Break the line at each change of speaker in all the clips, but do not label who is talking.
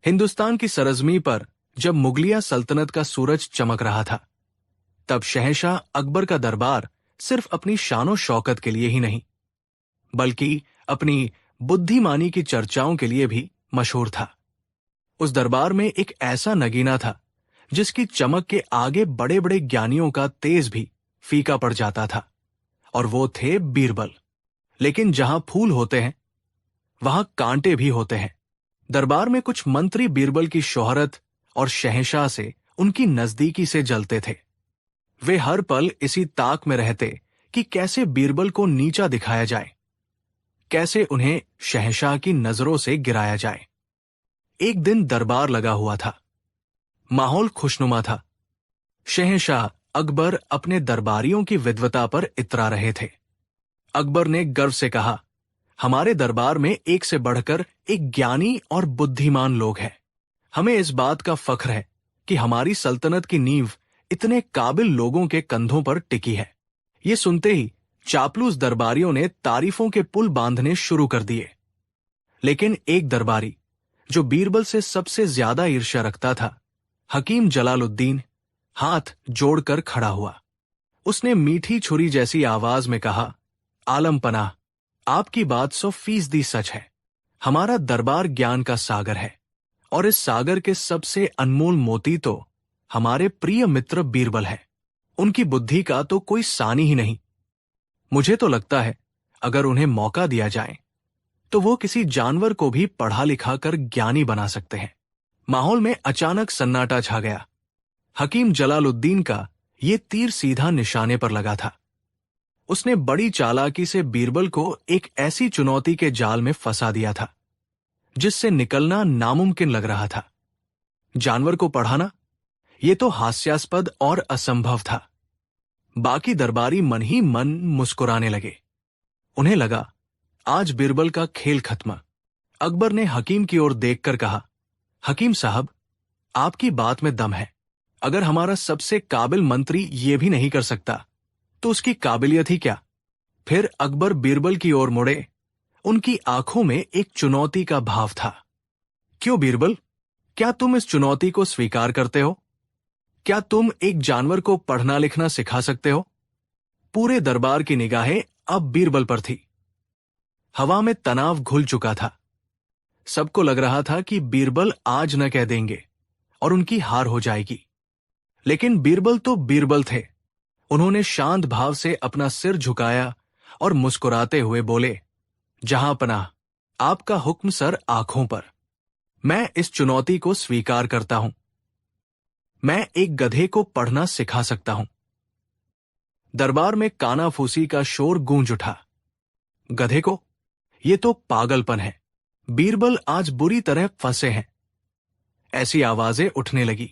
हिंदुस्तान की सरजमी पर जब मुगलिया सल्तनत का सूरज चमक रहा था, तब शहंशाह अकबर का दरबार सिर्फ अपनी शानो शौकत के लिए ही नहीं, बल्कि अपनी बुद्धिमानी की चर्चाओं के लिए भी मशहूर था। उस दरबार में एक ऐसा नगीना था जिसकी चमक के आगे बड़े बड़े ज्ञानियों का तेज भी फीका पड़ जाता था, और वो थे बीरबल। लेकिन जहां फूल होते हैं वहां कांटे भी होते हैं। दरबार में कुछ मंत्री बीरबल की शोहरत और शहंशाह से उनकी नजदीकी से जलते थे। वे हर पल इसी ताक में रहते कि कैसे बीरबल को नीचा दिखाया जाए, कैसे उन्हें शहंशाह की नजरों से गिराया जाए। एक दिन दरबार लगा हुआ था, माहौल खुशनुमा था। शहंशाह अकबर अपने दरबारियों की विद्वता पर इतरा रहे थे। अकबर ने गर्व से कहा, हमारे दरबार में एक से बढ़कर एक ज्ञानी और बुद्धिमान लोग हैं। हमें इस बात का फख्र है कि हमारी सल्तनत की नींव इतने काबिल लोगों के कंधों पर टिकी है। ये सुनते ही चापलूस दरबारियों ने तारीफों के पुल बांधने शुरू कर दिए। लेकिन एक दरबारी जो बीरबल से सबसे ज्यादा ईर्ष्या रखता था, हकीम जलालुद्दीन, हाथ जोड़कर खड़ा हुआ। उसने मीठी छुरी जैसी आवाज में कहा, आलम पनाह, आपकी बात 100% सच है। हमारा दरबार ज्ञान का सागर है, और इस सागर के सबसे अनमोल मोती तो हमारे प्रिय मित्र बीरबल है। उनकी बुद्धि का तो कोई सानी ही नहीं। मुझे तो लगता है अगर उन्हें मौका दिया जाए तो वो किसी जानवर को भी पढ़ा लिखा कर ज्ञानी बना सकते हैं। माहौल में अचानक सन्नाटा छा गया। हकीम जलालुद्दीन का ये तीर सीधा निशाने पर लगा था। उसने बड़ी चालाकी से बीरबल को एक ऐसी चुनौती के जाल में फंसा दिया था जिससे निकलना नामुमकिन लग रहा था। जानवर को पढ़ाना, ये तो हास्यास्पद और असंभव था। बाकी दरबारी मन ही मन मुस्कुराने लगे। उन्हें लगा आज बीरबल का खेल खत्म। अकबर ने हकीम की ओर देखकर कहा, हकीम साहब, आपकी बात में दम है। अगर हमारा सबसे काबिल मंत्री ये भी नहीं कर सकता तो उसकी काबिलियत ही क्या। फिर अकबर बीरबल की ओर मुड़े। उनकी आंखों में एक चुनौती का भाव था। क्यों बीरबल, क्या तुम इस चुनौती को स्वीकार करते हो? क्या तुम एक जानवर को पढ़ना लिखना सिखा सकते हो? पूरे दरबार की निगाहें अब बीरबल पर थी। हवा में तनाव घुल चुका था। सबको लग रहा था कि बीरबल आज न कह देंगे और उनकी हार हो जाएगी। लेकिन बीरबल तो बीरबल थे। उन्होंने शांत भाव से अपना सिर झुकाया और मुस्कुराते हुए बोले, जहां पनाह, आपका हुक्म सर आंखों पर। मैं इस चुनौती को स्वीकार करता हूं। मैं एक गधे को पढ़ना सिखा सकता हूं। दरबार में कानाफूसी का शोर गूंज उठा। गधे को? ये तो पागलपन है। बीरबल आज बुरी तरह फंसे हैं। ऐसी आवाजें उठने लगी।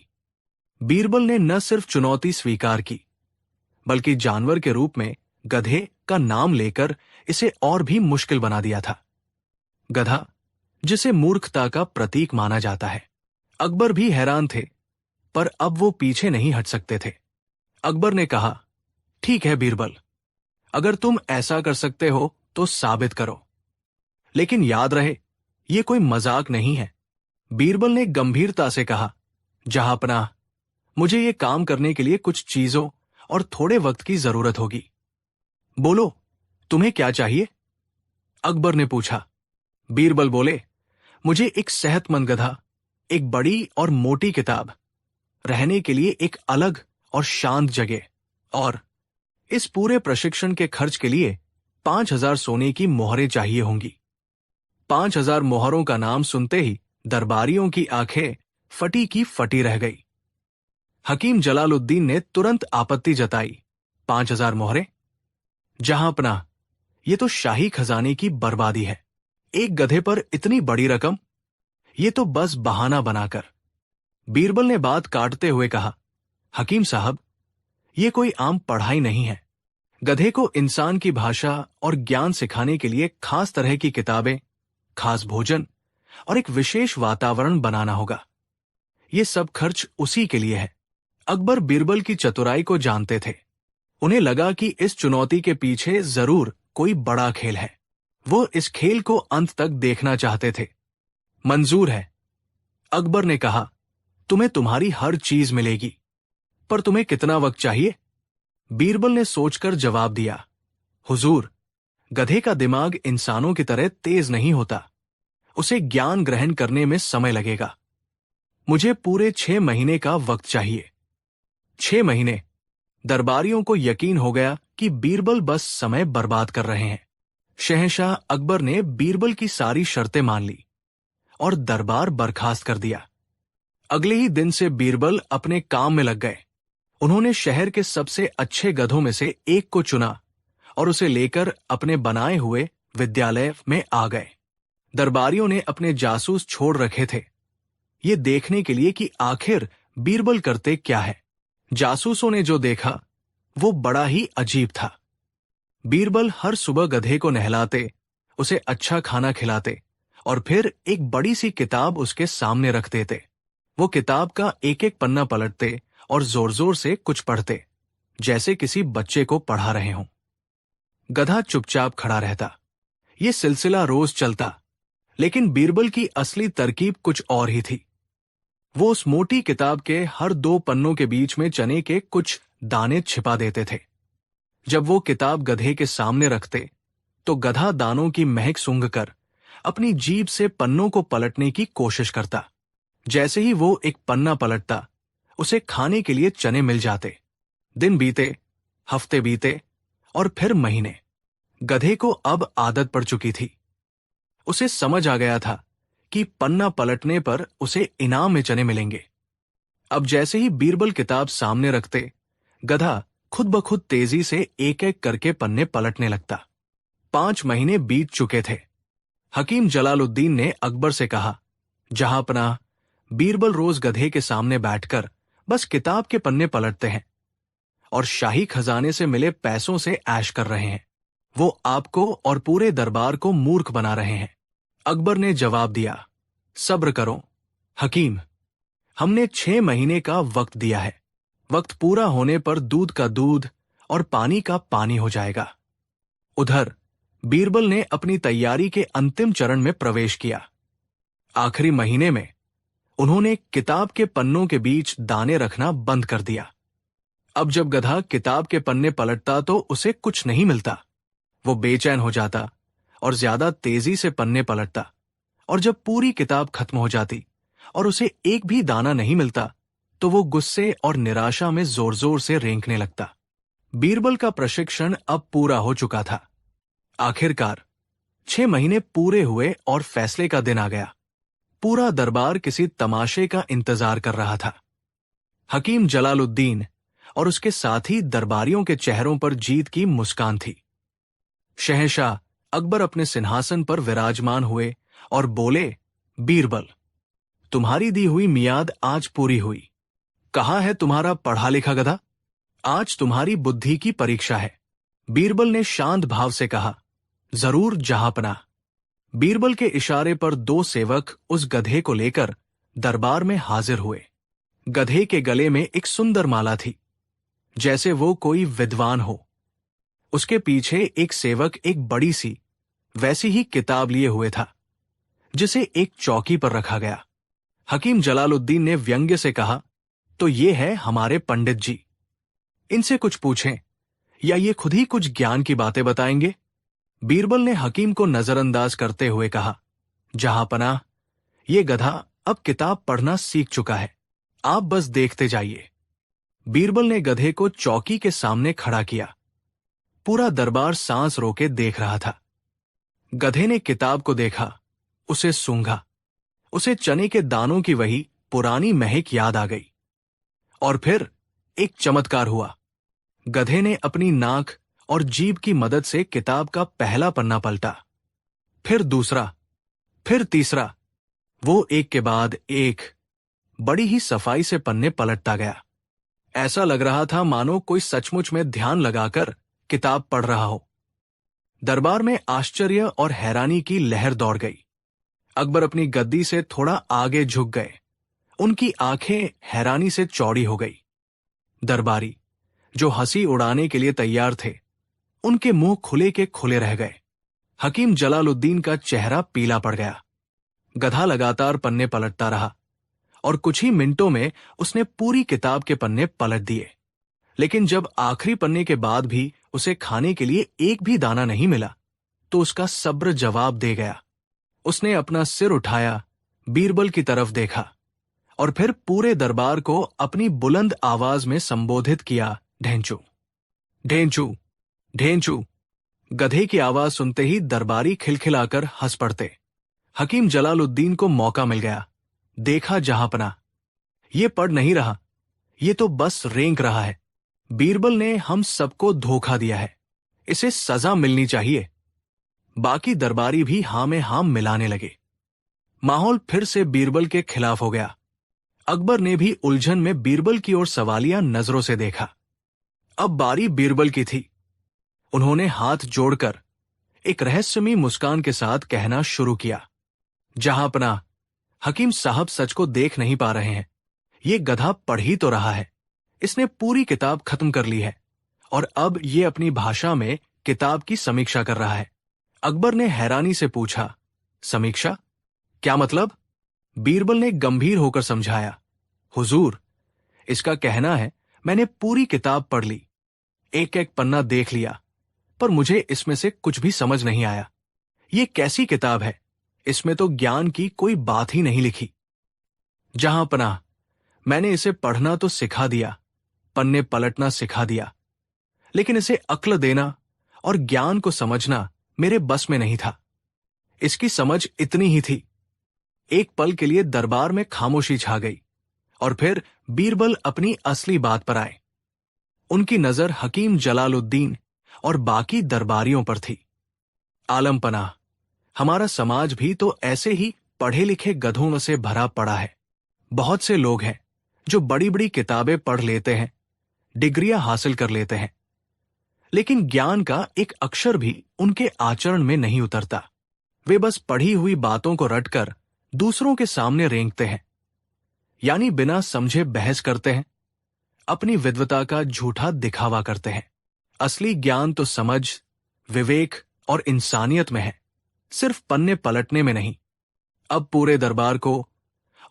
बीरबल ने न सिर्फ चुनौती स्वीकार की, बल्कि जानवर के रूप में गधे का नाम लेकर इसे और भी मुश्किल बना दिया था। गधा, जिसे मूर्खता का प्रतीक माना जाता है। अकबर भी हैरान थे, पर अब वो पीछे नहीं हट सकते थे। अकबर ने कहा, ठीक है बीरबल, अगर तुम ऐसा कर सकते हो तो साबित करो। लेकिन याद रहे, ये कोई मजाक नहीं है। बीरबल ने गंभीरता से कहा, जहां पनाह, मुझे ये काम करने के लिए कुछ चीजों और थोड़े वक्त की जरूरत होगी। बोलो, तुम्हें क्या चाहिए? अकबर ने पूछा। बीरबल बोले, मुझे एक सेहतमंद गधा, एक बड़ी और मोटी किताब, रहने के लिए एक अलग और शांत जगह, और इस पूरे प्रशिक्षण के खर्च के लिए 5000 सोने की मोहरें चाहिए होंगी। 5000 मोहरों का नाम सुनते ही दरबारियों की आंखें फटी की फटी रह गई। हकीम जलालुद्दीन ने तुरंत आपत्ति जताई। 5000 मोहरें? जहां पनाह, ये तो शाही खजाने की बर्बादी है। एक गधे पर इतनी बड़ी रकम, ये तो बस बहाना बनाकर। बीरबल ने बात काटते हुए कहा, हकीम साहब, ये कोई आम पढ़ाई नहीं है। गधे को इंसान की भाषा और ज्ञान सिखाने के लिए खास तरह की किताबें, खास भोजन और एक विशेष वातावरण बनाना होगा। ये सब खर्च उसी के लिए है। अकबर बीरबल की चतुराई को जानते थे। उन्हें लगा कि इस चुनौती के पीछे जरूर कोई बड़ा खेल है। वो इस खेल को अंत तक देखना चाहते थे। मंजूर है, अकबर ने कहा, तुम्हें तुम्हारी हर चीज मिलेगी, पर तुम्हें कितना वक्त चाहिए? बीरबल ने सोचकर जवाब दिया, हुजूर, गधे का दिमाग इंसानों की तरह तेज नहीं होता। उसे ज्ञान ग्रहण करने में समय लगेगा। मुझे पूरे 6 महीने का वक्त चाहिए। 6 महीने। दरबारियों को यकीन हो गया कि बीरबल बस समय बर्बाद कर रहे हैं। शहंशाह अकबर ने बीरबल की सारी शर्तें मान ली और दरबार बर्खास्त कर दिया। अगले ही दिन से बीरबल अपने काम में लग गए। उन्होंने शहर के सबसे अच्छे गधों में से एक को चुना और उसे लेकर अपने बनाए हुए विद्यालय में आ गए। दरबारियों ने अपने जासूस छोड़ रखे थे, ये देखने के लिए कि आखिर बीरबल करते क्या है। जासूसों ने जो देखा वो बड़ा ही अजीब था। बीरबल हर सुबह गधे को नहलाते, उसे अच्छा खाना खिलाते और फिर एक बड़ी सी किताब उसके सामने रख देते। वो किताब का एक एक पन्ना पलटते और जोर जोर से कुछ पढ़ते, जैसे किसी बच्चे को पढ़ा रहे हों। गधा चुपचाप खड़ा रहता। ये सिलसिला रोज चलता, लेकिन बीरबल की असली तरकीब कुछ और ही थी। वो उस मोटी किताब के हर 2 पन्नों के बीच में चने के कुछ दाने छिपा देते थे। जब वो किताब गधे के सामने रखते, तो गधा दानों की महक सूंघकर अपनी जीभ से पन्नों को पलटने की कोशिश करता। जैसे ही वो एक पन्ना पलटता, उसे खाने के लिए चने मिल जाते। दिन बीते, हफ्ते बीते और फिर महीने। गधे को अब आदत पड़ चुकी थी। उसे समझ आ गया था कि पन्ना पलटने पर उसे इनाम में चने मिलेंगे। अब जैसे ही बीरबल किताब सामने रखते, गधा खुद ब खुद तेजी से एक एक करके पन्ने पलटने लगता। 5 महीने बीत चुके थे। हकीम जलालुद्दीन ने अकबर से कहा, जहांपनाह, बीरबल रोज गधे के सामने बैठकर बस किताब के पन्ने पलटते हैं और शाही खजाने से मिले पैसों से ऐश कर रहे हैं। वो आपको और पूरे दरबार को मूर्ख बना रहे हैं। अकबर ने जवाब दिया, सब्र करो हकीम, हमने 6 महीने का वक्त दिया है। वक्त पूरा होने पर दूध का दूध और पानी का पानी हो जाएगा। उधर बीरबल ने अपनी तैयारी के अंतिम चरण में प्रवेश किया। आखिरी महीने में उन्होंने किताब के पन्नों के बीच दाने रखना बंद कर दिया। अब जब गधा किताब के पन्ने पलटता तो उसे कुछ नहीं मिलता। वो बेचैन हो जाता और ज्यादा तेजी से पन्ने पलटता, और जब पूरी किताब खत्म हो जाती और उसे एक भी दाना नहीं मिलता, तो वो गुस्से और निराशा में जोर जोर से रेंकने लगता। बीरबल का प्रशिक्षण अब पूरा हो चुका था। आखिरकार 6 महीने पूरे हुए और फैसले का दिन आ गया। पूरा दरबार किसी तमाशे का इंतजार कर रहा था। हकीम जलालुद्दीन और उसके साथी दरबारियों के चेहरों पर जीत की मुस्कान थी। शहंशाह अकबर अपने सिंहासन पर विराजमान हुए और बोले, बीरबल, तुम्हारी दी हुई मियाद आज पूरी हुई। कहाँ है तुम्हारा पढ़ा लिखा गधा? आज तुम्हारी बुद्धि की परीक्षा है। बीरबल ने शांत भाव से कहा, जरूर जहांपनाह। बीरबल के इशारे पर 2 सेवक उस गधे को लेकर दरबार में हाजिर हुए। गधे के गले में एक सुंदर माला थी, जैसे वो कोई विद्वान हो। उसके पीछे एक सेवक एक बड़ी सी वैसी ही किताब लिए हुए था, जिसे एक चौकी पर रखा गया। हकीम जलालुद्दीन ने व्यंग्य से कहा, तो ये है हमारे पंडित जी। इनसे कुछ पूछें या ये खुद ही कुछ ज्ञान की बातें बताएंगे? बीरबल ने हकीम को नजरअंदाज करते हुए कहा, जहांपनाह, ये गधा अब किताब पढ़ना सीख चुका है, आप बस देखते जाइए। बीरबल ने गधे को चौकी के सामने खड़ा किया। पूरा दरबार सांस रोके देख रहा था। गधे ने किताब को देखा, उसे सूंघा। उसे चने के दानों की वही पुरानी महक याद आ गई। और फिर एक चमत्कार हुआ। गधे ने अपनी नाक और जीभ की मदद से किताब का पहला पन्ना पलटा, फिर दूसरा, फिर तीसरा। वो एक के बाद एक बड़ी ही सफाई से पन्ने पलटता गया। ऐसा लग रहा था मानो कोई सचमुच में ध्यान लगाकर किताब पढ़ रहा हो। दरबार में आश्चर्य और हैरानी की लहर दौड़ गई। अकबर अपनी गद्दी से थोड़ा आगे झुक गए। उनकी आंखें हैरानी से चौड़ी हो गई। दरबारी, जो हंसी उड़ाने के लिए तैयार थे, उनके मुंह खुले के खुले रह गए। हकीम जलालुद्दीन का चेहरा पीला पड़ गया। गधा लगातार पन्ने पलटता रहा, और कुछ ही मिनटों में उसने पूरी किताब के पन्ने पलट दिए। लेकिन जब आखिरी पन्ने के बाद भी उसे खाने के लिए एक भी दाना नहीं मिला, तो उसका सब्र जवाब दे गया। उसने अपना सिर उठाया, बीरबल की तरफ देखा और फिर पूरे दरबार को अपनी बुलंद आवाज में संबोधित किया, ढेंचू, ढेंचू, ढेंचू। गधे की आवाज सुनते ही दरबारी खिलखिलाकर हंस पड़ते। हकीम जलालुद्दीन को मौका मिल गया। देखा जहांपना, ये पढ़ नहीं रहा, ये तो बस रेंक रहा है। बीरबल ने हम सबको धोखा दिया है, इसे सजा मिलनी चाहिए। बाकी दरबारी भी हां में हां मिलाने लगे। माहौल फिर से बीरबल के खिलाफ हो गया। अकबर ने भी उलझन में बीरबल की ओर सवालिया नजरों से देखा। अब बारी बीरबल की थी। उन्होंने हाथ जोड़कर एक रहस्यमयी मुस्कान के साथ कहना शुरू किया, जहांपना, हकीम साहब सच को देख नहीं पा रहे हैं। ये गधा पढ़ ही तो रहा है। इसने पूरी किताब खत्म कर ली है और अब ये अपनी भाषा में किताब की समीक्षा कर रहा है। अकबर ने हैरानी से पूछा, समीक्षा? क्या मतलब? बीरबल ने गंभीर होकर समझाया, हुजूर, इसका कहना है मैंने पूरी किताब पढ़ ली, एक एक पन्ना देख लिया, पर मुझे इसमें से कुछ भी समझ नहीं आया। ये कैसी किताब है? इसमें तो ज्ञान की कोई बात ही नहीं लिखी। जहांपनाह, मैंने इसे पढ़ना तो सिखा दिया, पन्ने पलटना सिखा दिया, लेकिन इसे अक्ल देना और ज्ञान को समझना मेरे बस में नहीं था। इसकी समझ इतनी ही थी। एक पल के लिए दरबार में खामोशी छा गई और फिर बीरबल अपनी असली बात पर आए। उनकी नजर हकीम जलालुद्दीन और बाकी दरबारियों पर थी। आलम पनाह, हमारा समाज भी तो ऐसे ही पढ़े लिखे गधों से भरा पड़ा है। बहुत से लोग हैं जो बड़ी बड़ी किताबें पढ़ लेते हैं, डिग्रियां हासिल कर लेते हैं, लेकिन ज्ञान का एक अक्षर भी उनके आचरण में नहीं उतरता। वे बस पढ़ी हुई बातों को रटकर दूसरों के सामने रेंगते हैं, यानी बिना समझे बहस करते हैं, अपनी विद्वता का झूठा दिखावा करते हैं। असली ज्ञान तो समझ, विवेक और इंसानियत में है, सिर्फ पन्ने पलटने में नहीं। अब पूरे दरबार को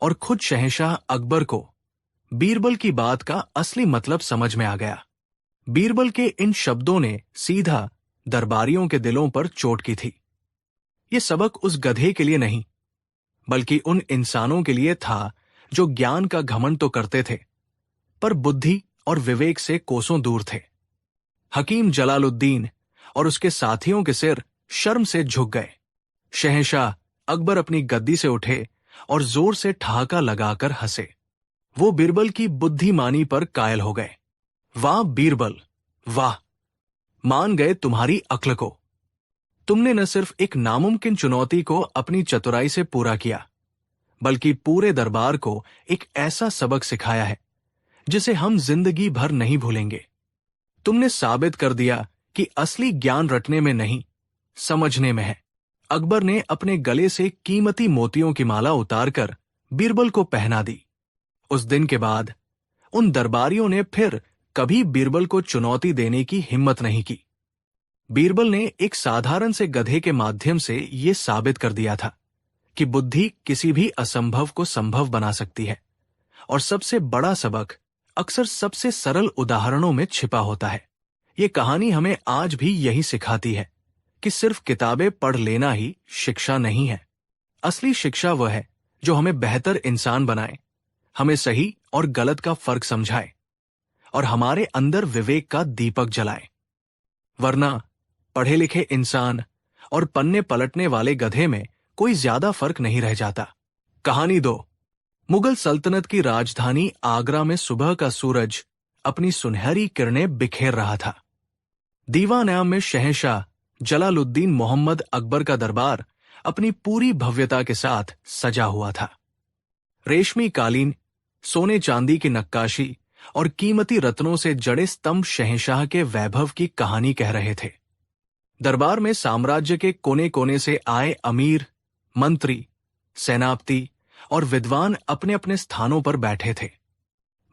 और खुद शहंशाह अकबर को बीरबल की बात का असली मतलब समझ में आ गया। बीरबल के इन शब्दों ने सीधा दरबारियों के दिलों पर चोट की थी। ये सबक उस गधे के लिए नहीं, बल्कि उन इंसानों के लिए था जो ज्ञान का घमंड तो करते थे, पर बुद्धि और विवेक से कोसों दूर थे। हकीम जलालुद्दीन और उसके साथियों के सिर शर्म से झुक गए। शहंशाह अकबर अपनी गद्दी से उठे और जोर से ठहाका लगाकर हंसे। वो बीरबल की बुद्धिमानी पर कायल हो गए। वाह बीरबल, वाह! मान गए तुम्हारी अक्ल को। तुमने न सिर्फ एक नामुमकिन चुनौती को अपनी चतुराई से पूरा किया, बल्कि पूरे दरबार को एक ऐसा सबक सिखाया है जिसे हम जिंदगी भर नहीं भूलेंगे। तुमने साबित कर दिया कि असली ज्ञान रटने में नहीं, समझने में है। अकबर ने अपने गले से कीमती मोतियों की माला उतारकर बीरबल को पहना दी। उस दिन के बाद उन दरबारियों ने फिर कभी बीरबल को चुनौती देने की हिम्मत नहीं की। बीरबल ने एक साधारण से गधे के माध्यम से ये साबित कर दिया था कि बुद्धि किसी भी असंभव को संभव बना सकती है, और सबसे बड़ा सबक अक्सर सबसे सरल उदाहरणों में छिपा होता है। ये कहानी हमें आज भी यही सिखाती है कि सिर्फ किताबें पढ़ लेना ही शिक्षा नहीं है। असली शिक्षा वह है जो हमें बेहतर इंसान बनाए, हमें सही और गलत का फर्क समझाए और हमारे अंदर विवेक का दीपक जलाए। वरना पढ़े लिखे इंसान और पन्ने पलटने वाले गधे में कोई ज्यादा फर्क नहीं रह जाता। कहानी 2। मुगल सल्तनत की राजधानी आगरा में सुबह का सूरज अपनी सुनहरी किरणें बिखेर रहा था। दीवान-ए-आम में शहंशाह जलालुद्दीन मोहम्मद अकबर का दरबार अपनी पूरी भव्यता के साथ सजा हुआ था। रेशमी कालीन, सोने चांदी की नक्काशी और कीमती रत्नों से जड़े स्तंभ शहंशाह के वैभव की कहानी कह रहे थे। दरबार में साम्राज्य के कोने कोने से आए अमीर, मंत्री, सेनापति और विद्वान अपने अपने स्थानों पर बैठे थे।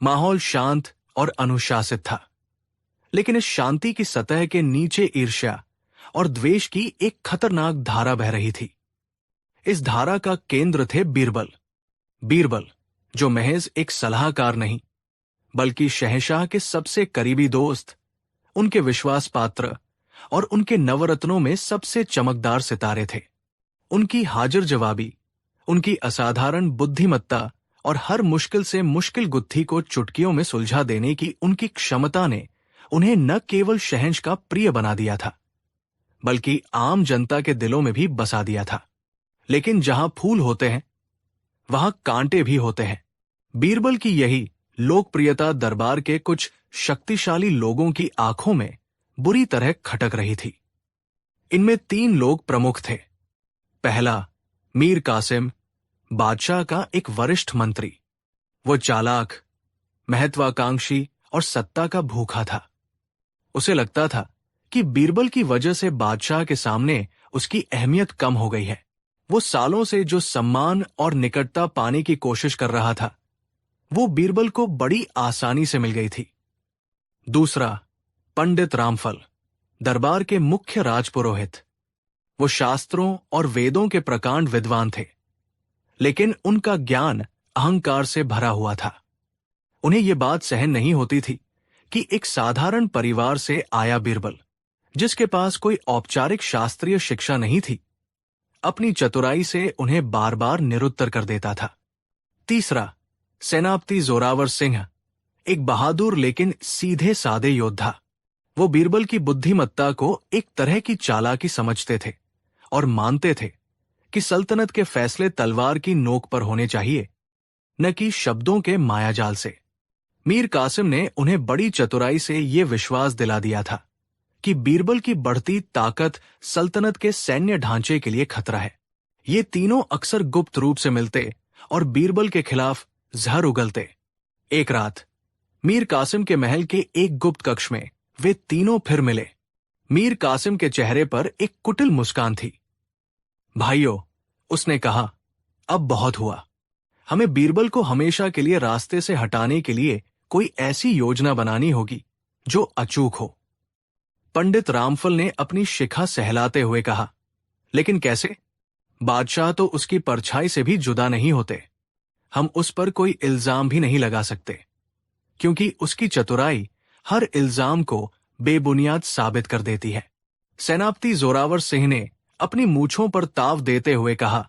माहौल शांत और अनुशासित था, लेकिन इस शांति की सतह के नीचे ईर्ष्या और द्वेष की एक खतरनाक धारा बह रही थी। इस धारा का केंद्र थे बीरबल। बीरबल जो महज एक सलाहकार नहीं, बल्कि शहंशाह के सबसे करीबी दोस्त, उनके विश्वास पात्र और उनके नवरत्नों में सबसे चमकदार सितारे थे। उनकी हाजिर जवाबी, उनकी असाधारण बुद्धिमत्ता और हर मुश्किल से मुश्किल गुत्थी को चुटकियों में सुलझा देने की उनकी क्षमता ने उन्हें न केवल शहंश का प्रिय बना दिया था, बल्कि आम जनता के दिलों में भी बसा दिया था। लेकिन जहां फूल होते हैं, वहां कांटे भी होते हैं। बीरबल की यही लोकप्रियता दरबार के कुछ शक्तिशाली लोगों की आंखों में बुरी तरह खटक रही थी। इनमें 3 लोग प्रमुख थे। पहला, मीर कासिम, बादशाह का एक वरिष्ठ मंत्री। वो चालाक, महत्वाकांक्षी और सत्ता का भूखा था। उसे लगता था कि बीरबल की वजह से बादशाह के सामने उसकी अहमियत कम हो गई है। वो सालों से जो सम्मान और निकटता पाने की कोशिश कर रहा था, वो बीरबल को बड़ी आसानी से मिल गई थी। दूसरा, पंडित रामफल, दरबार के मुख्य राजपुरोहित। वो शास्त्रों और वेदों के प्रकांड विद्वान थे, लेकिन उनका ज्ञान अहंकार से भरा हुआ था। उन्हें यह बात सहन नहीं होती थी कि एक साधारण परिवार से आया बीरबल, जिसके पास कोई औपचारिक शास्त्रीय शिक्षा नहीं थी, अपनी चतुराई से उन्हें बार बार निरुत्तर कर देता था। तीसरा, सेनापति जोरावर सिंह, एक बहादुर लेकिन सीधे सादे योद्धा। वो बीरबल की बुद्धिमत्ता को एक तरह की चालाकी समझते थे और मानते थे कि सल्तनत के फैसले तलवार की नोक पर होने चाहिए, न कि शब्दों के मायाजाल से। मीर कासिम ने उन्हें बड़ी चतुराई से ये विश्वास दिला दिया था कि बीरबल की बढ़ती ताकत सल्तनत के सैन्य ढांचे के लिए खतरा है। ये तीनों अक्सर गुप्त रूप से मिलते और बीरबल के खिलाफ जहर उगलते। एक रात मीर कासिम के महल के एक गुप्त कक्ष में वे तीनों फिर मिले। मीर कासिम के चेहरे पर एक कुटिल मुस्कान थी। भाइयों, उसने कहा, अब बहुत हुआ। हमें बीरबल को हमेशा के लिए रास्ते से हटाने के लिए कोई ऐसी योजना बनानी होगी जो अचूक हो। पंडित रामफल ने अपनी शिखा सहलाते हुए कहा, लेकिन कैसे? बादशाह तो उसकी परछाई से भी जुदा नहीं होते। हम उस पर कोई इल्जाम भी नहीं लगा सकते, क्योंकि उसकी चतुराई हर इल्जाम को बेबुनियाद साबित कर देती है। सेनापति जोरावर सिंह ने अपनी मूछों पर ताव देते हुए कहा,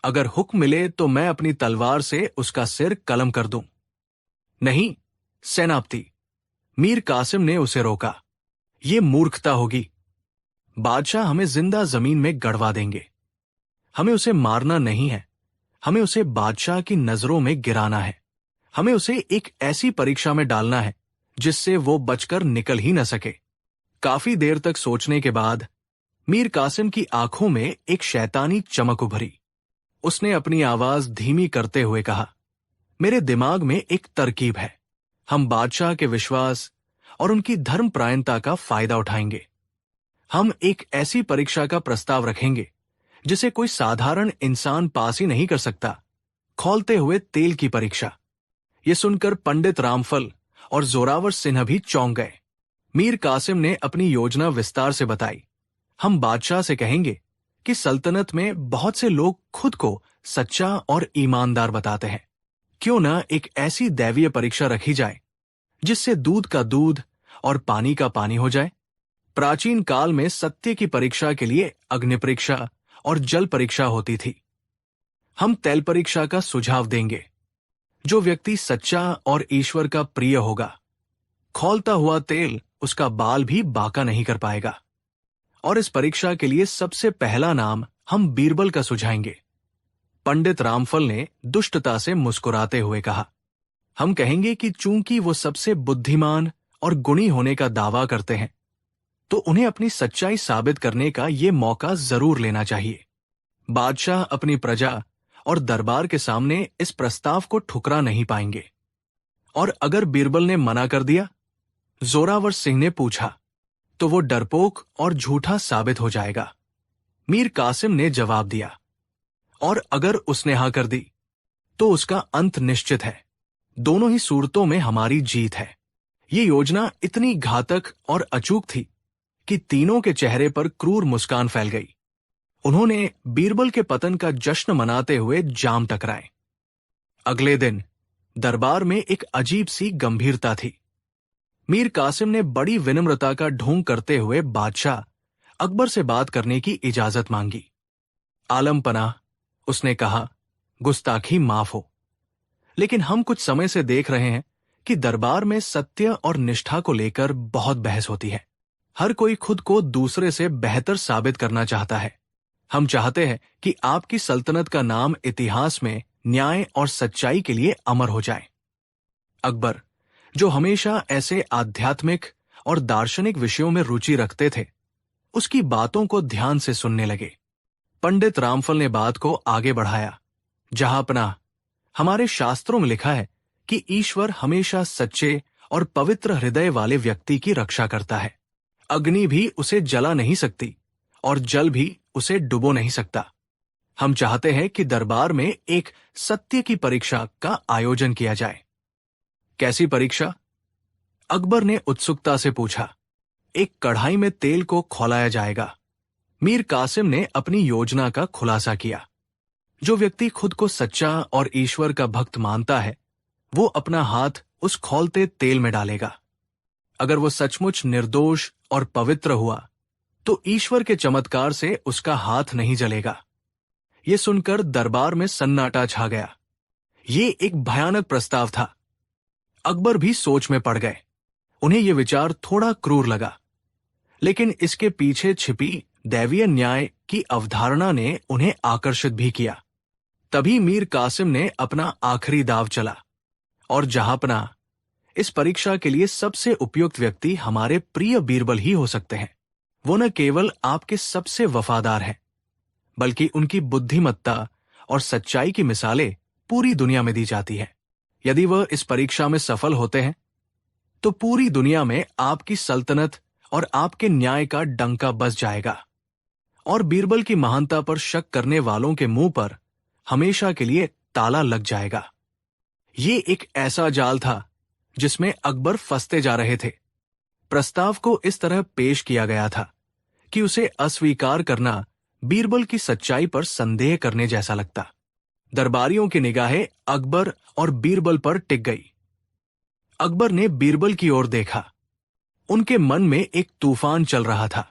अगर हुक्म मिले तो मैं अपनी तलवार से उसका सिर कलम कर दूं। नहीं सेनापति, मीर कासिम ने उसे रोका, ये मूर्खता होगी। बादशाह हमें जिंदा जमीन में गड़वा देंगे। हमें उसे मारना नहीं है, हमें उसे बादशाह की नजरों में गिराना है। हमें उसे एक ऐसी परीक्षा में डालना है जिससे वो बचकर निकल ही न सके। काफी देर तक सोचने के बाद मीर कासिम की आंखों में एक शैतानी चमक उभरी। उसने अपनी आवाज धीमी करते हुए कहा, मेरे दिमाग में एक तरकीब है। हम बादशाह के विश्वास और उनकी धर्मपरायणता का फायदा उठाएंगे। हम एक ऐसी परीक्षा का प्रस्ताव रखेंगे जिसे कोई साधारण इंसान पास ही नहीं कर सकता, खौलते हुए तेल की परीक्षा। यह सुनकर पंडित रामफल और जोरावर सिन्हा भी चौंक गए। मीर कासिम ने अपनी योजना विस्तार से बताई। हम बादशाह से कहेंगे कि सल्तनत में बहुत से लोग खुद को सच्चा और ईमानदार बताते हैं। क्यों न एक ऐसी दैवीय परीक्षा रखी जाए जिससे दूध का दूध और पानी का पानी हो जाए। प्राचीन काल में सत्य की परीक्षा के लिए अग्नि परीक्षा और जल परीक्षा होती थी। हम तेल परीक्षा का सुझाव देंगे। जो व्यक्ति सच्चा और ईश्वर का प्रिय होगा, खौलता हुआ तेल उसका बाल भी बांका नहीं कर पाएगा। और इस परीक्षा के लिए सबसे पहला नाम हम बीरबल का सुझाएंगे। पंडित रामफल ने दुष्टता से मुस्कुराते हुए कहा, हम कहेंगे कि चूंकि वो सबसे बुद्धिमान और गुणी होने का दावा करते हैं, तो उन्हें अपनी सच्चाई साबित करने का ये मौका जरूर लेना चाहिए। बादशाह अपनी प्रजा और दरबार के सामने इस प्रस्ताव को ठुकरा नहीं पाएंगे। और अगर बीरबल ने मना कर दिया, जोरावर सिंह ने पूछा, तो वो डरपोक और झूठा साबित हो जाएगा। मीर कासिम ने जवाब दिया, और अगर उसने हाँ कर दी तो उसका अंत निश्चित है। दोनों ही सूरतों में हमारी जीत है। ये योजना इतनी घातक और अचूक थी कि तीनों के चेहरे पर क्रूर मुस्कान फैल गई। उन्होंने बीरबल के पतन का जश्न मनाते हुए जाम टकराए। अगले दिन दरबार में एक अजीब सी गंभीरता थी। मीर कासिम ने बड़ी विनम्रता का ढोंग करते हुए बादशाह अकबर से बात करने की इजाजत मांगी। आलम पनाह, उसने कहा, गुस्ताखी माफ हो, लेकिन हम कुछ समय से देख रहे हैं कि दरबार में सत्य और निष्ठा को लेकर बहुत बहस होती है। हर कोई खुद को दूसरे से बेहतर साबित करना चाहता है। हम चाहते हैं कि आपकी सल्तनत का नाम इतिहास में न्याय और सच्चाई के लिए अमर हो जाए। अकबर, जो हमेशा ऐसे आध्यात्मिक और दार्शनिक विषयों में रुचि रखते थे, उसकी बातों को ध्यान से सुनने लगे। पंडित रामफल ने बात को आगे बढ़ाया। जहांपनाह, हमारे शास्त्रों में लिखा है कि ईश्वर हमेशा सच्चे और पवित्र हृदय वाले व्यक्ति की रक्षा करता है। अग्नि भी उसे जला नहीं सकती और जल भी उसे डुबो नहीं सकता। हम चाहते हैं कि दरबार में एक सत्य की परीक्षा का आयोजन किया जाए। कैसी परीक्षा? अकबर ने उत्सुकता से पूछा। एक कढ़ाई में तेल को खौलाया जाएगा। मीर कासिम ने अपनी योजना का खुलासा किया। जो व्यक्ति खुद को सच्चा और ईश्वर का भक्त मानता है, वो अपना हाथ उस खौलते तेल में डालेगा। अगर वो सचमुच निर्दोष और पवित्र हुआ, तो ईश्वर के चमत्कार से उसका हाथ नहीं जलेगा। ये सुनकर दरबार में सन्नाटा छा गया। ये एक भयानक प्रस्ताव था। अकबर भी सोच में पड़ गए। उन्हें यह विचार थोड़ा क्रूर लगा, लेकिन इसके पीछे छिपी दैवीय न्याय की अवधारणा ने उन्हें आकर्षित भी किया। तभी मीर कासिम ने अपना आखिरी दाव चला। और जहांपनाह, इस परीक्षा के लिए सबसे उपयुक्त व्यक्ति हमारे प्रिय बीरबल ही हो सकते हैं। वो न केवल आपके सबसे वफादार हैं, बल्कि उनकी बुद्धिमत्ता और सच्चाई की मिसालें पूरी दुनिया में दी जाती है। यदि वह इस परीक्षा में सफल होते हैं, तो पूरी दुनिया में आपकी सल्तनत और आपके न्याय का डंका बज जाएगा, और बीरबल की महानता पर शक करने वालों के मुंह पर हमेशा के लिए ताला लग जाएगा। ये एक ऐसा जाल था जिसमें अकबर फंसते जा रहे थे। प्रस्ताव को इस तरह पेश किया गया था कि उसे अस्वीकार करना बीरबल की सच्चाई पर संदेह करने जैसा लगता। दरबारियों की निगाहें अकबर और बीरबल पर टिक गई। अकबर ने बीरबल की ओर देखा। उनके मन में एक तूफान चल रहा था।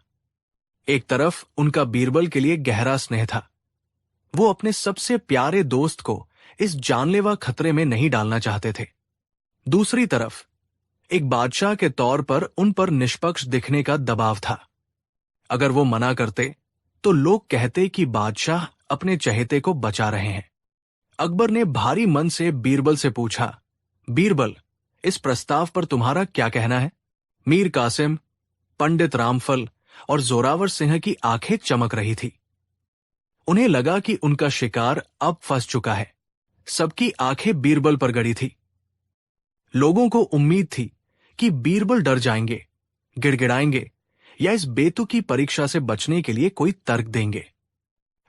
एक तरफ उनका बीरबल के लिए गहरा स्नेह था। वो अपने सबसे प्यारे दोस्त को इस जानलेवा खतरे में नहीं डालना चाहते थे। दूसरी तरफ एक बादशाह के तौर पर उन पर निष्पक्ष दिखने का दबाव था। अगर वो मना करते तो लोग कहते कि बादशाह अपने चहेते को बचा रहे हैं। अकबर ने भारी मन से बीरबल से पूछा, बीरबल, इस प्रस्ताव पर तुम्हारा क्या कहना है? मीर कासिम, पंडित रामफल और जोरावर सिंह की आंखें चमक रही थी। उन्हें लगा कि उनका शिकार अब फंस चुका है। सबकी आंखें बीरबल पर गड़ी थी। लोगों को उम्मीद थी कि बीरबल डर जाएंगे, गिड़गिड़ाएंगे या इस बेतुकी परीक्षा से बचने के लिए कोई तर्क देंगे,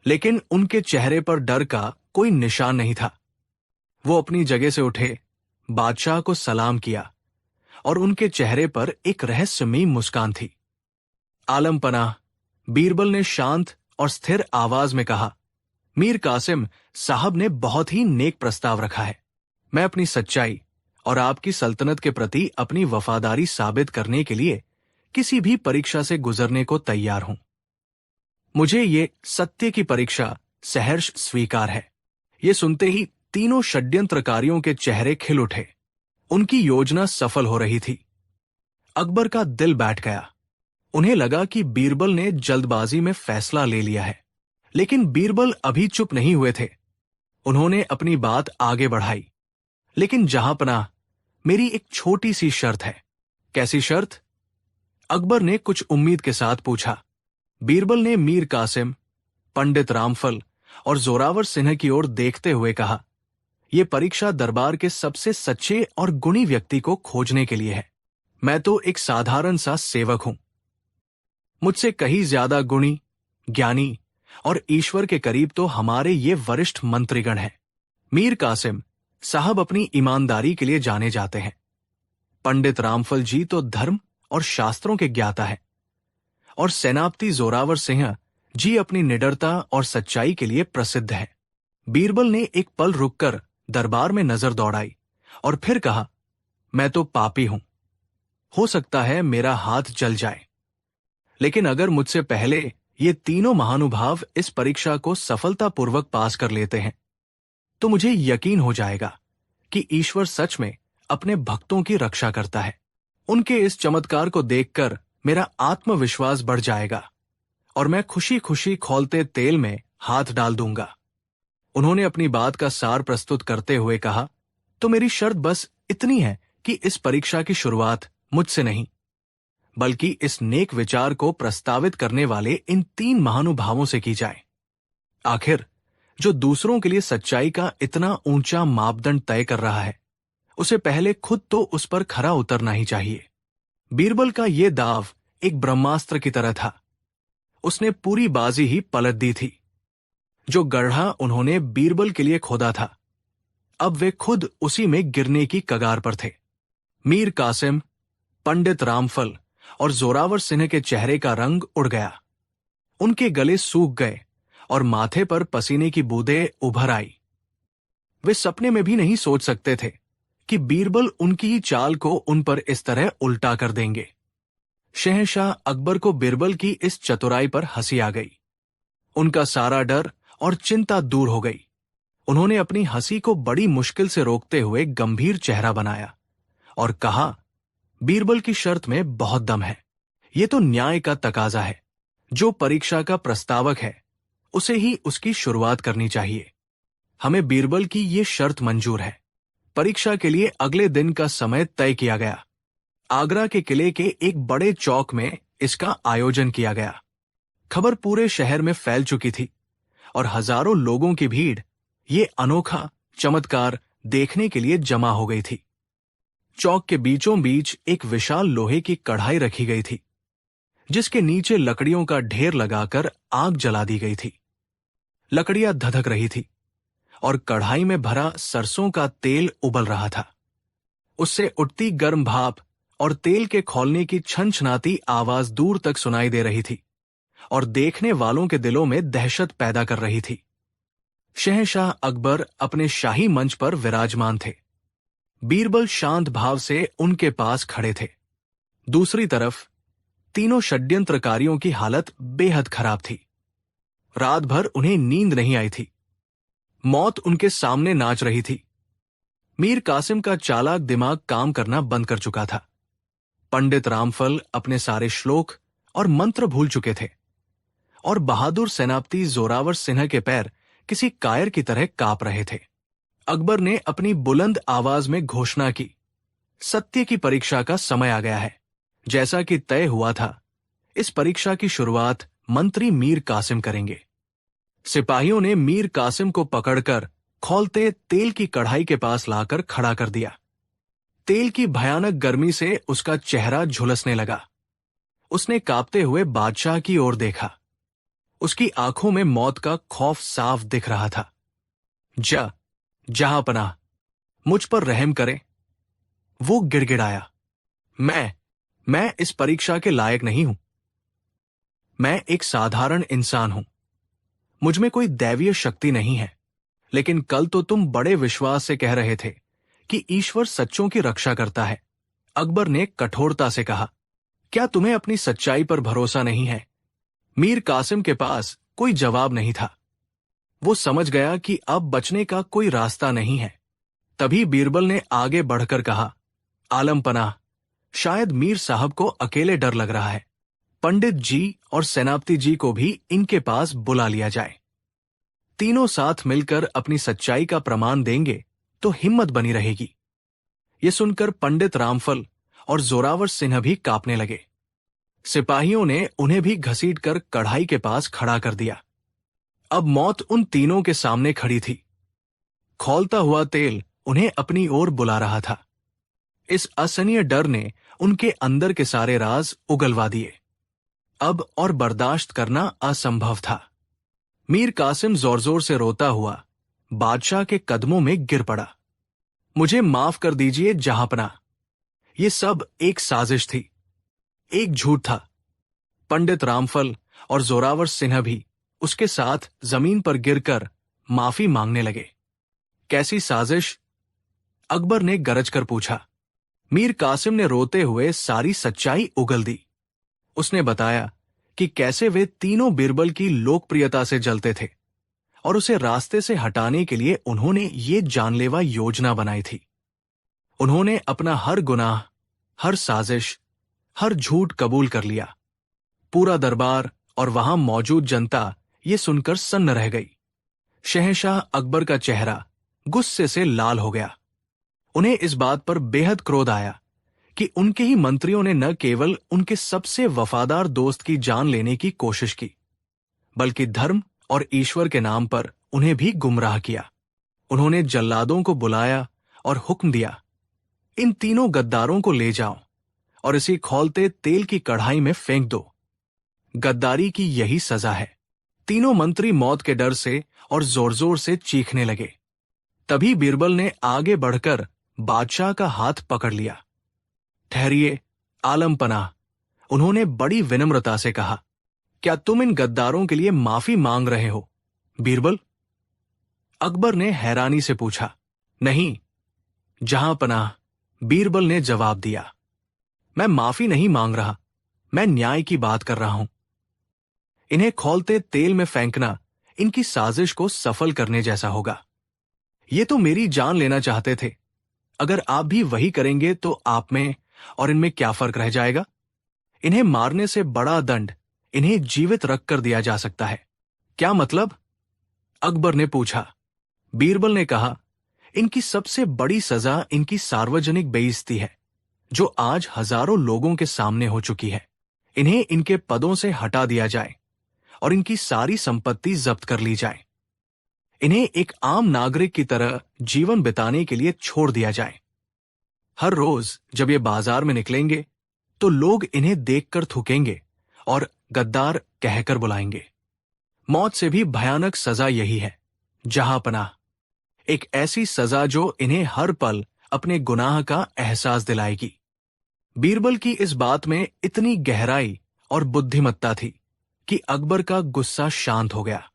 लेकिन उनके चेहरे पर डर का कोई निशान नहीं था। वो अपनी जगह से उठे, बादशाह को सलाम किया और उनके चेहरे पर एक रहस्यमयी मुस्कान थी। आलम पनाह, बीरबल ने शांत और स्थिर आवाज में कहा, मीर कासिम साहब ने बहुत ही नेक प्रस्ताव रखा है। मैं अपनी सच्चाई और आपकी सल्तनत के प्रति अपनी वफादारी साबित करने के लिए किसी भी परीक्षा से गुजरने को तैयार हूं। मुझे ये सत्य की परीक्षा सहर्ष स्वीकार है। ये सुनते ही तीनों षड्यंत्रकारियों के चेहरे खिल उठे। उनकी योजना सफल हो रही थी। अकबर का दिल बैठ गया। उन्हें लगा कि बीरबल ने जल्दबाजी में फैसला ले लिया है, लेकिन बीरबल अभी चुप नहीं हुए थे। उन्होंने अपनी बात आगे बढ़ाई। लेकिन जहांपनाह, मेरी एक छोटी सी शर्त है। कैसी शर्त? अकबर ने कुछ उम्मीद के साथ पूछा। बीरबल ने मीर कासिम, पंडित रामफल और जोरावर सिंह की ओर देखते हुए कहा, यह परीक्षा दरबार के सबसे सच्चे और गुणी व्यक्ति को खोजने के लिए है। मैं तो एक साधारण सा सेवक हूं। मुझसे कहीं ज्यादा गुणी, ज्ञानी और ईश्वर के करीब तो हमारे ये वरिष्ठ मंत्रीगण हैं। मीर कासिम साहब अपनी ईमानदारी के लिए जाने जाते हैं। पंडित रामफल जी तो धर्म और शास्त्रों के ज्ञाता है, और सेनापति जोरावर सिंह जी अपनी निडरता और सच्चाई के लिए प्रसिद्ध है। बीरबल ने एक पल रुककर दरबार में नजर दौड़ाई और फिर कहा, मैं तो पापी हूं, हो सकता है मेरा हाथ जल जाए, लेकिन अगर मुझसे पहले ये तीनों महानुभाव इस परीक्षा को सफलतापूर्वक पास कर लेते हैं तो मुझे यकीन हो जाएगा कि ईश्वर सच में अपने भक्तों की रक्षा करता है। उनके इस चमत्कार को देखकर मेरा आत्मविश्वास बढ़ जाएगा और मैं खुशी खुशी खौलते तेल में हाथ डाल दूंगा। उन्होंने अपनी बात का सार प्रस्तुत करते हुए कहा, तो मेरी शर्त बस इतनी है कि इस परीक्षा की शुरुआत मुझसे नहीं, बल्कि इस नेक विचार को प्रस्तावित करने वाले इन तीन महानुभावों से की जाए। आखिर जो दूसरों के लिए सच्चाई का इतना ऊंचा मापदंड तय कर रहा है, उसे पहले खुद तो उस पर खरा उतरना ही चाहिए। बीरबल का यह दाव एक ब्रह्मास्त्र की तरह था। उसने पूरी बाजी ही पलट दी थी। जो गड्ढा उन्होंने बीरबल के लिए खोदा था, अब वे खुद उसी में गिरने की कगार पर थे। मीर कासिम, पंडित रामफल और जोरावर सिंह के चेहरे का रंग उड़ गया। उनके गले सूख गए और माथे पर पसीने की बूंदें उभर आई। वे सपने में भी नहीं सोच सकते थे कि बीरबल उनकी ही चाल को उन पर इस तरह उल्टा कर देंगे। शहंशाह अकबर को बीरबल की इस चतुराई पर हंसी आ गई। उनका सारा डर और चिंता दूर हो गई। उन्होंने अपनी हंसी को बड़ी मुश्किल से रोकते हुए गंभीर चेहरा बनाया और कहा, बीरबल की शर्त में बहुत दम है। ये तो न्याय का तकाजा है। जो परीक्षा का प्रस्तावक है उसे ही उसकी शुरुआत करनी चाहिए। हमें बीरबल की ये शर्त मंजूर है। परीक्षा के लिए अगले दिन का समय तय किया गया। आगरा के किले के एक बड़े चौक में इसका आयोजन किया गया। खबर पूरे शहर में फैल चुकी थी और हजारों लोगों की भीड़ ये अनोखा चमत्कार देखने के लिए जमा हो गई थी। चौक के बीचों बीच एक विशाल लोहे की कढ़ाई रखी गई थी, जिसके नीचे लकड़ियों का ढेर लगाकर आग जला दी गई थी। लकड़ियां धधक रही थी और कढ़ाई में भरा सरसों का तेल उबल रहा था। उससे उठती गर्म भाप और तेल के खौलने की छनछनाती आवाज दूर तक सुनाई दे रही थी और देखने वालों के दिलों में दहशत पैदा कर रही थी। शहंशाह अकबर अपने शाही मंच पर विराजमान थे। बीरबल शांत भाव से उनके पास खड़े थे। दूसरी तरफ तीनों षड्यंत्रकारियों की हालत बेहद खराब थी। रात भर उन्हें नींद नहीं आई थी। मौत उनके सामने नाच रही थी। मीर कासिम का चालाक दिमाग काम करना बंद कर चुका था। पंडित रामफल अपने सारे श्लोक और मंत्र भूल चुके थे और बहादुर सेनापति जोरावर सिन्हा के पैर किसी कायर की तरह कांप रहे थे। अकबर ने अपनी बुलंद आवाज में घोषणा की, सत्य की परीक्षा का समय आ गया है। जैसा कि तय हुआ था, इस परीक्षा की शुरुआत मंत्री मीर कासिम करेंगे। सिपाहियों ने मीर कासिम को पकड़कर खौलते तेल की कढ़ाई के पास लाकर खड़ा कर दिया। तेल की भयानक गर्मी से उसका चेहरा झुलसने लगा। उसने कांपते हुए बादशाह की ओर देखा। उसकी आंखों में मौत का खौफ साफ दिख रहा था। जहां पनाह, मुझ पर रहम करे। वो गिड़गिड़ाया, मैं इस परीक्षा के लायक नहीं हूं। मैं एक साधारण इंसान हूं। मुझ में कोई दैवीय शक्ति नहीं है। लेकिन कल तो तुम बड़े विश्वास से कह रहे थे कि ईश्वर सच्चों की रक्षा करता है। अकबर ने कठोरता से कहा, क्या तुम्हें अपनी सच्चाई पर भरोसा नहीं है? मीर कासिम के पास कोई जवाब नहीं था। वो समझ गया कि अब बचने का कोई रास्ता नहीं है। तभी बीरबल ने आगे बढ़कर कहा, आलम पनाह, शायद मीर साहब को अकेले डर लग रहा है। पंडित जी और सेनापति जी को भी इनके पास बुला लिया जाए। तीनों साथ मिलकर अपनी सच्चाई का प्रमाण देंगे तो हिम्मत बनी रहेगी। ये सुनकर पंडित रामफल और जोरावर सिन्हा भी कांपने लगे। सिपाहियों ने उन्हें भी घसीटकर कढ़ाई के पास खड़ा कर दिया। अब मौत उन तीनों के सामने खड़ी थी। खौलता हुआ तेल उन्हें अपनी ओर बुला रहा था। इस असहनीय डर ने उनके अंदर के सारे राज उगलवा दिए। अब और बर्दाश्त करना असंभव था। मीर कासिम जोर जोर से रोता हुआ बादशाह के कदमों में गिर पड़ा। मुझे माफ कर दीजिए जहांपनाह, ये सब एक साजिश थी, एक झूठ था। पंडित रामफल और जोरावर सिन्हा भी उसके साथ जमीन पर गिरकर माफी मांगने लगे। कैसी साजिश? अकबर ने गरज कर पूछा। मीर कासिम ने रोते हुए सारी सच्चाई उगल दी। उसने बताया कि कैसे वे तीनों बीरबल की लोकप्रियता से जलते थे और उसे रास्ते से हटाने के लिए उन्होंने ये जानलेवा योजना बनाई थी। उन्होंने अपना हर गुनाह, हर साजिश, हर झूठ कबूल कर लिया। पूरा दरबार और वहां मौजूद जनता ये सुनकर सन्न रह गई। शहंशाह अकबर का चेहरा गुस्से से लाल हो गया। उन्हें इस बात पर बेहद क्रोध आया कि उनके ही मंत्रियों ने न केवल उनके सबसे वफादार दोस्त की जान लेने की कोशिश की, बल्कि धर्म और ईश्वर के नाम पर उन्हें भी गुमराह किया। उन्होंने जल्लादों को बुलाया और हुक्म दिया, इन तीनों गद्दारों को ले जाओ और इसी खौलते तेल की कढ़ाई में फेंक दो। गद्दारी की यही सजा है। तीनों मंत्री मौत के डर से और जोर जोर से चीखने लगे। तभी बीरबल ने आगे बढ़कर बादशाह का हाथ पकड़ लिया। ठहरिए आलम पनाह, उन्होंने बड़ी विनम्रता से कहा, क्या तुम इन गद्दारों के लिए माफी मांग रहे हो बीरबल? अकबर ने हैरानी से पूछा। नहीं जहां पनाह, बीरबल ने जवाब दिया, मैं माफी नहीं मांग रहा, मैं न्याय की बात कर रहा हूं। इन्हें खौलते तेल में फेंकना इनकी साजिश को सफल करने जैसा होगा। ये तो मेरी जान लेना चाहते थे। अगर आप भी वही करेंगे तो आप में और इनमें क्या फर्क रह जाएगा? इन्हें मारने से बड़ा दंड इन्हें जीवित रखकर दिया जा सकता है। क्या मतलब? अकबर ने पूछा। बीरबल ने कहा, इनकी सबसे बड़ी सजा इनकी सार्वजनिक बेइज्जती है, जो आज हजारों लोगों के सामने हो चुकी है। इन्हें इनके पदों से हटा दिया जाए और इनकी सारी संपत्ति जब्त कर ली जाए। इन्हें एक आम नागरिक की तरह जीवन बिताने के लिए छोड़ दिया जाए। हर रोज जब ये बाजार में निकलेंगे तो लोग इन्हें देखकर थूकेंगे और गद्दार कहकर बुलाएंगे। मौत से भी भयानक सजा यही है, जहां पनाह। एक ऐसी सजा जो इन्हें हर पल अपने गुनाह का एहसास दिलाएगी। बीरबल की इस बात में इतनी गहराई और बुद्धिमत्ता थी कि अकबर का गुस्सा शांत हो गया।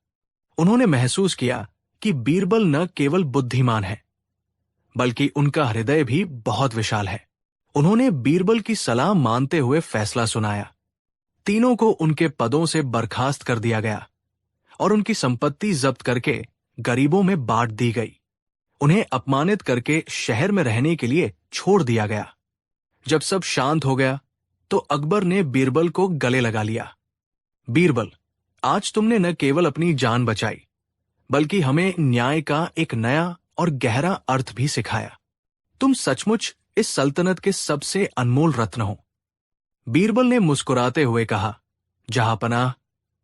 उन्होंने महसूस किया कि बीरबल न केवल बुद्धिमान है, बल्कि उनका हृदय भी बहुत विशाल है। उन्होंने बीरबल की सलाह मानते हुए फैसला सुनाया। तीनों को उनके पदों से बर्खास्त कर दिया गया और उनकी संपत्ति जब्त करके गरीबों में बांट दी गई। उन्हें अपमानित करके शहर में रहने के लिए छोड़ दिया गया। जब सब शांत हो गया तो अकबर ने बीरबल को गले लगा लिया। बीरबल, आज तुमने न केवल अपनी जान बचाई, बल्कि हमें न्याय का एक नया और गहरा अर्थ भी सिखाया। तुम सचमुच इस सल्तनत के सबसे अनमोल रत्न हो। बीरबल ने मुस्कुराते हुए कहा, जहां पनाह,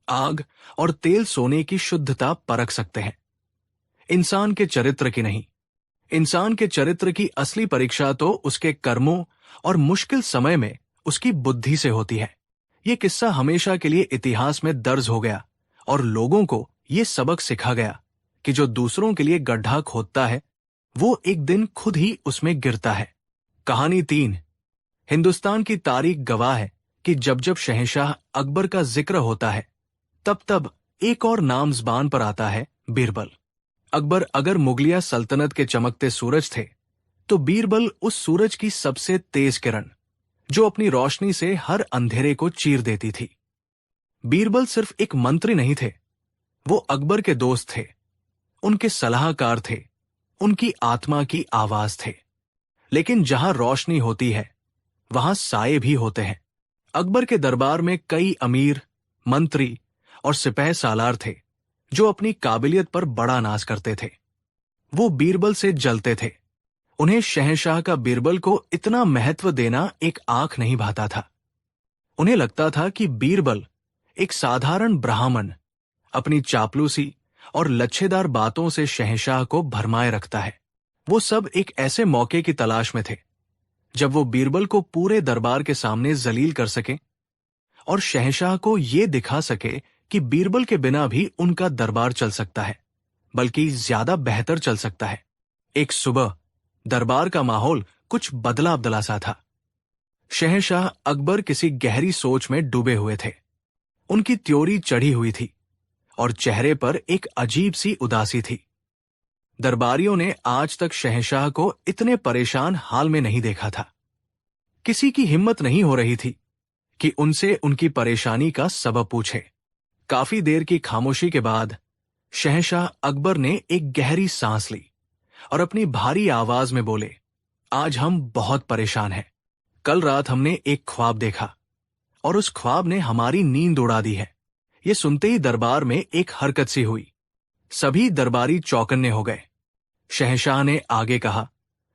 आग और तेल सोने की शुद्धता परख सकते हैं, इंसान के चरित्र की नहीं। इंसान के चरित्र की असली परीक्षा तो उसके कर्मों और मुश्किल समय में उसकी बुद्धि से होती है। यह किस्सा हमेशा के लिए इतिहास में दर्ज हो गया और लोगों को यह सबक सिखा गया कि जो दूसरों के लिए गड्ढा खोदता है वो एक दिन खुद ही उसमें गिरता है। कहानी 3। हिंदुस्तान की तारीख गवाह है कि जब जब शहंशाह अकबर का जिक्र होता है तब तब एक और नाम ज़बान पर आता है, बीरबल। अकबर अगर मुगलिया सल्तनत के चमकते सूरज थे तो बीरबल उस सूरज की सबसे तेज किरण, जो अपनी रोशनी से हर अंधेरे को चीर देती थी। बीरबल सिर्फ एक मंत्री नहीं थे, वो अकबर के दोस्त थे, उनके सलाहकार थे, उनकी आत्मा की आवाज थे। लेकिन जहां रोशनी होती है वहां साये भी होते हैं। अकबर के दरबार में कई अमीर, मंत्री और सिपह सालार थे जो अपनी काबिलियत पर बड़ा नाज करते थे। वो बीरबल से जलते थे। उन्हें शहंशाह का बीरबल को इतना महत्व देना एक आंख नहीं भाता था। उन्हें लगता था कि बीरबल एक साधारण ब्राह्मण अपनी चापलूसी और लच्छेदार बातों से शहंशाह को भरमाए रखता है। वो सब एक ऐसे मौके की तलाश में थे जब वो बीरबल को पूरे दरबार के सामने जलील कर सके और शहंशाह को ये दिखा सके कि बीरबल के बिना भी उनका दरबार चल सकता है, बल्कि ज्यादा बेहतर चल सकता है। एक सुबह दरबार का माहौल कुछ बदला बदला सा था। शहंशाह अकबर किसी गहरी सोच में डूबे हुए थे। उनकी त्योरी चढ़ी हुई थी और चेहरे पर एक अजीब सी उदासी थी। दरबारियों ने आज तक शहंशाह को इतने परेशान हाल में नहीं देखा था। किसी की हिम्मत नहीं हो रही थी कि उनसे उनकी परेशानी का सबब पूछे। काफी देर की खामोशी के बाद शहंशाह अकबर ने एक गहरी सांस ली और अपनी भारी आवाज में बोले, आज हम बहुत परेशान हैं। कल रात हमने एक ख्वाब देखा और उस ख्वाब ने हमारी नींद उड़ा दी है। ये सुनते ही दरबार में एक हरकत सी हुई। सभी दरबारी चौकन्ने हो गए। शहंशाह ने आगे कहा,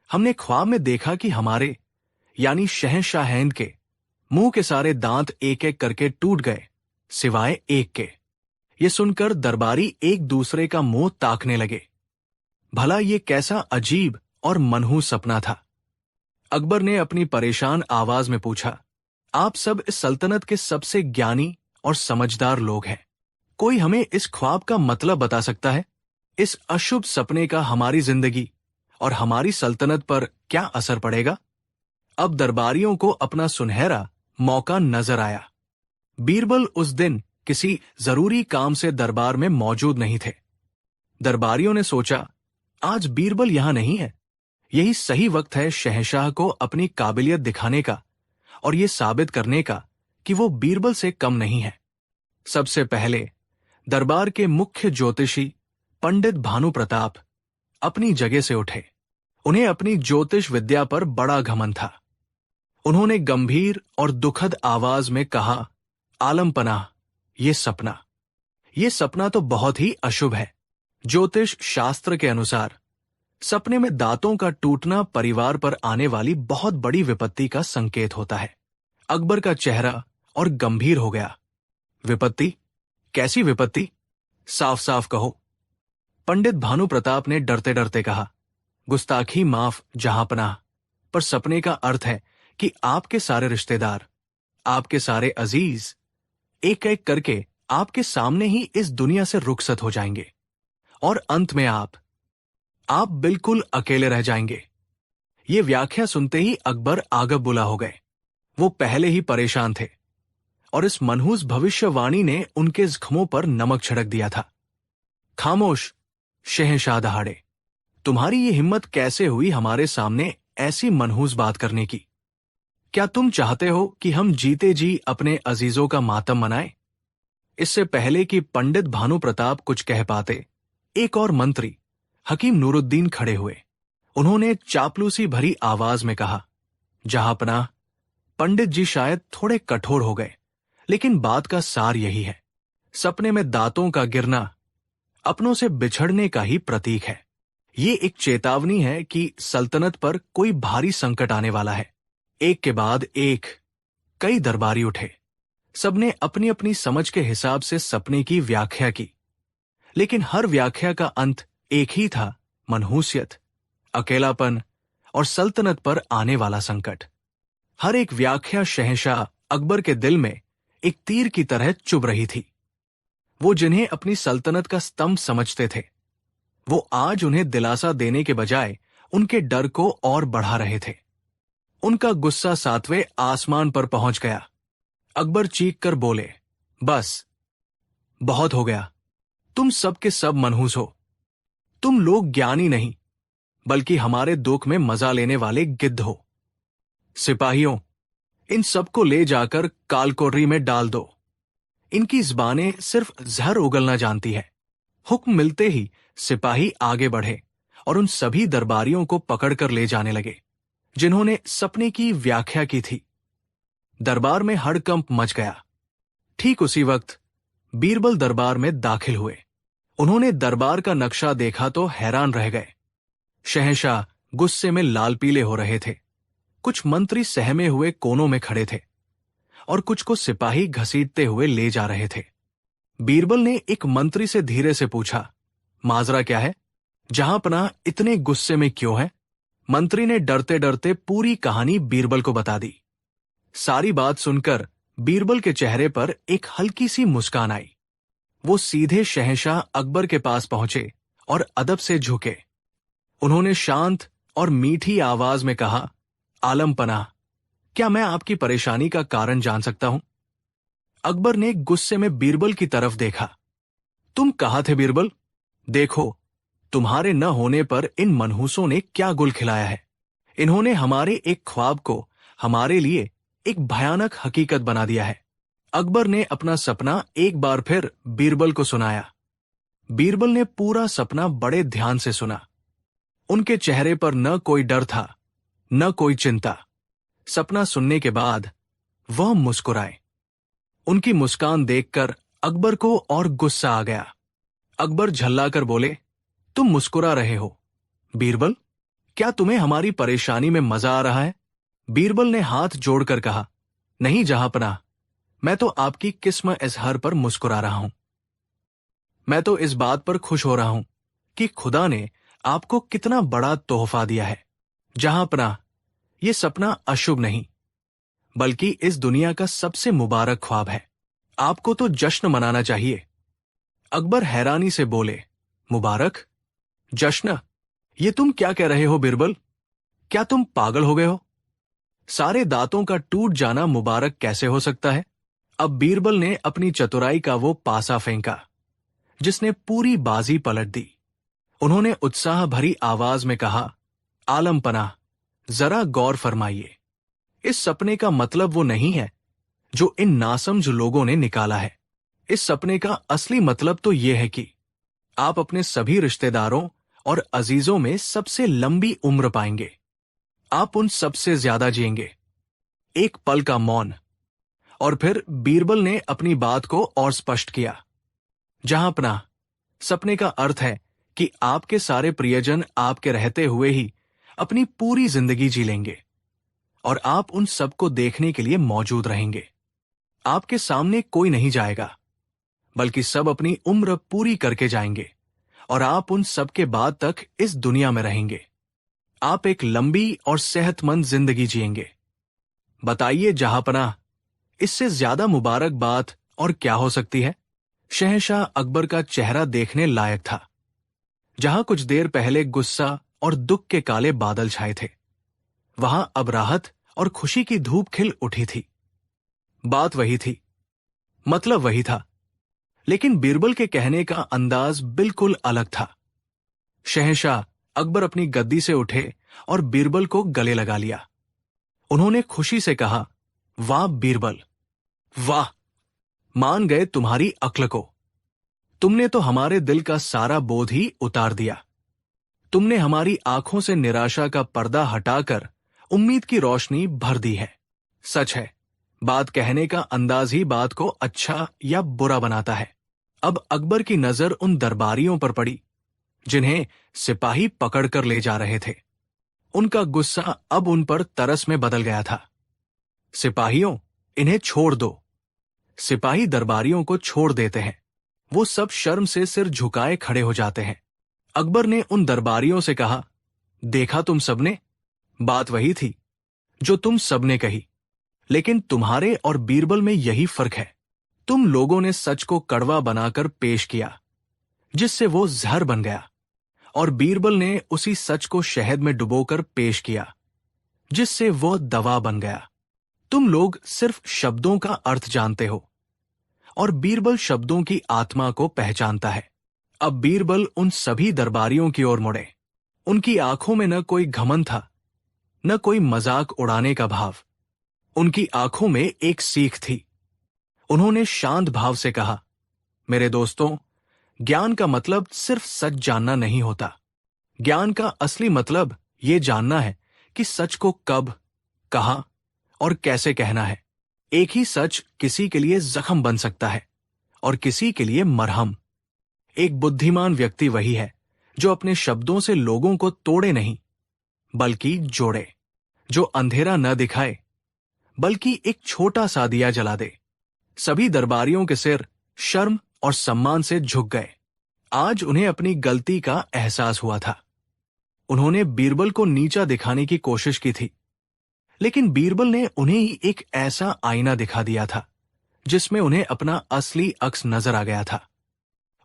हमने ख्वाब में देखा कि हमारे यानी शहंशाहैंद के मुंह के सारे दांत एक एक करके टूट गए सिवाय एक के। ये सुनकर दरबारी एक दूसरे का मुंह ताकने लगे। भला ये कैसा अजीब और मनहूस सपना था। अकबर ने अपनी परेशान आवाज में पूछा, आप सब इस सल्तनत के सबसे ज्ञानी और समझदार लोग हैं। कोई हमें इस ख्वाब का मतलब बता सकता है? इस अशुभ सपने का हमारी जिंदगी और हमारी सल्तनत पर क्या असर पड़ेगा? अब दरबारियों को अपना सुनहरा मौका नजर आया। बीरबल उस दिन किसी जरूरी काम से दरबार में मौजूद नहीं थे। दरबारियों ने सोचा, आज बीरबल यहां नहीं है। यही सही वक्त है शहंशाह को अपनी काबिलियत दिखाने का और यह साबित करने का कि वो बीरबल से कम नहीं है। सबसे पहले दरबार के मुख्य ज्योतिषी पंडित भानु प्रताप अपनी जगह से उठे। उन्हें अपनी ज्योतिष विद्या पर बड़ा घमंड था। उन्होंने गंभीर और दुखद आवाज में कहा, आलम पनाह, ये सपना तो बहुत ही अशुभ है। ज्योतिष शास्त्र के अनुसार सपने में दांतों का टूटना परिवार पर आने वाली बहुत बड़ी विपत्ति का संकेत होता है। अकबर का चेहरा और गंभीर हो गया। विपत्ति? कैसी विपत्ति? साफ साफ कहो। पंडित भानु प्रताप ने डरते डरते कहा, गुस्ताखी माफ जहांपनाह, पर सपने का अर्थ है कि आपके सारे रिश्तेदार, आपके सारे अजीज एक एक करके आपके सामने ही इस दुनिया से रुखसत हो जाएंगे और अंत में आप बिल्कुल अकेले रह जाएंगे। ये व्याख्या सुनते ही अकबर आगब बुला हो गए। वो पहले ही परेशान थे और इस मनहूस भविष्यवाणी ने उनके जख्मों पर नमक छिड़क दिया था। खामोश, शहंशाह दहाड़े, तुम्हारी ये हिम्मत कैसे हुई हमारे सामने ऐसी मनहूस बात करने की? क्या तुम चाहते हो कि हम जीते जी अपने अजीजों का मातम मनाएं? इससे पहले कि पंडित भानु प्रताप कुछ कह पाते, एक और मंत्री हकीम नूरुद्दीन खड़े हुए। उन्होंने चापलूसी भरी आवाज में कहा, जहांपनाह, पंडित जी शायद थोड़े कठोर हो गए, लेकिन बात का सार यही है। सपने में दांतों का गिरना अपनों से बिछड़ने का ही प्रतीक है। ये एक चेतावनी है कि सल्तनत पर कोई भारी संकट आने वाला है। एक के बाद एक कई दरबारी उठे। सबने अपनी अपनी समझ के हिसाब से सपने की व्याख्या की, लेकिन हर व्याख्या का अंत एक ही था, मनहूसियत, अकेलापन और सल्तनत पर आने वाला संकट। हर एक व्याख्या शहंशाह अकबर के दिल में एक तीर की तरह चुभ रही थी। वो जिन्हें अपनी सल्तनत का स्तंभ समझते थे, वो आज उन्हें दिलासा देने के बजाय उनके डर को और बढ़ा रहे थे। उनका गुस्सा 7वें आसमान पर पहुंच गया। अकबर चीख कर बोले, बस, बहुत हो गया। तुम सब के सब मनहूस हो। तुम लोग ज्ञानी नहीं, बल्कि हमारे दुख में मजा लेने वाले गिद्ध हो। सिपाहियों, इन सबको ले जाकर कालकोठरी में डाल दो। इनकी ज़बानें सिर्फ जहर उगलना जानती है। हुक्म मिलते ही सिपाही आगे बढ़े और उन सभी दरबारियों को पकड़कर ले जाने लगे जिन्होंने सपने की व्याख्या की थी। दरबार में हड़कंप मच गया। ठीक उसी वक्त बीरबल दरबार में दाखिल हुए। उन्होंने दरबार का नक्शा देखा तो हैरान रह गए। शहंशाह गुस्से में लाल पीले हो रहे थे। कुछ मंत्री सहमे हुए कोनों में खड़े थे और कुछ को सिपाही घसीटते हुए ले जा रहे थे। बीरबल ने एक मंत्री से धीरे से पूछा, माजरा क्या है? जहांपनाह इतने गुस्से में क्यों है? मंत्री ने डरते डरते पूरी कहानी बीरबल को बता दी। सारी बात सुनकर बीरबल के चेहरे पर एक हल्की सी मुस्कान आई। वो सीधे शहंशाह अकबर के पास पहुंचे और अदब से झुके। उन्होंने शांत और मीठी आवाज में कहा, आलम पनाह, क्या मैं आपकी परेशानी का कारण जान सकता हूं? अकबर ने गुस्से में बीरबल की तरफ देखा। तुम कहाँ थे बीरबल? देखो, तुम्हारे न होने पर इन मनहूसों ने क्या गुल खिलाया है। इन्होंने हमारे एक ख्वाब को हमारे लिए एक भयानक हकीकत बना दिया है। अकबर ने अपना सपना एक बार फिर बीरबल को सुनाया। बीरबल ने पूरा सपना बड़े ध्यान से सुना। उनके चेहरे पर न कोई डर था, न कोई चिंता। सपना सुनने के बाद वह मुस्कुराए। उनकी मुस्कान देखकर अकबर को और गुस्सा आ गया। अकबर झल्लाकर बोले, तुम मुस्कुरा रहे हो बीरबल, क्या तुम्हें हमारी परेशानी में मजा आ रहा है? बीरबल ने हाथ जोड़कर कहा, नहीं जहांपनाह, मैं तो आपकी किस्म इजहार पर मुस्कुरा रहा हूं। मैं तो इस बात पर खुश हो रहा हूं कि खुदा ने आपको कितना बड़ा तोहफा दिया है। जहांपनाह, यह सपना अशुभ नहीं, बल्कि इस दुनिया का सबसे मुबारक ख्वाब है। आपको तो जश्न मनाना चाहिए। अकबर हैरानी से बोले, मुबारक? जश्न? ये तुम क्या कह रहे हो बीरबल? क्या तुम पागल हो गए हो? सारे दांतों का टूट जाना मुबारक कैसे हो सकता है? अब बीरबल ने अपनी चतुराई का वो पासा फेंका जिसने पूरी बाजी पलट दी। उन्होंने उत्साह भरी आवाज में कहा, आलम पनाह, जरा गौर फरमाइए। इस सपने का मतलब वो नहीं है जो इन नासमझ लोगों ने निकाला है। इस सपने का असली मतलब तो ये है कि आप अपने सभी रिश्तेदारों और अजीजों में सबसे लंबी उम्र पाएंगे। आप उन सबसे ज्यादा जिएंगे। एक पल का मौन, और फिर बीरबल ने अपनी बात को और स्पष्ट किया। जहांपनाह, सपने का अर्थ है कि आपके सारे प्रियजन आपके रहते हुए ही अपनी पूरी जिंदगी जी लेंगे और आप उन सबको देखने के लिए मौजूद रहेंगे। आपके सामने कोई नहीं जाएगा, बल्कि सब अपनी उम्र पूरी करके जाएंगे और आप उन सब के बाद तक इस दुनिया में रहेंगे। आप एक लंबी और सेहतमंद जिंदगी जिएंगे। बताइए जहांपनाह, इससे ज्यादा मुबारक बात और क्या हो सकती है? शहंशाह अकबर का चेहरा देखने लायक था। जहां कुछ देर पहले गुस्सा और दुख के काले बादल छाए थे, वहां अब राहत और खुशी की धूप खिल उठी थी। बात वही थी, मतलब वही था, लेकिन बीरबल के कहने का अंदाज बिल्कुल अलग था। शहंशाह अकबर अपनी गद्दी से उठे और बीरबल को गले लगा लिया। उन्होंने खुशी से कहा, वाह बीरबल, वाह, मान गए तुम्हारी अक्ल को। तुमने तो हमारे दिल का सारा बोझ ही उतार दिया। तुमने हमारी आंखों से निराशा का पर्दा हटाकर उम्मीद की रोशनी भर दी है। सच है, बात कहने का अंदाज ही बात को अच्छा या बुरा बनाता है। अब अकबर की नजर उन दरबारियों पर पड़ी जिन्हें सिपाही पकड़कर ले जा रहे थे। उनका गुस्सा अब उन पर तरस में बदल गया था। सिपाहियों, इन्हें छोड़ दो। सिपाही दरबारियों को छोड़ देते हैं। वो सब शर्म से सिर झुकाए खड़े हो जाते हैं। अकबर ने उन दरबारियों से कहा, देखा तुम सबने, बात वही थी जो तुम सबने कही, लेकिन तुम्हारे और बीरबल में यही फर्क है। तुम लोगों ने सच को कड़वा बनाकर पेश किया, जिससे वो जहर बन गया, और बीरबल ने उसी सच को शहद में डुबोकर पेश किया, जिससे वो दवा बन गया। तुम लोग सिर्फ शब्दों का अर्थ जानते हो, और बीरबल शब्दों की आत्मा को पहचानता है। अब बीरबल उन सभी दरबारियों की ओर मुड़े। उनकी आंखों में न कोई घमंड था, न कोई मजाक उड़ाने का भाव। उनकी आंखों में एक सीख थी। उन्होंने शांत भाव से कहा, मेरे दोस्तों, ज्ञान का मतलब सिर्फ सच जानना नहीं होता। ज्ञान का असली मतलब ये जानना है कि सच को कब, कहां और कैसे कहना है। एक ही सच किसी के लिए जख्म बन सकता है और किसी के लिए मरहम। एक बुद्धिमान व्यक्ति वही है जो अपने शब्दों से लोगों को तोड़े नहीं, बल्कि जोड़े। जो अंधेरा न दिखाए, बल्कि एक छोटा सा दिया जला दे। सभी दरबारियों के सिर शर्म और सम्मान से झुक गए। आज उन्हें अपनी गलती का एहसास हुआ था। उन्होंने बीरबल को नीचा दिखाने की कोशिश की थी, लेकिन बीरबल ने उन्हें ही एक ऐसा आईना दिखा दिया था जिसमें उन्हें अपना असली अक्स नजर आ गया था।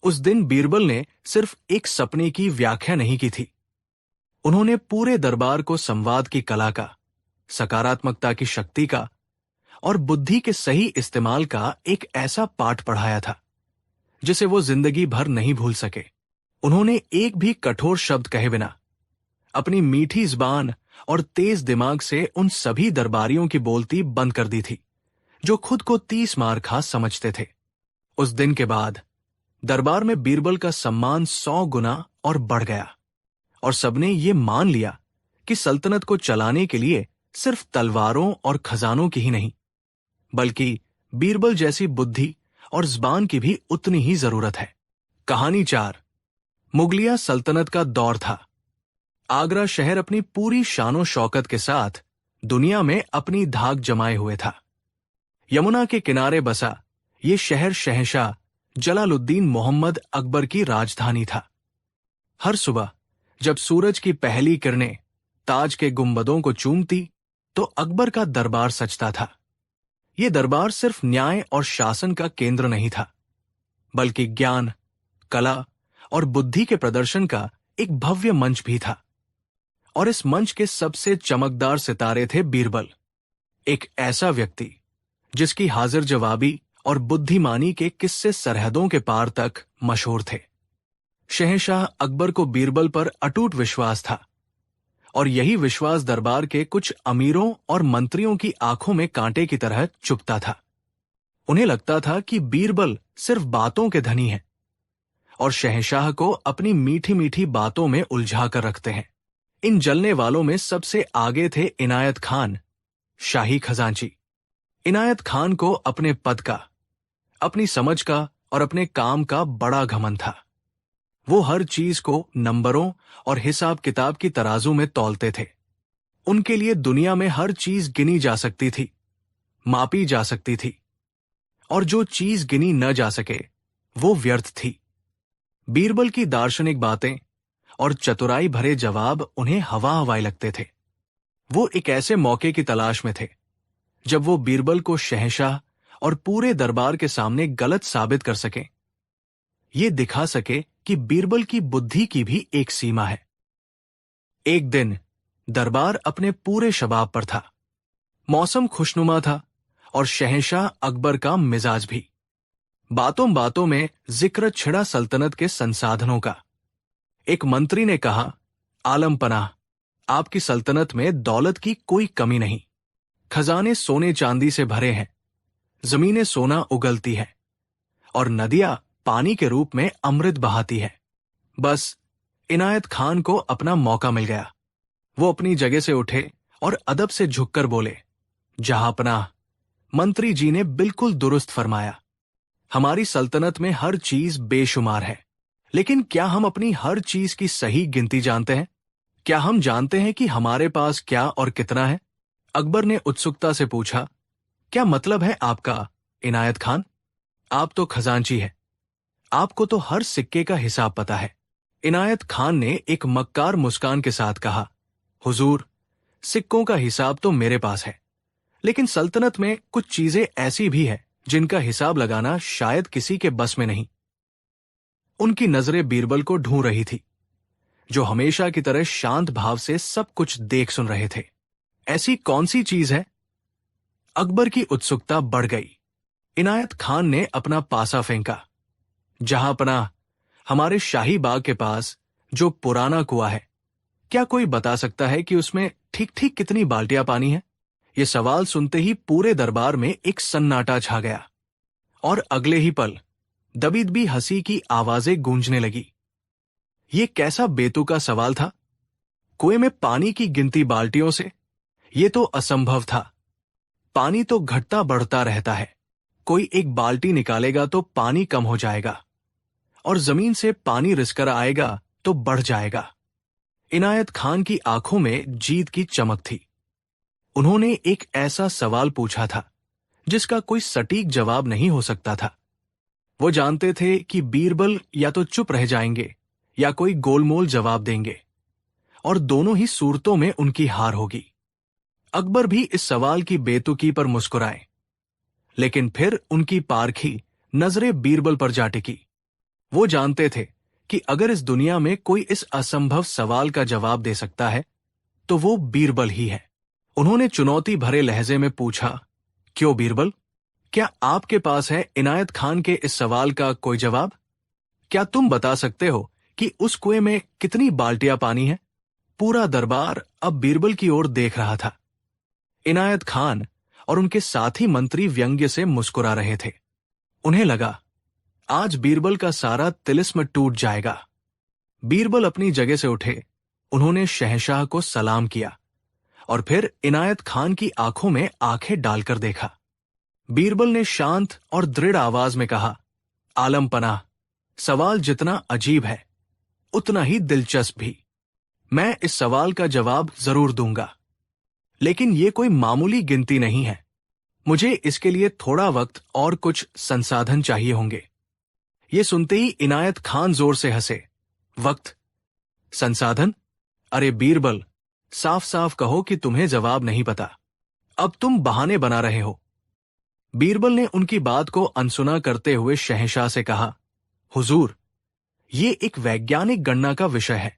उस दिन बीरबल ने सिर्फ एक सपने की व्याख्या नहीं की थी, उन्होंने पूरे दरबार को संवाद की कला का, सकारात्मकता की शक्ति का और बुद्धि के सही इस्तेमाल का एक ऐसा पाठ पढ़ाया था जिसे वो जिंदगी भर नहीं भूल सके। उन्होंने एक भी कठोर शब्द कहे बिना अपनी मीठी जुबान और तेज दिमाग से उन सभी दरबारियों की बोलती बंद कर दी थी जो खुद को 30 मार खा समझते थे। उस दिन के बाद दरबार में बीरबल का सम्मान 100 गुना और बढ़ गया और सबने ये मान लिया कि सल्तनत को चलाने के लिए सिर्फ तलवारों और खजानों की ही नहीं, बल्कि बीरबल जैसी बुद्धि और जुबान की भी उतनी ही जरूरत है। कहानी 4। मुगलिया सल्तनत का दौर था। आगरा शहर अपनी पूरी शानो शौकत के साथ दुनिया में अपनी धाक जमाए हुए था। यमुना के किनारे बसा ये शहर शहंशाह जलालुद्दीन मोहम्मद अकबर की राजधानी था। हर सुबह जब सूरज की पहली किरणें ताज के गुंबदों को चूमती तो अकबर का दरबार सजता था। ये दरबार सिर्फ न्याय और शासन का केंद्र नहीं था, बल्कि ज्ञान, कला और बुद्धि के प्रदर्शन का एक भव्य मंच भी था। और इस मंच के सबसे चमकदार सितारे थे बीरबल, एक ऐसा व्यक्ति जिसकी हाजिर जवाबी और बुद्धिमानी के किस्से सरहदों के पार तक मशहूर थे। शहंशाह अकबर को बीरबल पर अटूट विश्वास था और यही विश्वास दरबार के कुछ अमीरों और मंत्रियों की आंखों में कांटे की तरह चुभता था। उन्हें लगता था कि बीरबल सिर्फ बातों के धनी हैं और शहंशाह को अपनी मीठी मीठी बातों में उलझा कर रखते हैं। इन जलने वालों में सबसे आगे थे इनायत खान, शाही खजांची। इनायत खान को अपने पद का, अपनी समझ का और अपने काम का बड़ा घमंड था। वो हर चीज को नंबरों और हिसाब किताब की तराजू में तौलते थे। उनके लिए दुनिया में हर चीज गिनी जा सकती थी, मापी जा सकती थी, और जो चीज गिनी न जा सके वो व्यर्थ थी। बीरबल की दार्शनिक बातें और चतुराई भरे जवाब उन्हें हवा हवाई लगते थे। वो एक ऐसे मौके की तलाश में थे जब वो बीरबल को शहंशाह और पूरे दरबार के सामने गलत साबित कर सकें, ये दिखा सके कि बीरबल की बुद्धि की भी एक सीमा है। एक दिन दरबार अपने पूरे शबाब पर था। मौसम खुशनुमा था और शहंशाह अकबर का मिजाज भी। बातों बातों में जिक्र छिड़ा सल्तनत के संसाधनों का। एक मंत्री ने कहा, आलम पनाह, आपकी सल्तनत में दौलत की कोई कमी नहीं। खजाने सोने चांदी से भरे हैं, जमीनें सोना उगलती है और नदियां पानी के रूप में अमृत बहाती है। बस इनायत खान को अपना मौका मिल गया। वो अपनी जगह से उठे और अदब से झुककर बोले, जहांपनाह, मंत्री जी ने बिल्कुल दुरुस्त फरमाया। हमारी सल्तनत में हर चीज बेशुमार है, लेकिन क्या हम अपनी हर चीज की सही गिनती जानते हैं? क्या हम जानते हैं कि हमारे पास क्या और कितना है? अकबर ने उत्सुकता से पूछा, क्या मतलब है आपका, इनायत खान? आप तो खजांची है, आपको तो हर सिक्के का हिसाब पता है। इनायत खान ने एक मक्कार मुस्कान के साथ कहा, हुजूर, सिक्कों का हिसाब तो मेरे पास है, लेकिन सल्तनत में कुछ चीजें ऐसी भी है जिनका हिसाब लगाना शायद किसी के बस में नहीं। उनकी नजरें बीरबल को ढूंढ रही थी, जो हमेशा की तरह शांत भाव से सब कुछ देख सुन रहे थे। ऐसी कौन सी चीज है? अकबर की उत्सुकता बढ़ गई। इनायत खान ने अपना पासा फेंका, जहांपनाह, हमारे शाही बाग के पास जो पुराना कुआं है, क्या कोई बता सकता है कि उसमें ठीक ठीक कितनी बाल्टियां पानी है? ये सवाल सुनते ही पूरे दरबार में एक सन्नाटा छा गया और अगले ही पल दबी दबी हंसी की आवाजें गूंजने लगी। ये कैसा बेतुका सवाल था? कुएं में पानी की गिनती बाल्टियों से? ये तो असंभव था। पानी तो घटता बढ़ता रहता है। कोई एक बाल्टी निकालेगा तो पानी कम हो जाएगा और जमीन से पानी रिसकर आएगा तो बढ़ जाएगा। इनायत खान की आंखों में जीत की चमक थी। उन्होंने एक ऐसा सवाल पूछा था जिसका कोई सटीक जवाब नहीं हो सकता था। वो जानते थे कि बीरबल या तो चुप रह जाएंगे या कोई गोलमोल जवाब देंगे, और दोनों ही सूरतों में उनकी हार होगी। अकबर भी इस सवाल की बेतुकी पर मुस्कुराए, लेकिन फिर उनकी पारखी नजरें बीरबल पर जा टिकी। वो जानते थे कि अगर इस दुनिया में कोई इस असंभव सवाल का जवाब दे सकता है तो वो बीरबल ही है। उन्होंने चुनौती भरे लहजे में पूछा, क्यों बीरबल, क्या आपके पास है इनायत खान के इस सवाल का कोई जवाब? क्या तुम बता सकते हो कि उस कुएं में कितनी बाल्टियां पानी है। पूरा दरबार अब बीरबल की ओर देख रहा था। इनायत खान और उनके साथी मंत्री व्यंग्य से मुस्कुरा रहे थे। उन्हें लगा आज बीरबल का सारा तिलिस्म टूट जाएगा। बीरबल अपनी जगह से उठे। उन्होंने शहंशाह को सलाम किया और फिर इनायत खान की आंखों में आंखें डालकर देखा। बीरबल ने शांत और दृढ़ आवाज में कहा, आलम पनाह, सवाल जितना अजीब है उतना ही दिलचस्प भी। मैं इस सवाल का जवाब जरूर दूंगा, लेकिन यह कोई मामूली गिनती नहीं है। मुझे इसके लिए थोड़ा वक्त और कुछ संसाधन चाहिए होंगे। ये सुनते ही इनायत खान जोर से हंसे। वक्त? संसाधन? अरे बीरबल, साफ साफ कहो कि तुम्हें जवाब नहीं पता। अब तुम बहाने बना रहे हो। बीरबल ने उनकी बात को अनसुना करते हुए शहंशाह से कहा, हुजूर, ये एक वैज्ञानिक गणना का विषय है।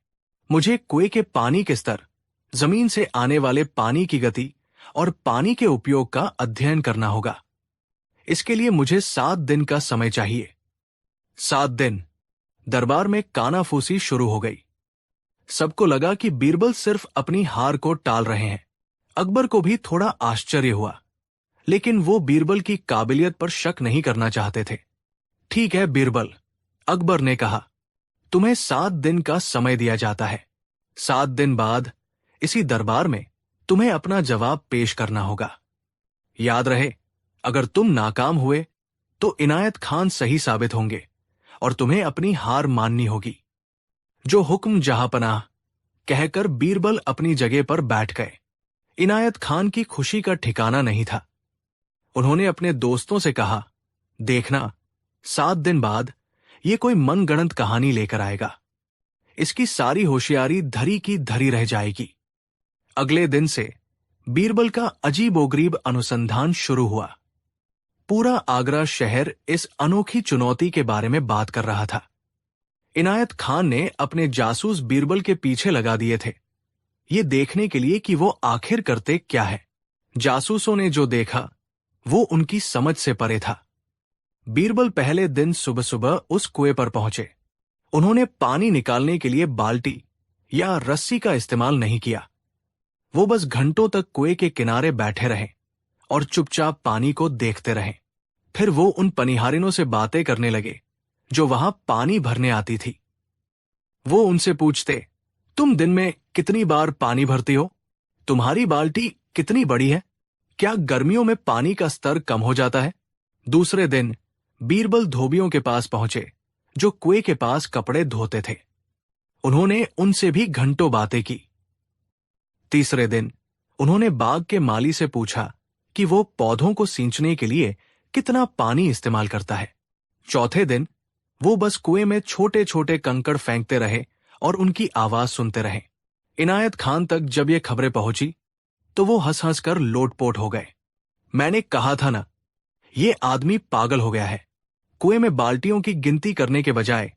मुझे कुएं के पानी के स्तर, जमीन से आने वाले पानी की गति और पानी के उपयोग का अध्ययन करना होगा। इसके लिए मुझे 7 दिन का समय चाहिए। 7 दिन? दरबार में कानाफूसी शुरू हो गई। सबको लगा कि बीरबल सिर्फ अपनी हार को टाल रहे हैं। अकबर को भी थोड़ा आश्चर्य हुआ, लेकिन वो बीरबल की काबिलियत पर शक नहीं करना चाहते थे। ठीक है बीरबल, अकबर ने कहा, तुम्हें 7 दिन का समय दिया जाता है। 7 दिन बाद इसी दरबार में तुम्हें अपना जवाब पेश करना होगा। याद रहे, अगर तुम नाकाम हुए तो इनायत खान सही साबित होंगे और तुम्हें अपनी हार माननी होगी। जो हुक्म जहांपनाह, कहकर बीरबल अपनी जगह पर बैठ गए। इनायत खान की खुशी का ठिकाना नहीं था। उन्होंने अपने दोस्तों से कहा, देखना, 7 दिन बाद ये कोई मनगढ़ंत कहानी लेकर आएगा। इसकी सारी होशियारी धरी की धरी रह जाएगी। अगले दिन से बीरबल का अजीबोगरीब अनुसंधान शुरू हुआ। पूरा आगरा शहर इस अनोखी चुनौती के बारे में बात कर रहा था। इनायत खान ने अपने जासूस बीरबल के पीछे लगा दिए थे, ये देखने के लिए कि वो आखिर करते क्या है। जासूसों ने जो देखा वो उनकी समझ से परे था। बीरबल पहले दिन सुबह सुबह उस कुएं पर पहुंचे। उन्होंने पानी निकालने के लिए बाल्टी या रस्सी का इस्तेमाल नहीं किया। वो बस घंटों तक कुएं के किनारे बैठे रहे और चुपचाप पानी को देखते रहे। फिर वो उन पनिहारिनों से बातें करने लगे जो वहां पानी भरने आती थी। वो उनसे पूछते, तुम दिन में कितनी बार पानी भरती हो? तुम्हारी बाल्टी कितनी बड़ी है? क्या गर्मियों में पानी का स्तर कम हो जाता है? दूसरे दिन बीरबल धोबियों के पास पहुंचे जो कुएं के पास कपड़े धोते थे। उन्होंने उनसे भी घंटों बातें की। तीसरे दिन उन्होंने बाग के माली से पूछा कि वो पौधों को सींचने के लिए कितना पानी इस्तेमाल करता है। चौथे दिन वो बस कुएं में छोटे छोटे कंकड़ फेंकते रहे और उनकी आवाज सुनते रहे। इनायत खान तक जब ये खबरें पहुंची तो वो हंस हंस कर लोटपोट हो गए। मैंने कहा था ना, ये आदमी पागल हो गया है। कुएं में बाल्टियों की गिनती करने के बजाय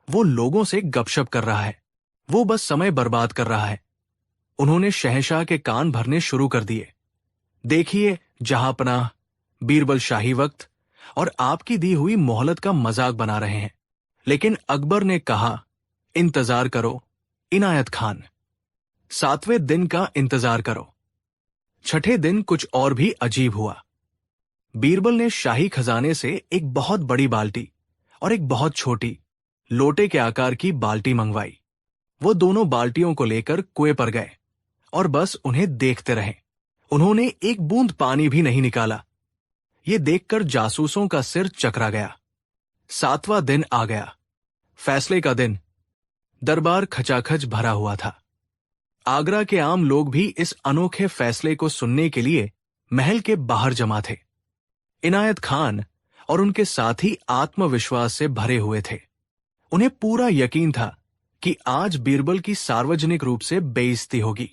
वो लोगों से गपशप कर रहा है। वो बस समय बर्बाद कर रहा है। उन्होंने शहंशाह के कान भरने शुरू कर दिए। देखिए जहांपनाह, बीरबल शाही वक्त और आपकी दी हुई मोहलत का मजाक बना रहे हैं। लेकिन अकबर ने कहा, इंतजार करो इनायत खान, 7वें दिन का इंतजार करो। छठे दिन कुछ और भी अजीब हुआ। बीरबल ने शाही खजाने से एक बहुत बड़ी बाल्टी और एक बहुत छोटी लोटे के आकार की बाल्टी मंगवाई। वो दोनों बाल्टियों को लेकर कुएं पर गए और बस उन्हें देखते रहे। उन्होंने एक बूंद पानी भी नहीं निकाला। ये देखकर जासूसों का सिर चकरा गया। 7वां दिन आ गया, फैसले का दिन। दरबार खचाखच भरा हुआ था। आगरा के आम लोग भी इस अनोखे फैसले को सुनने के लिए महल के बाहर जमा थे। इनायत खान और उनके साथी आत्मविश्वास से भरे हुए थे। उन्हें पूरा यकीन था कि आज बीरबल की सार्वजनिक रूप से बेइज्जती होगी।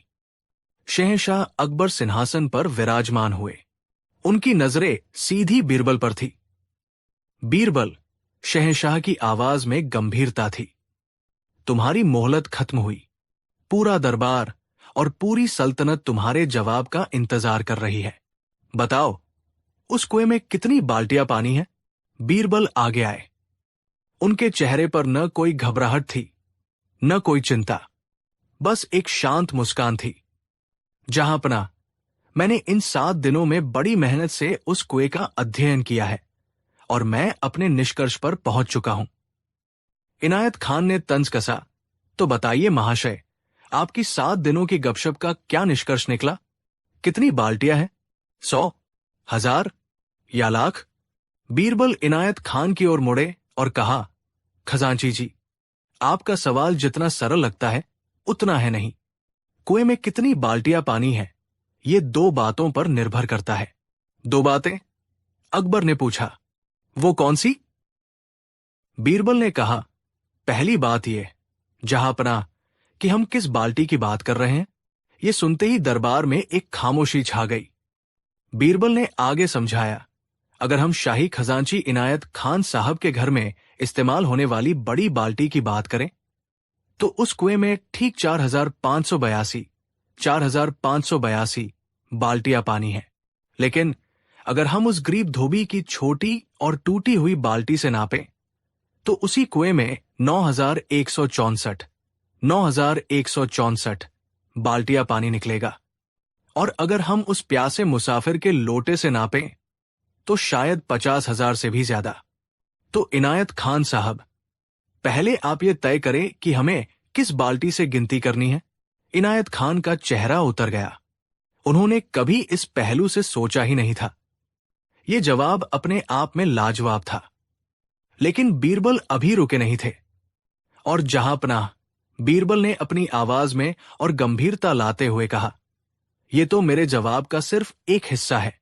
शहंशाह अकबर सिंहासन पर विराजमान हुए। उनकी नजरें सीधी बीरबल पर थी। बीरबल, शहंशाह की आवाज में गंभीरता थी, तुम्हारी मोहलत खत्म हुई। पूरा दरबार और पूरी सल्तनत तुम्हारे जवाब का इंतजार कर रही है। बताओ, उस कुएं में कितनी बाल्टियां पानी है? बीरबल आगे आए। उनके चेहरे पर न कोई घबराहट थी न कोई चिंता, बस एक शांत मुस्कान थी। जहांपना, मैंने इन 7 दिनों में बड़ी मेहनत से उस कुएं का अध्ययन किया है और मैं अपने निष्कर्ष पर पहुंच चुका हूं। इनायत खान ने तंज कसा, तो बताइए महाशय, आपकी 7 दिनों की गपशप का क्या निष्कर्ष निकला? कितनी बाल्टियां हैं? 100, 1000 या लाख? बीरबल इनायत खान की ओर मुड़े और कहा, खजांची जी, आपका सवाल जितना सरल लगता है उतना है नहीं। कुएं में कितनी बाल्टियां पानी है, ये 2 बातों पर निर्भर करता है। 2 बातें? अकबर ने पूछा। वो कौन सी? बीरबल ने कहा, पहली बात यह, जहांपना, कि हम किस बाल्टी की बात कर रहे हैं। ये सुनते ही दरबार में एक खामोशी छा गई। बीरबल ने आगे समझाया, अगर हम शाही खजांची इनायत खान साहब के घर में इस्तेमाल होने वाली बड़ी बाल्टी की बात करें तो उस कुएं में ठीक 4,582 बाल्टियां पानी है। लेकिन अगर हम उस गरीब धोबी की छोटी और टूटी हुई बाल्टी से नापें तो उसी कुएं में 9,164 बाल्टियां पानी निकलेगा। और अगर हम उस प्यासे मुसाफिर के लोटे से नापें तो शायद 50,000 से भी ज्यादा। तो इनायत खान साहब, पहले आप ये तय करें कि हमें किस बाल्टी से गिनती करनी है। इनायत खान का चेहरा उतर गया। उन्होंने कभी इस पहलू से सोचा ही नहीं था। ये जवाब अपने आप में लाजवाब था। लेकिन बीरबल अभी रुके नहीं थे और जहांपनाह, बीरबल ने अपनी आवाज में और गंभीरता लाते हुए कहा, यह तो मेरे जवाब का सिर्फ एक हिस्सा है।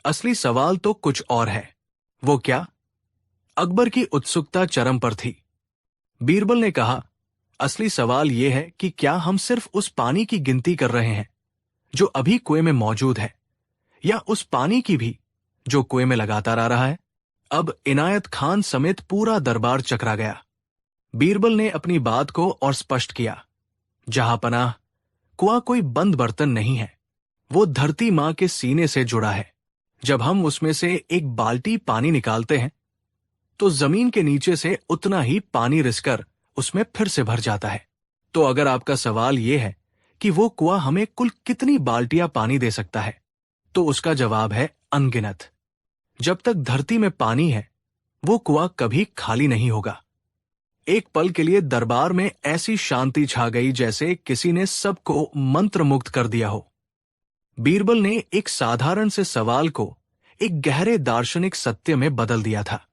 असली सवाल तो कुछ और है। वो क्या? अकबर की उत्सुकता चरम पर थी। बीरबल ने कहा, असली सवाल यह है कि क्या हम सिर्फ उस पानी की गिनती कर रहे हैं जो अभी कुएं में मौजूद है, या उस पानी की भी जो कुएं में लगातार आ रहा है। अब इनायत खान समेत पूरा दरबार चकरा गया। बीरबल ने अपनी बात को और स्पष्ट किया, जहांपनाह, कुआं कोई बंद बर्तन नहीं है। वो धरती मां के सीने से जुड़ा है। जब हम उसमें से एक बाल्टी पानी निकालते हैं तो जमीन के नीचे से उतना ही पानी रिसकर उसमें फिर से भर जाता है। तो अगर आपका सवाल यह है कि वो कुआं हमें कुल कितनी बाल्टियां पानी दे सकता है, तो उसका जवाब है अनगिनत। जब तक धरती में पानी है वो कुआं कभी खाली नहीं होगा। एक पल के लिए दरबार में ऐसी शांति छा गई जैसे किसी ने सबको मंत्रमुग्ध कर दिया हो। बीरबल ने एक साधारण से सवाल को एक गहरे दार्शनिक सत्य में बदल दिया था।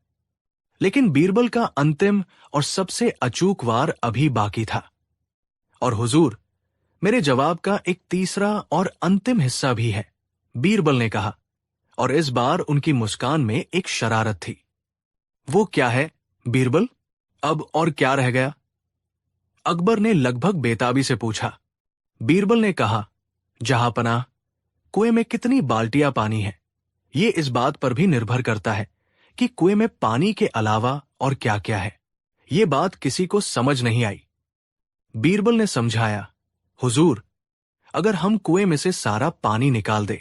लेकिन बीरबल का अंतिम और सबसे अचूक वार अभी बाकी था। और हुजूर, मेरे जवाब का एक तीसरा और अंतिम हिस्सा भी है, बीरबल ने कहा, और इस बार उनकी मुस्कान में एक शरारत थी। वो क्या है बीरबल? अब और क्या रह गया? अकबर ने लगभग बेताबी से पूछा। बीरबल ने कहा, जहांपनाह, कुएं में कितनी बाल्टियां पानी है, ये इस बात पर भी निर्भर करता है कि कुएं में पानी के अलावा और क्या क्या है। ये बात किसी को समझ नहीं आई। बीरबल ने समझाया, हुजूर, अगर हम कुएं में से सारा पानी निकाल दें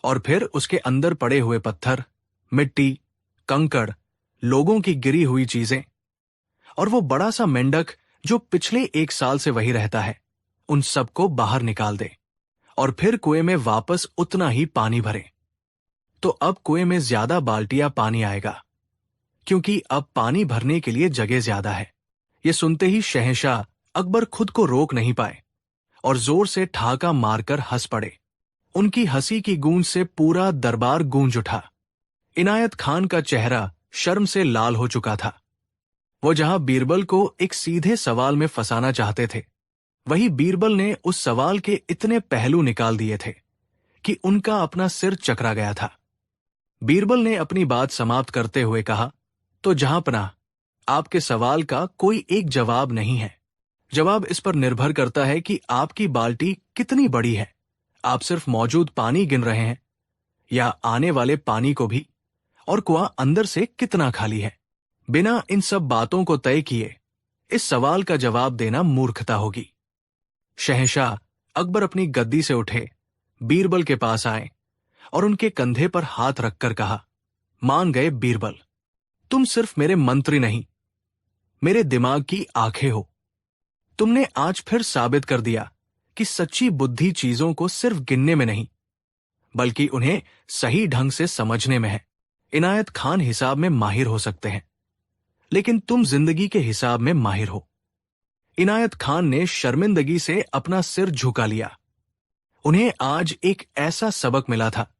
और फिर उसके अंदर पड़े हुए पत्थर, मिट्टी, कंकड़, लोगों की गिरी हुई चीजें और वो बड़ा सा मेंढक जो पिछले 1 साल से वही रहता है, उन सबको बाहर निकाल दें और फिर कुएं में वापस उतना ही पानी भरें, तो अब कुएं में ज्यादा बाल्टियां पानी आएगा, क्योंकि अब पानी भरने के लिए जगह ज्यादा है। ये सुनते ही शहंशाह अकबर खुद को रोक नहीं पाए और जोर से ठहाका मारकर हंस पड़े। उनकी हंसी की गूंज से पूरा दरबार गूंज उठा। इनायत खान का चेहरा शर्म से लाल हो चुका था। वो जहां बीरबल को एक सीधे सवाल में फंसाना चाहते थे, वही बीरबल ने उस सवाल के इतने पहलू निकाल दिए थे कि उनका अपना सिर चकरा गया था। बीरबल ने अपनी बात समाप्त करते हुए कहा, तो जहांपनाह, आपके सवाल का कोई एक जवाब नहीं है। जवाब इस पर निर्भर करता है कि आपकी बाल्टी कितनी बड़ी है। आप सिर्फ मौजूद पानी गिन रहे हैं या आने वाले पानी को भी, और कुआं अंदर से कितना खाली है। बिना इन सब बातों को तय किए इस सवाल का जवाब देना मूर्खता होगी। शहंशाह अकबर अपनी गद्दी से उठे, बीरबल के पास आए और उनके कंधे पर हाथ रखकर कहा, मान गए बीरबल, तुम सिर्फ मेरे मंत्री नहीं, मेरे दिमाग की आंखें हो। तुमने आज फिर साबित कर दिया कि सच्ची बुद्धि चीजों को सिर्फ गिनने में नहीं, बल्कि उन्हें सही ढंग से समझने में है। इनायत खान हिसाब में माहिर हो सकते हैं, लेकिन तुम जिंदगी के हिसाब में माहिर हो। इनायत खान ने शर्मिंदगी से अपना सिर झुका लिया। उन्हें आज एक ऐसा सबक मिला था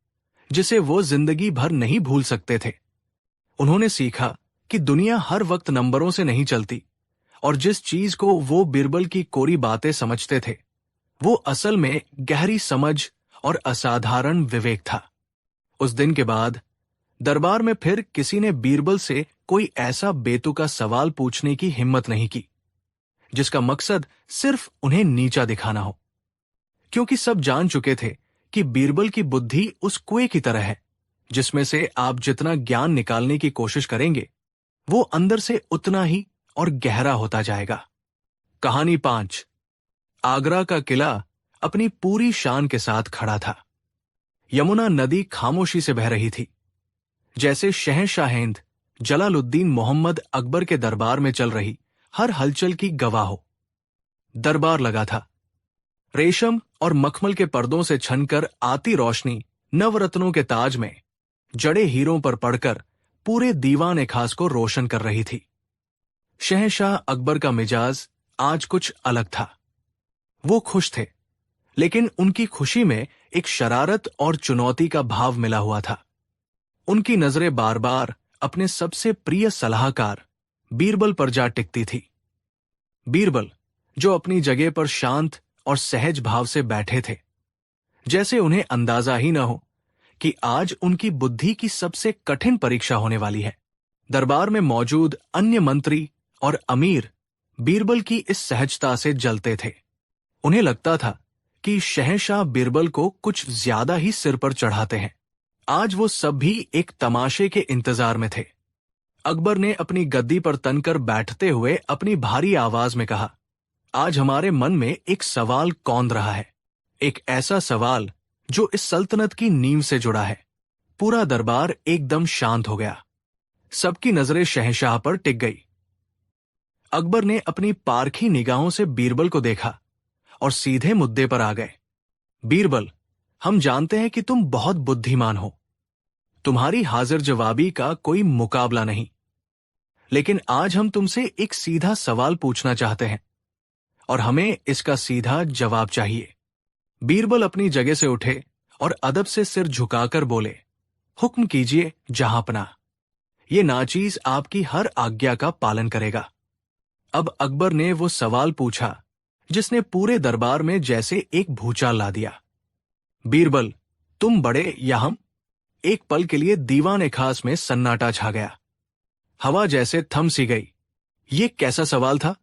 जिसे वो जिंदगी भर नहीं भूल सकते थे। उन्होंने सीखा कि दुनिया हर वक्त नंबरों से नहीं चलती, और जिस चीज को वो बीरबल की कोरी बातें समझते थे, वो असल में गहरी समझ और असाधारण विवेक था। उस दिन के बाद दरबार में फिर किसी ने बीरबल से कोई ऐसा बेतुका सवाल पूछने की हिम्मत नहीं की जिसका मकसद सिर्फ उन्हें नीचा दिखाना हो, क्योंकि सब जान चुके थे कि बीरबल की बुद्धि उस कुएं की तरह है जिसमें से आप जितना ज्ञान निकालने की कोशिश करेंगे, वो अंदर से उतना ही और गहरा होता जाएगा। कहानी 5। आगरा का किला अपनी पूरी शान के साथ खड़ा था। यमुना नदी खामोशी से बह रही थी, जैसे शहंशाहेंद जलालुद्दीन मोहम्मद अकबर के दरबार में चल रही हर हलचल की गवाह हो। दरबार लगा था। रेशम और मखमल के पर्दों से छनकर आती रोशनी नवरत्नों के ताज में जड़े हीरों पर पड़कर पूरे दीवान खास को रोशन कर रही थी। शहंशाह अकबर का मिजाज आज कुछ अलग था। वो खुश थे, लेकिन उनकी खुशी में एक शरारत और चुनौती का भाव मिला हुआ था। उनकी नजरें बार बार अपने सबसे प्रिय सलाहकार बीरबल पर जा टिकती थी। बीरबल, जो अपनी जगह पर शांत और सहज भाव से बैठे थे, जैसे उन्हें अंदाजा ही न हो कि आज उनकी बुद्धि की सबसे कठिन परीक्षा होने वाली है। दरबार में मौजूद अन्य मंत्री और अमीर बीरबल की इस सहजता से जलते थे। उन्हें लगता था कि शहंशाह बीरबल को कुछ ज्यादा ही सिर पर चढ़ाते हैं। आज वो सब भी एक तमाशे के इंतजार में थे। अकबर ने अपनी गद्दी पर तनकर बैठते हुए अपनी भारी आवाज में कहा, आज हमारे मन में एक सवाल कौंध रहा है, एक ऐसा सवाल जो इस सल्तनत की नींव से जुड़ा है। पूरा दरबार एकदम शांत हो गया। सबकी नजरें शहंशाह पर टिक गई। अकबर ने अपनी पारखी निगाहों से बीरबल को देखा और सीधे मुद्दे पर आ गए। बीरबल, हम जानते हैं कि तुम बहुत बुद्धिमान हो। तुम्हारी हाजिर जवाबी का कोई मुकाबला नहीं, लेकिन आज हम तुमसे एक सीधा सवाल पूछना चाहते हैं और हमें इसका सीधा जवाब चाहिए। बीरबल अपनी जगह से उठे और अदब से सिर झुकाकर बोले, हुक्म कीजिए जहांपना। ये नाचीज आपकी हर आज्ञा का पालन करेगा। अब अकबर ने वो सवाल पूछा जिसने पूरे दरबार में जैसे एक भूचाल ला दिया। बीरबल, तुम बड़े या हम? एक पल के लिए दीवान खास में सन्नाटा छा गया। हवा जैसे थम सी गई। ये कैसा सवाल था?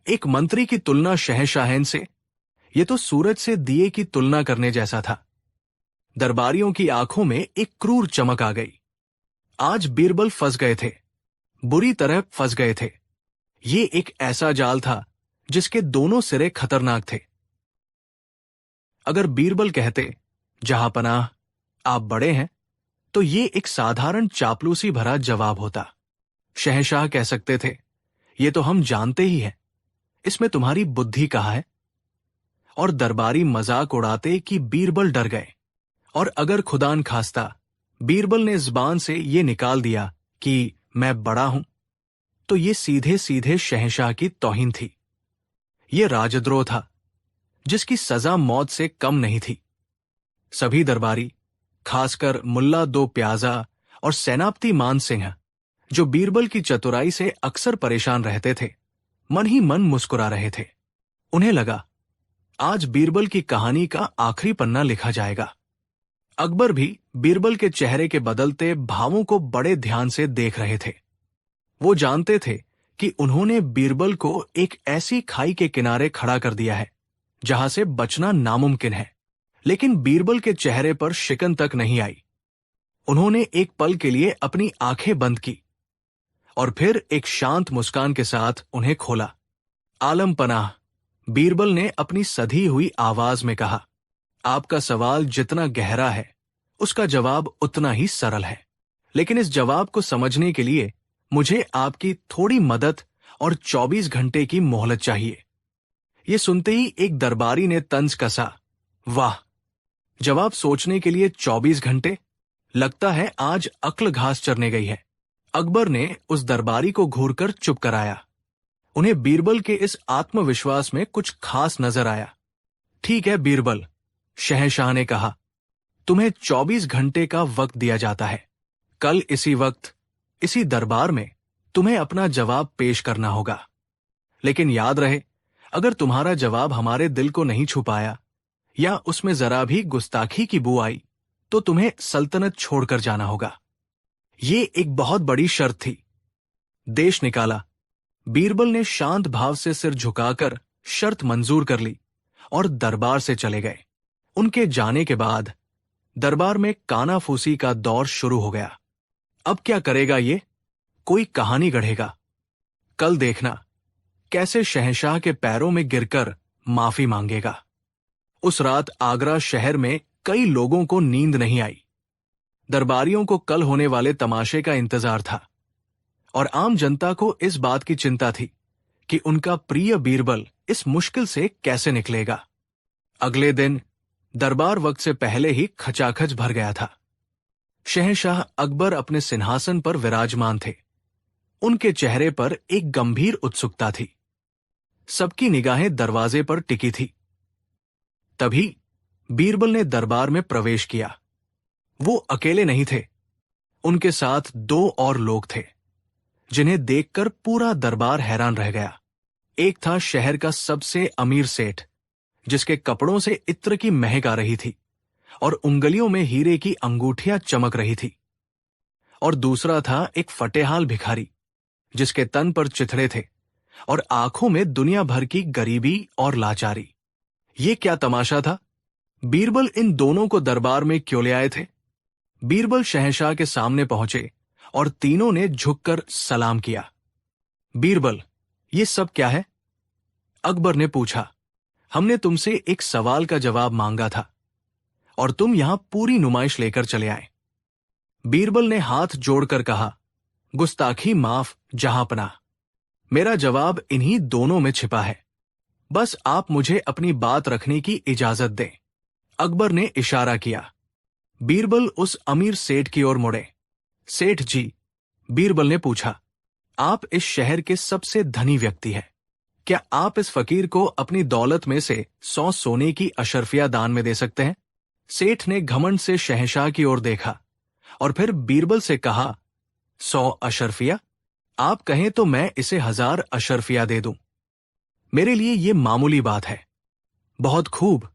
एक मंत्री की तुलना शहंशाहन से? ये तो सूरज से दिए की तुलना करने जैसा था। दरबारियों की आंखों में एक क्रूर चमक आ गई। आज बीरबल फंस गए थे, बुरी तरह फंस गए थे। ये एक ऐसा जाल था जिसके दोनों सिरे खतरनाक थे। अगर बीरबल कहते, जहांपनाह, आप बड़े हैं, तो ये एक साधारण चापलूसी भरा जवाब होता। शहंशाह कह सकते थे, ये तो हम जानते ही हैं, इसमें तुम्हारी बुद्धि कहाँ है? और दरबारी मजाक उड़ाते कि बीरबल डर गए। और अगर खुदान खास्ता बीरबल ने जुबान से ये निकाल दिया कि मैं बड़ा हूं, तो ये सीधे सीधे शहंशाह की तौहीन थी। ये राजद्रोह था जिसकी सजा मौत से कम नहीं थी। सभी दरबारी, खासकर मुल्ला दो प्याजा और सेनापति मान सिंह, जो बीरबल की चतुराई से अक्सर परेशान रहते थे, मन ही मन मुस्कुरा रहे थे। उन्हें लगा, आज बीरबल की कहानी का आखिरी पन्ना लिखा जाएगा। अकबर भी बीरबल के चेहरे के बदलते भावों को बड़े ध्यान से देख रहे थे। वो जानते थे कि उन्होंने बीरबल को एक ऐसी खाई के किनारे खड़ा कर दिया है जहां से बचना नामुमकिन है। लेकिन बीरबल के चेहरे पर शिकन तक नहीं आई। उन्होंने एक पल के लिए अपनी आंखें बंद की और फिर एक शांत मुस्कान के साथ उन्हें खोला। आलम पनाह, बीरबल ने अपनी सधी हुई आवाज में कहा, आपका सवाल जितना गहरा है, उसका जवाब उतना ही सरल है। लेकिन इस जवाब को समझने के लिए मुझे आपकी थोड़ी मदद और 24 घंटे की मोहलत चाहिए। ये सुनते ही एक दरबारी ने तंज कसा, वाह, जवाब सोचने के लिए 24 घंटे? लगता है आज अक्ल घास चरने गई है। अकबर ने उस दरबारी को घूरकर चुप कराया। उन्हें बीरबल के इस आत्मविश्वास में कुछ खास नजर आया। ठीक है बीरबल, शहंशाह ने कहा, तुम्हें 24 घंटे का वक्त दिया जाता है। कल इसी वक्त, इसी दरबार में तुम्हें अपना जवाब पेश करना होगा। लेकिन याद रहे, अगर तुम्हारा जवाब हमारे दिल को नहीं छुपाया या उसमें जरा भी गुस्ताखी की बू आई, तो तुम्हें सल्तनत छोड़कर जाना होगा। ये एक बहुत बड़ी शर्त थी। देश निकाला। बीरबल ने शांत भाव से सिर झुकाकर शर्त मंजूर कर ली और दरबार से चले गए। उनके जाने के बाद दरबार में कानाफूसी का दौर शुरू हो गया। अब क्या करेगा ये? कोई कहानी गढ़ेगा। कल देखना कैसे शहंशाह के पैरों में गिरकर माफी मांगेगा। उस रात आगरा शहर में कई लोगों को नींद नहीं आई। दरबारियों को कल होने वाले तमाशे का इंतजार था और आम जनता को इस बात की चिंता थी कि उनका प्रिय बीरबल इस मुश्किल से कैसे निकलेगा। अगले दिन दरबार वक्त से पहले ही खचाखच भर गया था। शहंशाह अकबर अपने सिंहासन पर विराजमान थे। उनके चेहरे पर एक गंभीर उत्सुकता थी। सबकी निगाहें दरवाजे पर टिकी थी। तभी बीरबल ने दरबार में प्रवेश किया। वो अकेले नहीं थे, उनके साथ 2 और लोग थे जिन्हें देखकर पूरा दरबार हैरान रह गया। एक था शहर का सबसे अमीर सेठ, जिसके कपड़ों से इत्र की महक आ रही थी और उंगलियों में हीरे की अंगूठियां चमक रही थी। और दूसरा था एक फटेहाल भिखारी, जिसके तन पर चिथड़े थे और आंखों में दुनिया भर की गरीबी और लाचारी। ये क्या तमाशा था? बीरबल इन दोनों को दरबार में क्यों ले आए थे? बीरबल शहंशाह के सामने पहुंचे और तीनों ने झुककर सलाम किया। बीरबल, ये सब क्या है? अकबर ने पूछा। हमने तुमसे एक सवाल का जवाब मांगा था और तुम यहां पूरी नुमाइश लेकर चले आए। बीरबल ने हाथ जोड़कर कहा, गुस्ताखी माफ जहांपनाह। मेरा जवाब इन्हीं दोनों में छिपा है। बस आप मुझे अपनी बात रखने की इजाजत दें। अकबर ने इशारा किया। बीरबल उस अमीर सेठ की ओर मुड़े। सेठ जी, बीरबल ने पूछा, आप इस शहर के सबसे धनी व्यक्ति हैं। क्या आप इस फकीर को अपनी दौलत में से 100 सोने की अशर्फिया दान में दे सकते हैं? सेठ ने घमंड से शहंशाह की ओर देखा और फिर बीरबल से कहा, 100 अशर्फिया? आप कहें तो मैं इसे 1000 अशर्फिया दे दूं। मेरे लिए ये मामूली बात है। बहुत खूब,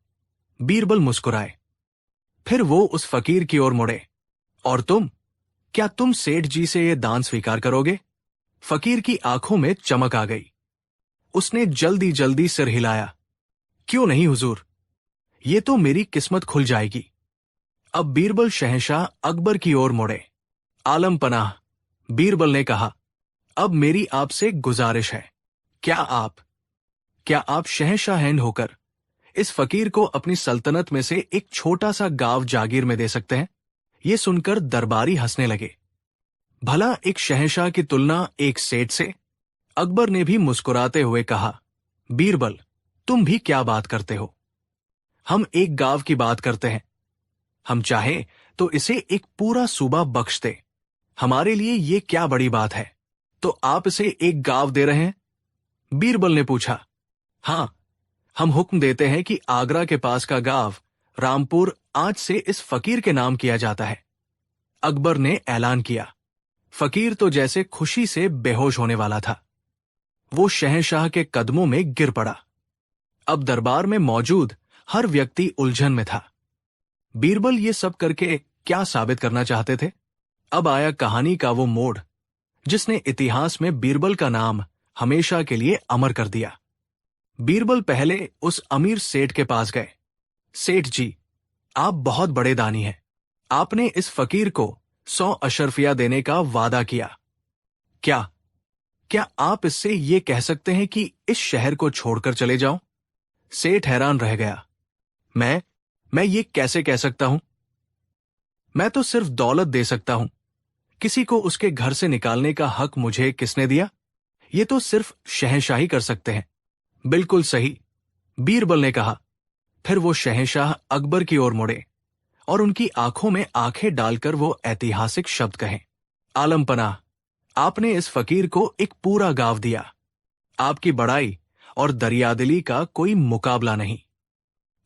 बीरबल मुस्कुराए। फिर वो उस फकीर की ओर मुड़े। और तुम, क्या तुम सेठ जी से ये दान स्वीकार करोगे? फकीर की आंखों में चमक आ गई। उसने जल्दी जल्दी सिर हिलाया। क्यों नहीं हुजूर, ये तो मेरी किस्मत खुल जाएगी। अब बीरबल शहंशाह अकबर की ओर मुड़े। आलम पनाह, बीरबल ने कहा, अब मेरी आपसे गुजारिश है। क्या आप शहंशाह होकर इस फकीर को अपनी सल्तनत में से एक छोटा सा गांव जागीर में दे सकते हैं? ये सुनकर दरबारी हंसने लगे। भला एक शहंशाह की तुलना एक सेठ से? अकबर ने भी मुस्कुराते हुए कहा, बीरबल, तुम भी क्या बात करते हो? हम एक गांव की बात करते हैं। हम चाहें तो इसे एक पूरा सूबा बख्श दे। हमारे लिए ये क्या बड़ी बात है? तो आप इसे एक गांव दे रहे हैं? बीरबल ने पूछा। हां, हम हुक्म देते हैं कि आगरा के पास का गांव रामपुर आज से इस फकीर के नाम किया जाता है। अकबर ने ऐलान किया। फकीर तो जैसे खुशी से बेहोश होने वाला था। वो शहंशाह के कदमों में गिर पड़ा। अब दरबार में मौजूद हर व्यक्ति उलझन में था। बीरबल ये सब करके क्या साबित करना चाहते थे? अब आया कहानी का वो मोड़ जिसने इतिहास में बीरबल का नाम हमेशा के लिए अमर कर दिया। बीरबल पहले उस अमीर सेठ के पास गए। सेठ जी, आप बहुत बड़े दानी हैं। आपने इस फकीर को 100 अशर्फिया देने का वादा किया। क्या आप इससे ये कह सकते हैं कि इस शहर को छोड़कर चले जाऊं? सेठ हैरान रह गया। मैं ये कैसे कह सकता हूं? मैं तो सिर्फ दौलत दे सकता हूं। किसी को उसके घर से निकालने का हक मुझे किसने दिया? ये तो सिर्फ शहंशाही कर सकते हैं। बिल्कुल सही, बीरबल ने कहा। फिर वो शहंशाह अकबर की ओर मुड़े और उनकी आंखों में आंखें डालकर वो ऐतिहासिक शब्द कहे, आलम पनाह, आपने इस फकीर को एक पूरा गाँव दिया। आपकी बड़ाई और दरियादिली का कोई मुकाबला नहीं।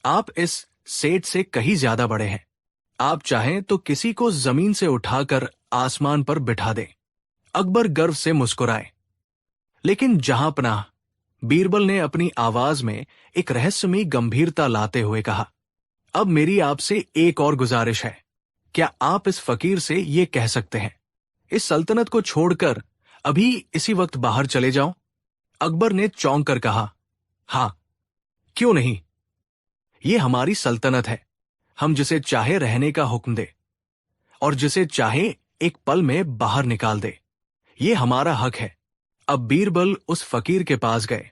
आप इस सेठ से कहीं ज्यादा बड़े हैं। आप चाहें तो किसी को जमीन से उठाकर आसमान पर बिठा दें। अकबर गर्व से मुस्कुराए। लेकिन जहांपनाह, बीरबल ने अपनी आवाज में एक रहस्यमयी गंभीरता लाते हुए कहा, अब मेरी आपसे एक और गुजारिश है। क्या आप इस फकीर से ये कह सकते हैं, इस सल्तनत को छोड़कर अभी इसी वक्त बाहर चले जाओ? अकबर ने चौंक कर कहा, हां, क्यों नहीं? ये हमारी सल्तनत है। हम जिसे चाहे रहने का हुक्म दे और जिसे चाहे एक पल में बाहर निकाल दे। ये हमारा हक है। अब बीरबल उस फकीर के पास गए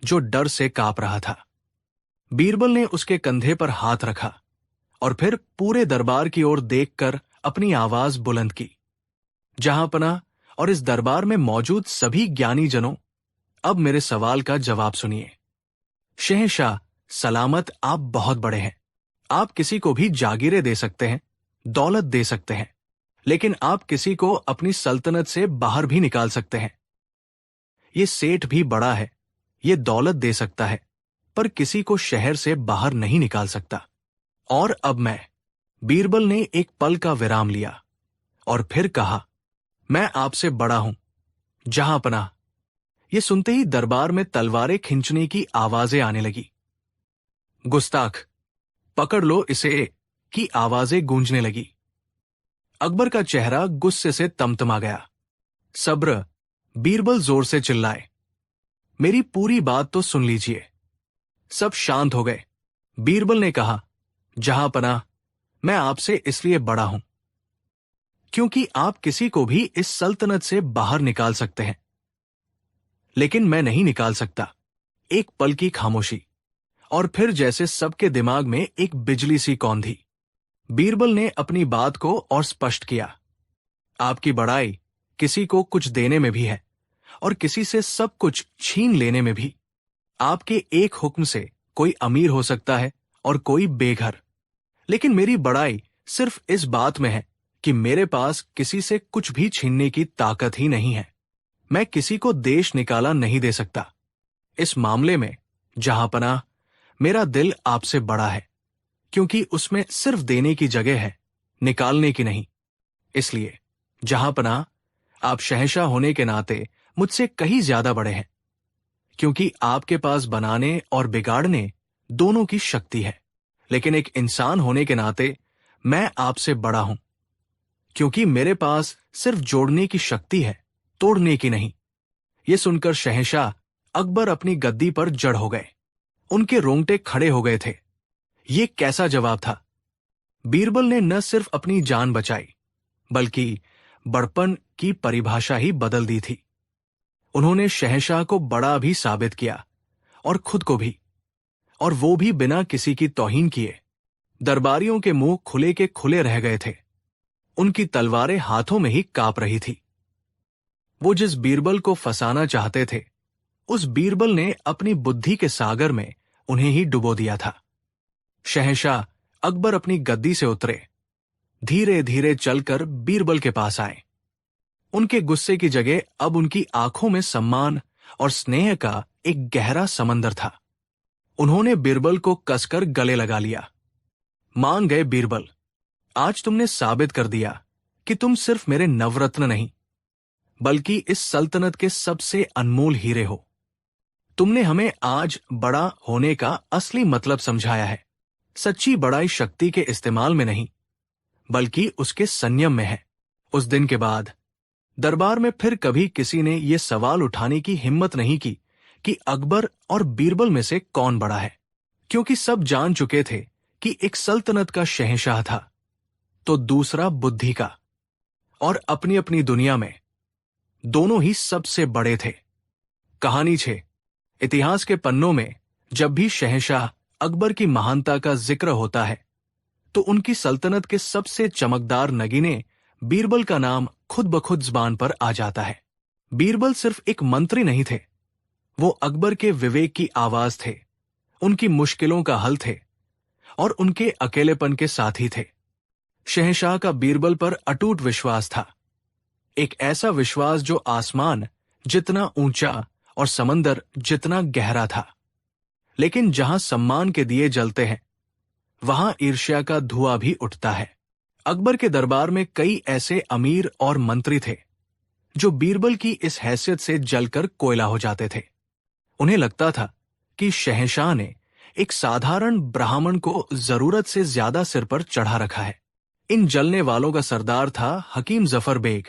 जो डर से कांप रहा था। बीरबल ने उसके कंधे पर हाथ रखा और फिर पूरे दरबार की ओर देखकर अपनी आवाज बुलंद की, जहांपनाह और इस दरबार में मौजूद सभी ज्ञानी जनों, अब मेरे सवाल का जवाब सुनिए। शहंशाह सलामत, आप बहुत बड़े हैं। आप किसी को भी जागीरें दे सकते हैं, दौलत दे सकते हैं, लेकिन आप किसी को अपनी सल्तनत से बाहर भी निकाल सकते हैं। ये सेठ भी बड़ा है, ये दौलत दे सकता है, पर किसी को शहर से बाहर नहीं निकाल सकता। और अब मैं, बीरबल ने एक पल का विराम लिया और फिर कहा, मैं आपसे बड़ा हूं, जहांपनाह। ये सुनते ही दरबार में तलवारें खींचने की आवाजें आने लगी। गुस्ताख, पकड़ लो इसे की आवाजें गूंजने लगी। अकबर का चेहरा गुस्से से तमतमा गया। सब्र, बीरबल जोर से चिल्लाए, मेरी पूरी बात तो सुन लीजिए। सब शांत हो गए। बीरबल ने कहा, जहांपनाह, मैं आपसे इसलिए बड़ा हूं क्योंकि आप किसी को भी इस सल्तनत से बाहर निकाल सकते हैं, लेकिन मैं नहीं निकाल सकता। एक पल की खामोशी, और फिर जैसे सबके दिमाग में एक बिजली सी कौंधी। बीरबल ने अपनी बात को और स्पष्ट किया, आपकी बड़ाई किसी को कुछ देने में भी है और किसी से सब कुछ छीन लेने में भी। आपके एक हुक्म से कोई अमीर हो सकता है और कोई बेघर, लेकिन मेरी बड़ाई सिर्फ इस बात में है कि मेरे पास किसी से कुछ भी छीनने की ताकत ही नहीं है। मैं किसी को देश निकाला नहीं दे सकता। इस मामले में जहांपनाह, मेरा दिल आपसे बड़ा है, क्योंकि उसमें सिर्फ देने की जगह है, निकालने की नहीं। इसलिए जहांपनाह, आप शहंशाह होने के नाते मुझसे कहीं ज्यादा बड़े हैं, क्योंकि आपके पास बनाने और बिगाड़ने दोनों की शक्ति है। लेकिन एक इंसान होने के नाते मैं आपसे बड़ा हूं, क्योंकि मेरे पास सिर्फ जोड़ने की शक्ति है, तोड़ने की नहीं। यह सुनकर शहंशाह अकबर अपनी गद्दी पर जड़ हो गए। उनके रोंगटे खड़े हो गए थे। ये कैसा जवाब था? बीरबल ने न सिर्फ अपनी जान बचाई, बल्कि बड़पन की परिभाषा ही बदल दी थी। उन्होंने शहंशाह को बड़ा भी साबित किया और खुद को भी, और वो भी बिना किसी की तौहीन किए। दरबारियों के मुंह खुले के खुले रह गए थे। उनकी तलवारें हाथों में ही कांप रही थी। वो जिस बीरबल को फंसाना चाहते थे, उस बीरबल ने अपनी बुद्धि के सागर में उन्हें ही डुबो दिया था। शहंशाह अकबर अपनी गद्दी से उतरे, धीरे धीरे चलकर बीरबल के पास आए। उनके गुस्से की जगह अब उनकी आंखों में सम्मान और स्नेह का एक गहरा समंदर था। उन्होंने बीरबल को कसकर गले लगा लिया। मान गए बीरबल, आज तुमने साबित कर दिया कि तुम सिर्फ मेरे नवरत्न नहीं, बल्कि इस सल्तनत के सबसे अनमोल हीरे हो। तुमने हमें आज बड़ा होने का असली मतलब समझाया है। सच्ची बड़ाई शक्ति के इस्तेमाल में नहीं, बल्कि उसके संयम में है। उस दिन के बाद दरबार में फिर कभी किसी ने यह सवाल उठाने की हिम्मत नहीं की कि अकबर और बीरबल में से कौन बड़ा है, क्योंकि सब जान चुके थे कि एक सल्तनत का शहंशाह था तो दूसरा बुद्धि का, और अपनी अपनी दुनिया में दोनों ही सबसे बड़े थे। कहानी 6। इतिहास के पन्नों में जब भी शहंशाह अकबर की महानता का जिक्र होता है, तो उनकी सल्तनत के सबसे चमकदार नगीने बीरबल का नाम खुद ब खुद जुबान पर आ जाता है। बीरबल सिर्फ एक मंत्री नहीं थे, वो अकबर के विवेक की आवाज थे, उनकी मुश्किलों का हल थे और उनके अकेलेपन के साथी थे। शहंशाह का बीरबल पर अटूट विश्वास था, एक ऐसा विश्वास जो आसमान जितना ऊंचा और समंदर जितना गहरा था। लेकिन जहां सम्मान के दिए जलते हैं, वहां ईर्ष्या का धुआं भी उठता है। अकबर के दरबार में कई ऐसे अमीर और मंत्री थे जो बीरबल की इस हैसियत से जलकर कोयला हो जाते थे। उन्हें लगता था कि शहंशाह ने एक साधारण ब्राह्मण को जरूरत से ज्यादा सिर पर चढ़ा रखा है। इन जलने वालों का सरदार था हकीम जफर बेग,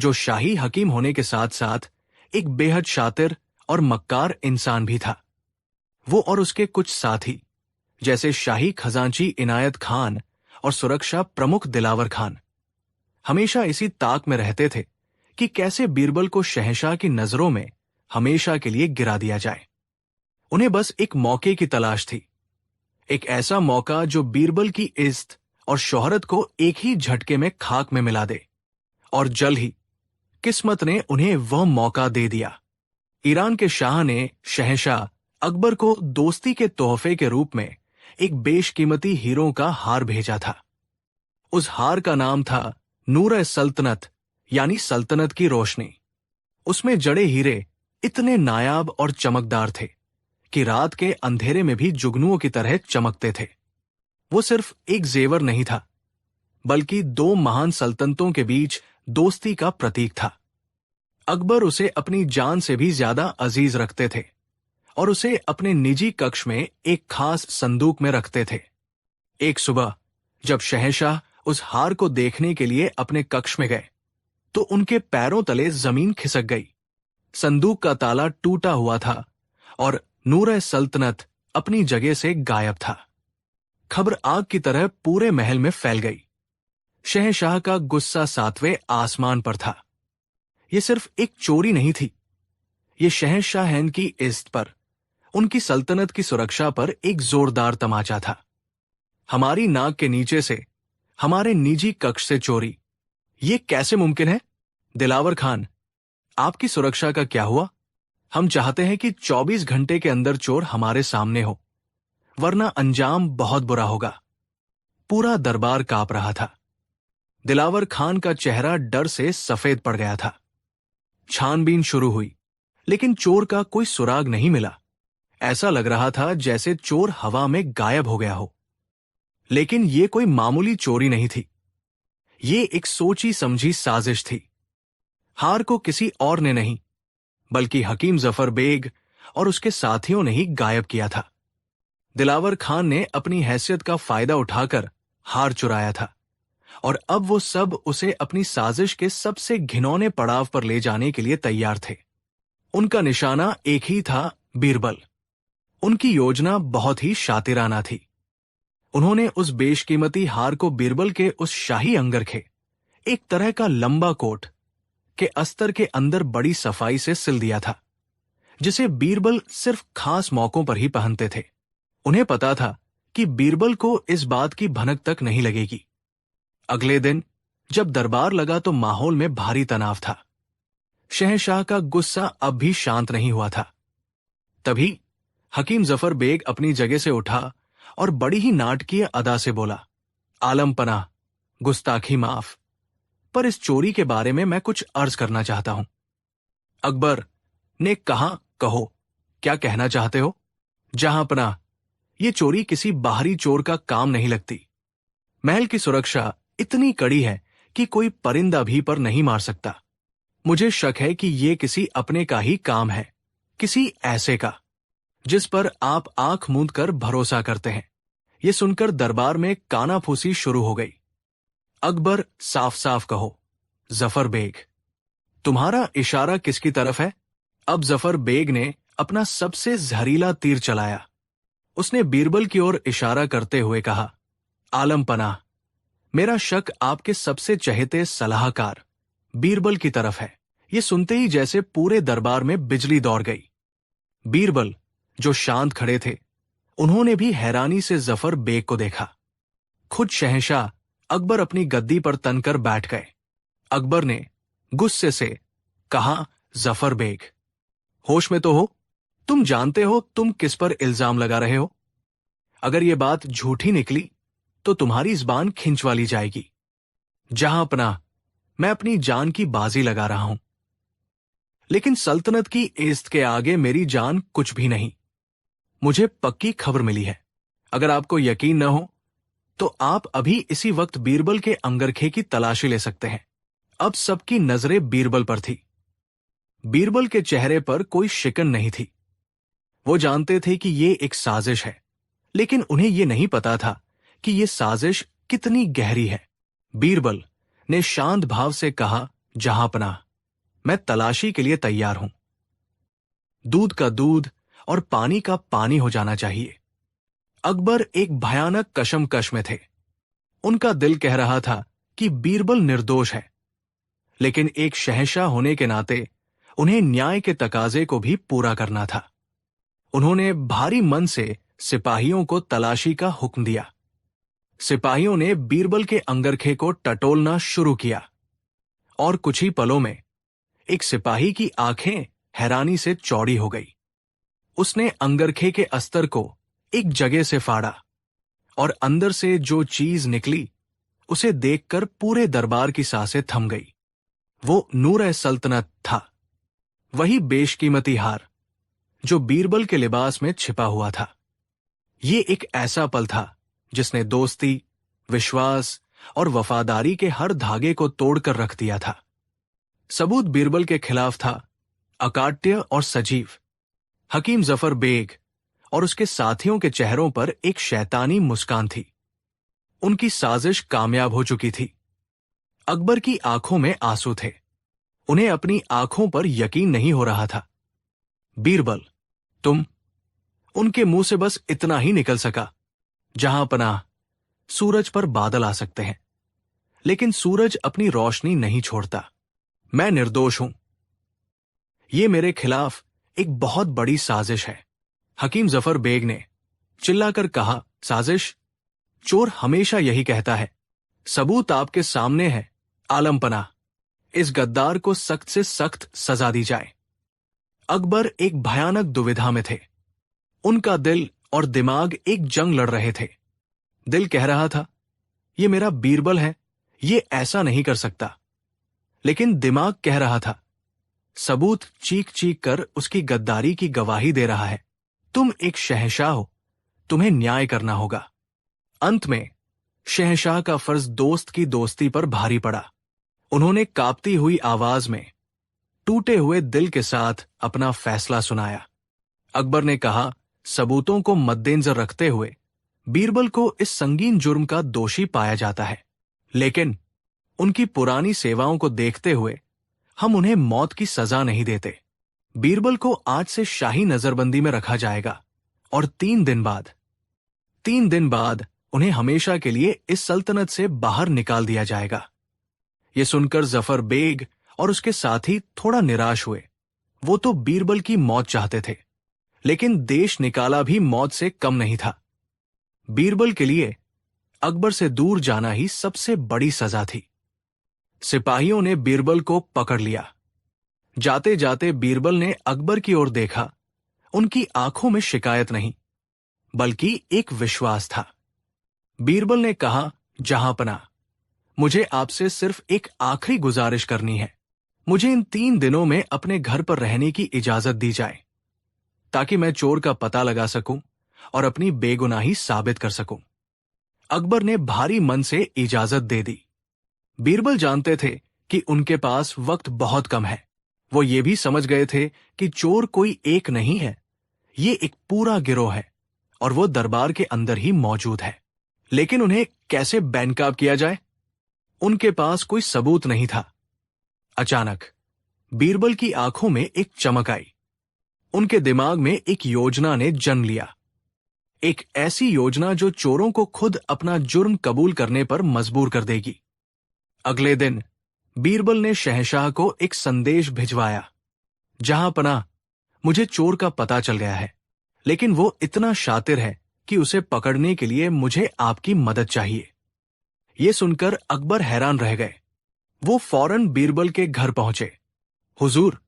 जो शाही हकीम होने के साथ साथ एक बेहद शातिर और मक्कार इंसान भी था। वो और उसके कुछ साथी, जैसे शाही खजांची इनायत खान और सुरक्षा प्रमुख दिलावर खान, हमेशा इसी ताक में रहते थे कि कैसे बीरबल को शहंशाह की नजरों में हमेशा के लिए गिरा दिया जाए। उन्हें बस एक मौके की तलाश थी, एक ऐसा मौका जो बीरबल की इज्जत और शोहरत को एक ही झटके में खाक में मिला दे। और जल्द ही किस्मत ने उन्हें वह मौका दे दिया। ईरान के शाह ने शहंशाह अकबर को दोस्ती के तोहफे के रूप में एक बेशकीमती हीरों का हार भेजा था। उस हार का नाम था नूर-ए-सल्तनत, यानी सल्तनत की रोशनी। उसमें जड़े हीरे इतने नायाब और चमकदार थे कि रात के अंधेरे में भी जुगनुओं की तरह चमकते थे। वो सिर्फ एक जेवर नहीं था, बल्कि दो महान सल्तनतों के बीच दोस्ती का प्रतीक था। अकबर उसे अपनी जान से भी ज्यादा अजीज रखते थे और उसे अपने निजी कक्ष में एक खास संदूक में रखते थे। एक सुबह जब शहंशाह उस हार को देखने के लिए अपने कक्ष में गए, तो उनके पैरों तले जमीन खिसक गई। संदूक का ताला टूटा हुआ था और नूर-ए-सल्तनत अपनी जगह से गायब था। खबर आग की तरह पूरे महल में फैल गई। शहंशाह का गुस्सा सातवें आसमान पर था। यह सिर्फ एक चोरी नहीं थी, ये शहंशाहन की इज्जत पर, उनकी सल्तनत की सुरक्षा पर एक जोरदार तमाचा था। हमारी नाक के नीचे से, हमारे निजी कक्ष से चोरी, ये कैसे मुमकिन है? दिलावर खान, आपकी सुरक्षा का क्या हुआ? हम चाहते हैं कि 24 घंटे के अंदर चोर हमारे सामने हो, वरना अंजाम बहुत बुरा होगा। पूरा दरबार कांप रहा था। दिलावर खान का चेहरा डर से सफेद पड़ गया था। छानबीन शुरू हुई, लेकिन चोर का कोई सुराग नहीं मिला। ऐसा लग रहा था जैसे चोर हवा में गायब हो गया हो। लेकिन ये कोई मामूली चोरी नहीं थी, ये एक सोची समझी साजिश थी। हार को किसी और ने नहीं, बल्कि हकीम जफर बेग और उसके साथियों ने ही गायब किया था। दिलावर खान ने अपनी हैसियत का फायदा उठाकर हार चुराया था और अब वो सब उसे अपनी साजिश के सबसे घिनौने पड़ाव पर ले जाने के लिए तैयार थे। उनका निशाना एक ही था, बीरबल। उनकी योजना बहुत ही शातिराना थी। उन्होंने उस बेशकीमती हार को बीरबल के उस शाही अंगरखे, एक तरह का लंबा कोट, के अस्तर के अंदर बड़ी सफाई से सिल दिया था, जिसे बीरबल सिर्फ खास मौकों पर ही पहनते थे। उन्हें पता था कि बीरबल को इस बात की भनक तक नहीं लगेगी। अगले दिन जब दरबार लगा तो माहौल में भारी तनाव था। शहंशाह का गुस्सा अब भी शांत नहीं हुआ था। तभी हकीम जफर बेग अपनी जगह से उठा और बड़ी ही नाटकीय अदा से बोला, आलम पनाह, गुस्ताखी माफ, पर इस चोरी के बारे में मैं कुछ अर्ज करना चाहता हूं। अकबर ने कहा, कहो, क्या कहना चाहते हो? जहां पनाह, ये चोरी किसी बाहरी चोर का काम नहीं लगती। महल की सुरक्षा इतनी कड़ी है कि कोई परिंदा भी पर नहीं मार सकता। मुझे शक है कि ये किसी अपने का ही काम है, किसी ऐसे का जिस पर आप आंख मूंद कर भरोसा करते हैं। ये सुनकर दरबार में कानाफूसी शुरू हो गई। अकबर, साफ साफ कहो, जफर बेग, तुम्हारा इशारा किसकी तरफ है? अब जफर बेग ने अपना सबसे जहरीला तीर चलाया। उसने बीरबल की ओर इशारा करते हुए कहा, आलम पनाह, मेरा शक आपके सबसे चहेते सलाहकार बीरबल की तरफ है। ये सुनते ही जैसे पूरे दरबार में बिजली दौड़ गई। बीरबल, जो शांत खड़े थे, उन्होंने भी हैरानी से जफर बेग को देखा। खुद शहंशाह अकबर अपनी गद्दी पर तनकर बैठ गए। अकबर ने गुस्से से कहा, जफर बेग, होश में तो हो? तुम जानते हो तुम किस पर इल्जाम लगा रहे हो? अगर ये बात झूठी निकली तो तुम्हारी जुबान खिंचवा ली जाएगी। जहां अपना, मैं अपनी जान की बाजी लगा रहा हूं, लेकिन सल्तनत की इज्जत के आगे मेरी जान कुछ भी नहीं। मुझे पक्की खबर मिली है। अगर आपको यकीन न हो तो आप अभी इसी वक्त बीरबल के अंगरखे की तलाशी ले सकते हैं। अब सबकी नजरें बीरबल पर थी। बीरबल के चेहरे पर कोई शिकन नहीं थी। वो जानते थे कि ये एक साजिश है, लेकिन उन्हें ये नहीं पता था कि ये साजिश कितनी गहरी है। बीरबल ने शांत भाव से कहा, जहांपनाह, मैं तलाशी के लिए तैयार हूं। दूध का दूध और पानी का पानी हो जाना चाहिए। अकबर एक भयानक कशमकश में थे। उनका दिल कह रहा था कि बीरबल निर्दोष है, लेकिन एक शहंशाह होने के नाते उन्हें न्याय के तकाजे को भी पूरा करना था। उन्होंने भारी मन से सिपाहियों को तलाशी का हुक्म दिया। सिपाहियों ने बीरबल के अंगरखे को टटोलना शुरू किया और कुछ ही पलों में एक सिपाही की आंखें हैरानी से चौड़ी हो गई। उसने अंगरखे के अस्तर को एक जगह से फाड़ा और अंदर से जो चीज निकली उसे देखकर पूरे दरबार की सांसें थम गई। वो नूर-ए-सल्तनत था, वही बेशकीमती हार जो बीरबल के लिबास में छिपा हुआ था। ये एक ऐसा पल था जिसने दोस्ती, विश्वास और वफादारी के हर धागे को तोड़कर रख दिया था। सबूत बीरबल के खिलाफ था। अकाट्य और सजीव, हकीम जफर बेग और उसके साथियों के चेहरों पर एक शैतानी मुस्कान थी। उनकी साजिश कामयाब हो चुकी थी। अकबर की आंखों में आंसू थे। उन्हें अपनी आंखों पर यकीन नहीं हो रहा था। बीरबल, तुम, उनके मुंह से बस इतना ही निकल सका, जहांपनाह, सूरज पर बादल आ सकते हैं, लेकिन सूरज अपनी रोशनी नहीं छोड़ता। मैं निर्दोष हूं। यह मेरे खिलाफ एक बहुत बड़ी साजिश है। हकीम जफर बेग ने चिल्लाकर कहा, साजिश? चोर हमेशा यही कहता है। सबूत आपके सामने है। आलमपनाह, इस गद्दार को सख्त से सख्त सजा दी जाए। अकबर एक भयानक दुविधा में थे। उनका दिल और दिमाग एक जंग लड़ रहे थे। दिल कह रहा था, ये मेरा बीरबल है, ये ऐसा नहीं कर सकता। लेकिन दिमाग कह रहा था, सबूत चीख चीख कर उसकी गद्दारी की गवाही दे रहा है। तुम एक शहंशाह हो, तुम्हें न्याय करना होगा। अंत में शहंशाह का फर्ज दोस्त की दोस्ती पर भारी पड़ा। उन्होंने कांपती हुई आवाज में, टूटे हुए दिल के साथ अपना फैसला सुनाया। अकबर ने कहा, सबूतों को मद्देनजर रखते हुए बीरबल को इस संगीन जुर्म का दोषी पाया जाता है, लेकिन उनकी पुरानी सेवाओं को देखते हुए हम उन्हें मौत की सजा नहीं देते। बीरबल को आज से शाही नजरबंदी में रखा जाएगा और 3 दिन बाद उन्हें हमेशा के लिए इस सल्तनत से बाहर निकाल दिया जाएगा। ये सुनकर जफर बेग और उसके साथी थोड़ा निराश हुए। वो तो बीरबल की मौत चाहते थे, लेकिन देश निकाला भी मौत से कम नहीं था। बीरबल के लिए अकबर से दूर जाना ही सबसे बड़ी सजा थी। सिपाहियों ने बीरबल को पकड़ लिया। जाते जाते बीरबल ने अकबर की ओर देखा। उनकी आंखों में शिकायत नहीं, बल्कि एक विश्वास था। बीरबल ने कहा, जहांपनाह, मुझे आपसे सिर्फ एक आखिरी गुजारिश करनी है। मुझे इन 3 दिनों में अपने घर पर रहने की इजाजत दी जाए, ताकि मैं चोर का पता लगा सकूं और अपनी बेगुनाही साबित कर सकूं। अकबर ने भारी मन से इजाजत दे दी। बीरबल जानते थे कि उनके पास वक्त बहुत कम है। वो ये भी समझ गए थे कि चोर कोई एक नहीं है, ये एक पूरा गिरोह है और वो दरबार के अंदर ही मौजूद है। लेकिन उन्हें कैसे बेनकाब किया जाए? उनके पास कोई सबूत नहीं था। अचानक बीरबल की आंखों में एक चमक आई। उनके दिमाग में एक योजना ने जन्म लिया। एक ऐसी योजना जो चोरों को खुद अपना जुर्म कबूल करने पर मजबूर कर देगी। अगले दिन बीरबल ने शहंशाह को एक संदेश भिजवाया, जहांपनाह, मुझे चोर का पता चल गया है, लेकिन वो इतना शातिर है कि उसे पकड़ने के लिए मुझे आपकी मदद चाहिए। ये सुनकर अकबर हैरान रह गए। वो फौरन बीरबल के घर पहुंचे। हुजूर,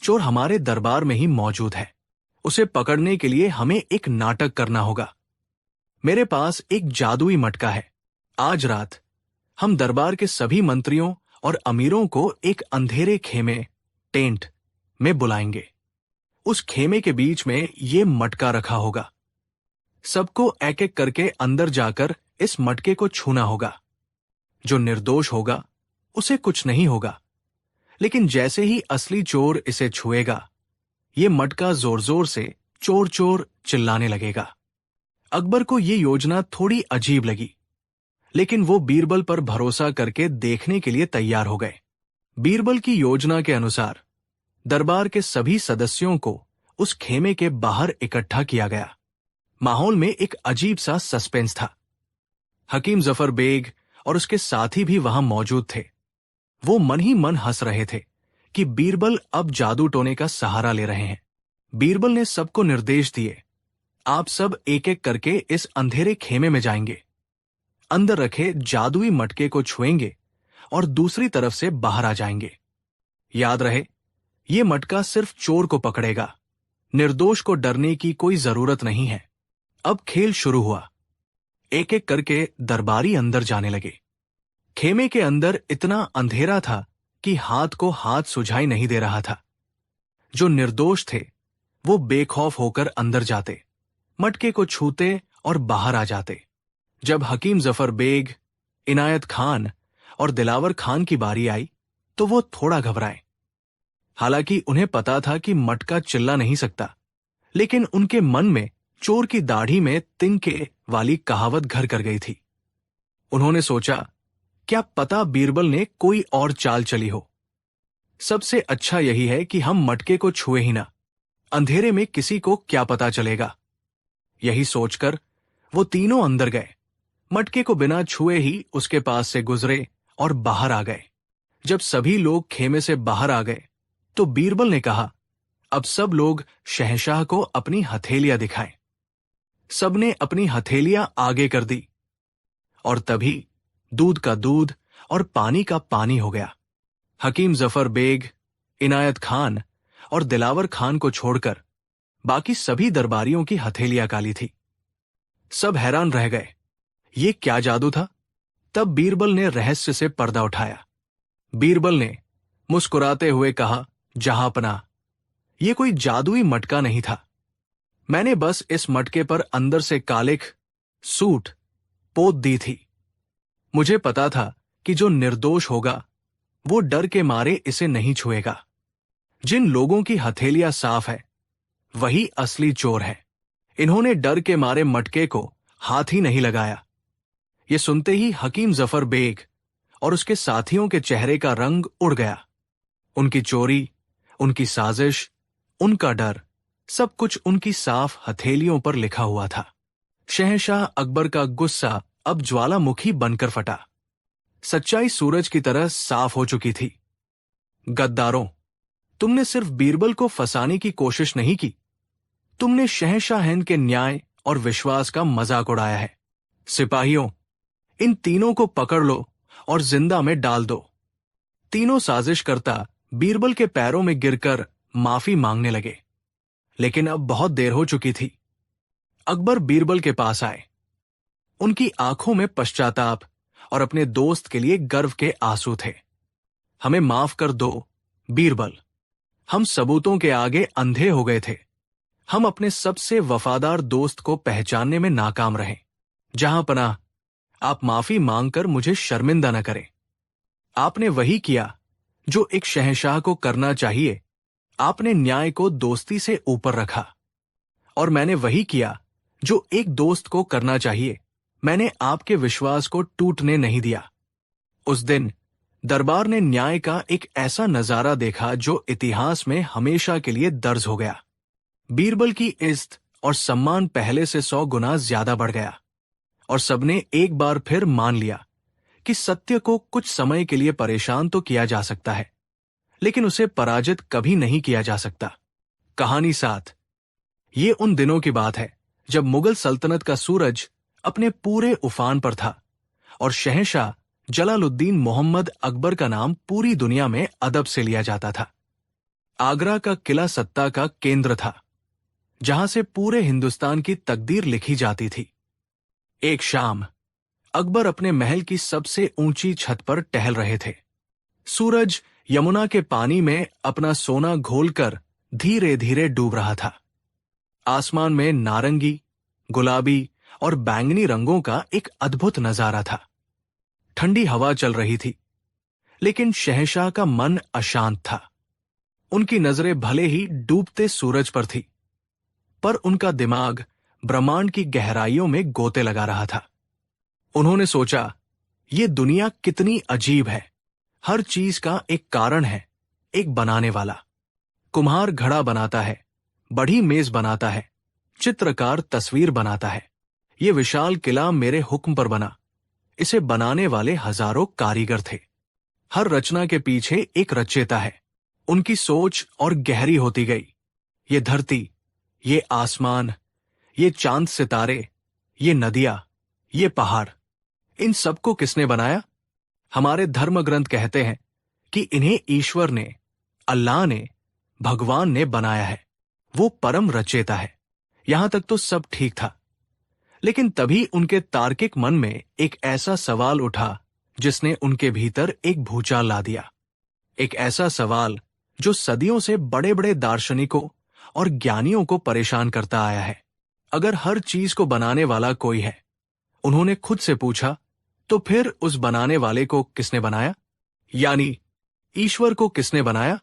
चोर हमारे दरबार में ही मौजूद है। उसे पकड़ने के लिए हमें एक नाटक करना होगा। मेरे पास एक जादुई मटका है। आज रात हम दरबार के सभी मंत्रियों और अमीरों को एक अंधेरे खेमे, टेंट में बुलाएंगे। उस खेमे के बीच में ये मटका रखा होगा। सबको एक एक करके अंदर जाकर इस मटके को छूना होगा। जो निर्दोष होगा उसे कुछ नहीं होगा, लेकिन जैसे ही असली चोर इसे छुएगा, ये मटका जोर जोर से चोर चोर चिल्लाने लगेगा। अकबर को ये योजना थोड़ी अजीब लगी, लेकिन वो बीरबल पर भरोसा करके देखने के लिए तैयार हो गए। बीरबल की योजना के अनुसार दरबार के सभी सदस्यों को उस खेमे के बाहर इकट्ठा किया गया। माहौल में एक अजीब सा सस्पेंस था। हकीम जफर बेग और उसके साथी भी वहां मौजूद थे। वो मन ही मन हंस रहे थे कि बीरबल अब जादू टोने का सहारा ले रहे हैं। बीरबल ने सबको निर्देश दिए, आप सब एक एक करके इस अंधेरे खेमे में जाएंगे, अंदर रखे जादुई मटके को छुएंगे और दूसरी तरफ से बाहर आ जाएंगे। याद रहे, ये मटका सिर्फ चोर को पकड़ेगा, निर्दोष को डरने की कोई जरूरत नहीं है। अब खेल शुरू हुआ। एक एक करके दरबारी अंदर जाने लगे। खेमे के अंदर इतना अंधेरा था कि हाथ को हाथ सुझाई नहीं दे रहा था। जो निर्दोष थे वो बेखौफ होकर अंदर जाते, मटके को छूते और बाहर आ जाते। जब हकीम जफर बेग, इनायत खान और दिलावर खान की बारी आई तो वो थोड़ा घबराए। हालांकि उन्हें पता था कि मटका चिल्ला नहीं सकता, लेकिन उनके मन में चोर की दाढ़ी में तिनके वाली कहावत घर कर गई थी। उन्होंने सोचा, क्या पता बीरबल ने कोई और चाल चली हो। सबसे अच्छा यही है कि हम मटके को छुए ही ना, अंधेरे में किसी को क्या पता चलेगा। यही सोचकर वो तीनों अंदर गए, मटके को बिना छुए ही उसके पास से गुजरे और बाहर आ गए। जब सभी लोग खेमे से बाहर आ गए तो बीरबल ने कहा, अब सब लोग शहंशाह को अपनी हथेलियां दिखाएं। सबने अपनी हथेलियां आगे कर दी और तभी दूध का दूध और पानी का पानी हो गया। हकीम जफर बेग, इनायत खान और दिलावर खान को छोड़कर बाकी सभी दरबारियों की हथेलियां काली थी। सब हैरान रह गए, ये क्या जादू था। तब बीरबल ने रहस्य से पर्दा उठाया। बीरबल ने मुस्कुराते हुए कहा, जहांपनाह, ये कोई जादुई मटका नहीं था। मैंने बस इस मटके पर अंदर से कालिख, सूट पोत दी थी। मुझे पता था कि जो निर्दोष होगा वो डर के मारे इसे नहीं छुएगा। जिन लोगों की हथेलियां साफ है वही असली चोर है। इन्होंने डर के मारे मटके को हाथ ही नहीं लगाया। ये सुनते ही हकीम जफर बेग और उसके साथियों के चेहरे का रंग उड़ गया। उनकी चोरी, उनकी साजिश, उनका डर, सब कुछ उनकी साफ हथेलियों पर लिखा हुआ था। शहंशाह अकबर का गुस्सा अब ज्वालामुखी बनकर फटा। सच्चाई सूरज की तरह साफ हो चुकी थी। गद्दारों, तुमने सिर्फ बीरबल को फंसाने की कोशिश नहीं की, तुमने शहंशाह हिंद के न्याय और विश्वास का मजाक उड़ाया है। सिपाहियों, इन तीनों को पकड़ लो और जिंदा में डाल दो। तीनों साजिशकर्ता बीरबल के पैरों में गिरकर माफी मांगने लगे, लेकिन अब बहुत देर हो चुकी थी। अकबर बीरबल के पास आए। उनकी आंखों में पश्चाताप और अपने दोस्त के लिए गर्व के आंसू थे। हमें माफ कर दो बीरबल, हम सबूतों के आगे अंधे हो गए थे। हम अपने सबसे वफादार दोस्त को पहचानने में नाकाम रहे। जहांपनाह, आप माफी मांगकर मुझे शर्मिंदा न करें। आपने वही किया जो एक शहंशाह को करना चाहिए। आपने न्याय को दोस्ती से ऊपर रखा, और मैंने वही किया जो एक दोस्त को करना चाहिए। मैंने आपके विश्वास को टूटने नहीं दिया। उस दिन दरबार ने न्याय का एक ऐसा नजारा देखा जो इतिहास में हमेशा के लिए दर्ज हो गया। बीरबल की इज्जत और सम्मान पहले से 100 गुना ज्यादा बढ़ गया, और सबने एक बार फिर मान लिया कि सत्य को कुछ समय के लिए परेशान तो किया जा सकता है, लेकिन उसे पराजित कभी नहीं किया जा सकता। कहानी 7। ये उन दिनों की बात है जब मुगल सल्तनत का सूरज अपने पूरे उफान पर था और शहंशाह जलालुद्दीन मोहम्मद अकबर का नाम पूरी दुनिया में अदब से लिया जाता था। आगरा का किला सत्ता का केंद्र था। जहां से पूरे हिंदुस्तान की तकदीर लिखी जाती थी। एक शाम अकबर अपने महल की सबसे ऊंची छत पर टहल रहे थे। सूरज यमुना के पानी में अपना सोना घोलकर धीरे धीरे डूब रहा था। आसमान में नारंगी, गुलाबी और बैंगनी रंगों का एक अद्भुत नजारा था। ठंडी हवा चल रही थी, लेकिन शहंशाह का मन अशांत था। उनकी नजरें भले ही डूबते सूरज पर थी, पर उनका दिमाग ब्रह्मांड की गहराइयों में गोते लगा रहा था। उन्होंने सोचा, ये दुनिया कितनी अजीब है। हर चीज का एक कारण है, एक बनाने वाला। कुम्हार घड़ा बनाता है, बड़ी मेज बनाता है, चित्रकार तस्वीर बनाता है। ये विशाल किला मेरे हुक्म पर बना। इसे बनाने वाले हजारों कारीगर थे। हर रचना के पीछे एक रचयिता है। उनकी सोच और गहरी होती गई। ये धरती, ये आसमान, ये चांद सितारे, ये नदियां, ये पहाड़, इन सबको किसने बनाया? हमारे धर्म ग्रंथ कहते हैं कि इन्हें ईश्वर ने, अल्लाह ने, भगवान ने बनाया है। वो परम रचयिता है। यहां तक तो सब ठीक था, लेकिन तभी उनके तार्किक मन में एक ऐसा सवाल उठा जिसने उनके भीतर एक भूचाल ला दिया। एक ऐसा सवाल जो सदियों से बड़े बड़े दार्शनिकों और ज्ञानियों को परेशान करता आया है। अगर हर चीज को बनाने वाला कोई है, उन्होंने खुद से पूछा, तो फिर उस बनाने वाले को किसने बनाया? यानी ईश्वर को किसने बनाया?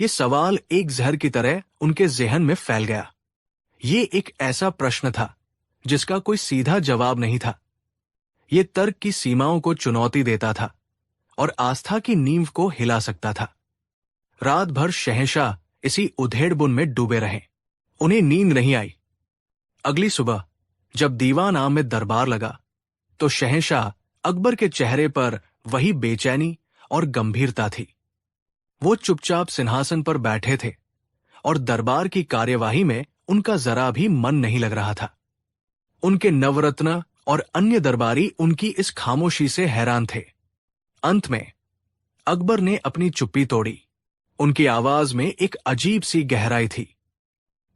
ये सवाल एक जहर की तरह उनके जेहन में फैल गया। ये एक ऐसा प्रश्न था जिसका कोई सीधा जवाब नहीं था। ये तर्क की सीमाओं को चुनौती देता था और आस्था की नींव को हिला सकता था। रात भर शहंशाह इसी उधेड़बुन में डूबे रहे। उन्हें नींद नहीं आई। अगली सुबह जब दीवान आम में दरबार लगा, तो शहंशाह अकबर के चेहरे पर वही बेचैनी और गंभीरता थी। वो चुपचाप सिंहासन पर बैठे थे और दरबार की कार्यवाही में उनका जरा भी मन नहीं लग रहा था। उनके नवरत्न और अन्य दरबारी उनकी इस खामोशी से हैरान थे। अंत में अकबर ने अपनी चुप्पी तोड़ी। उनकी आवाज में एक अजीब सी गहराई थी।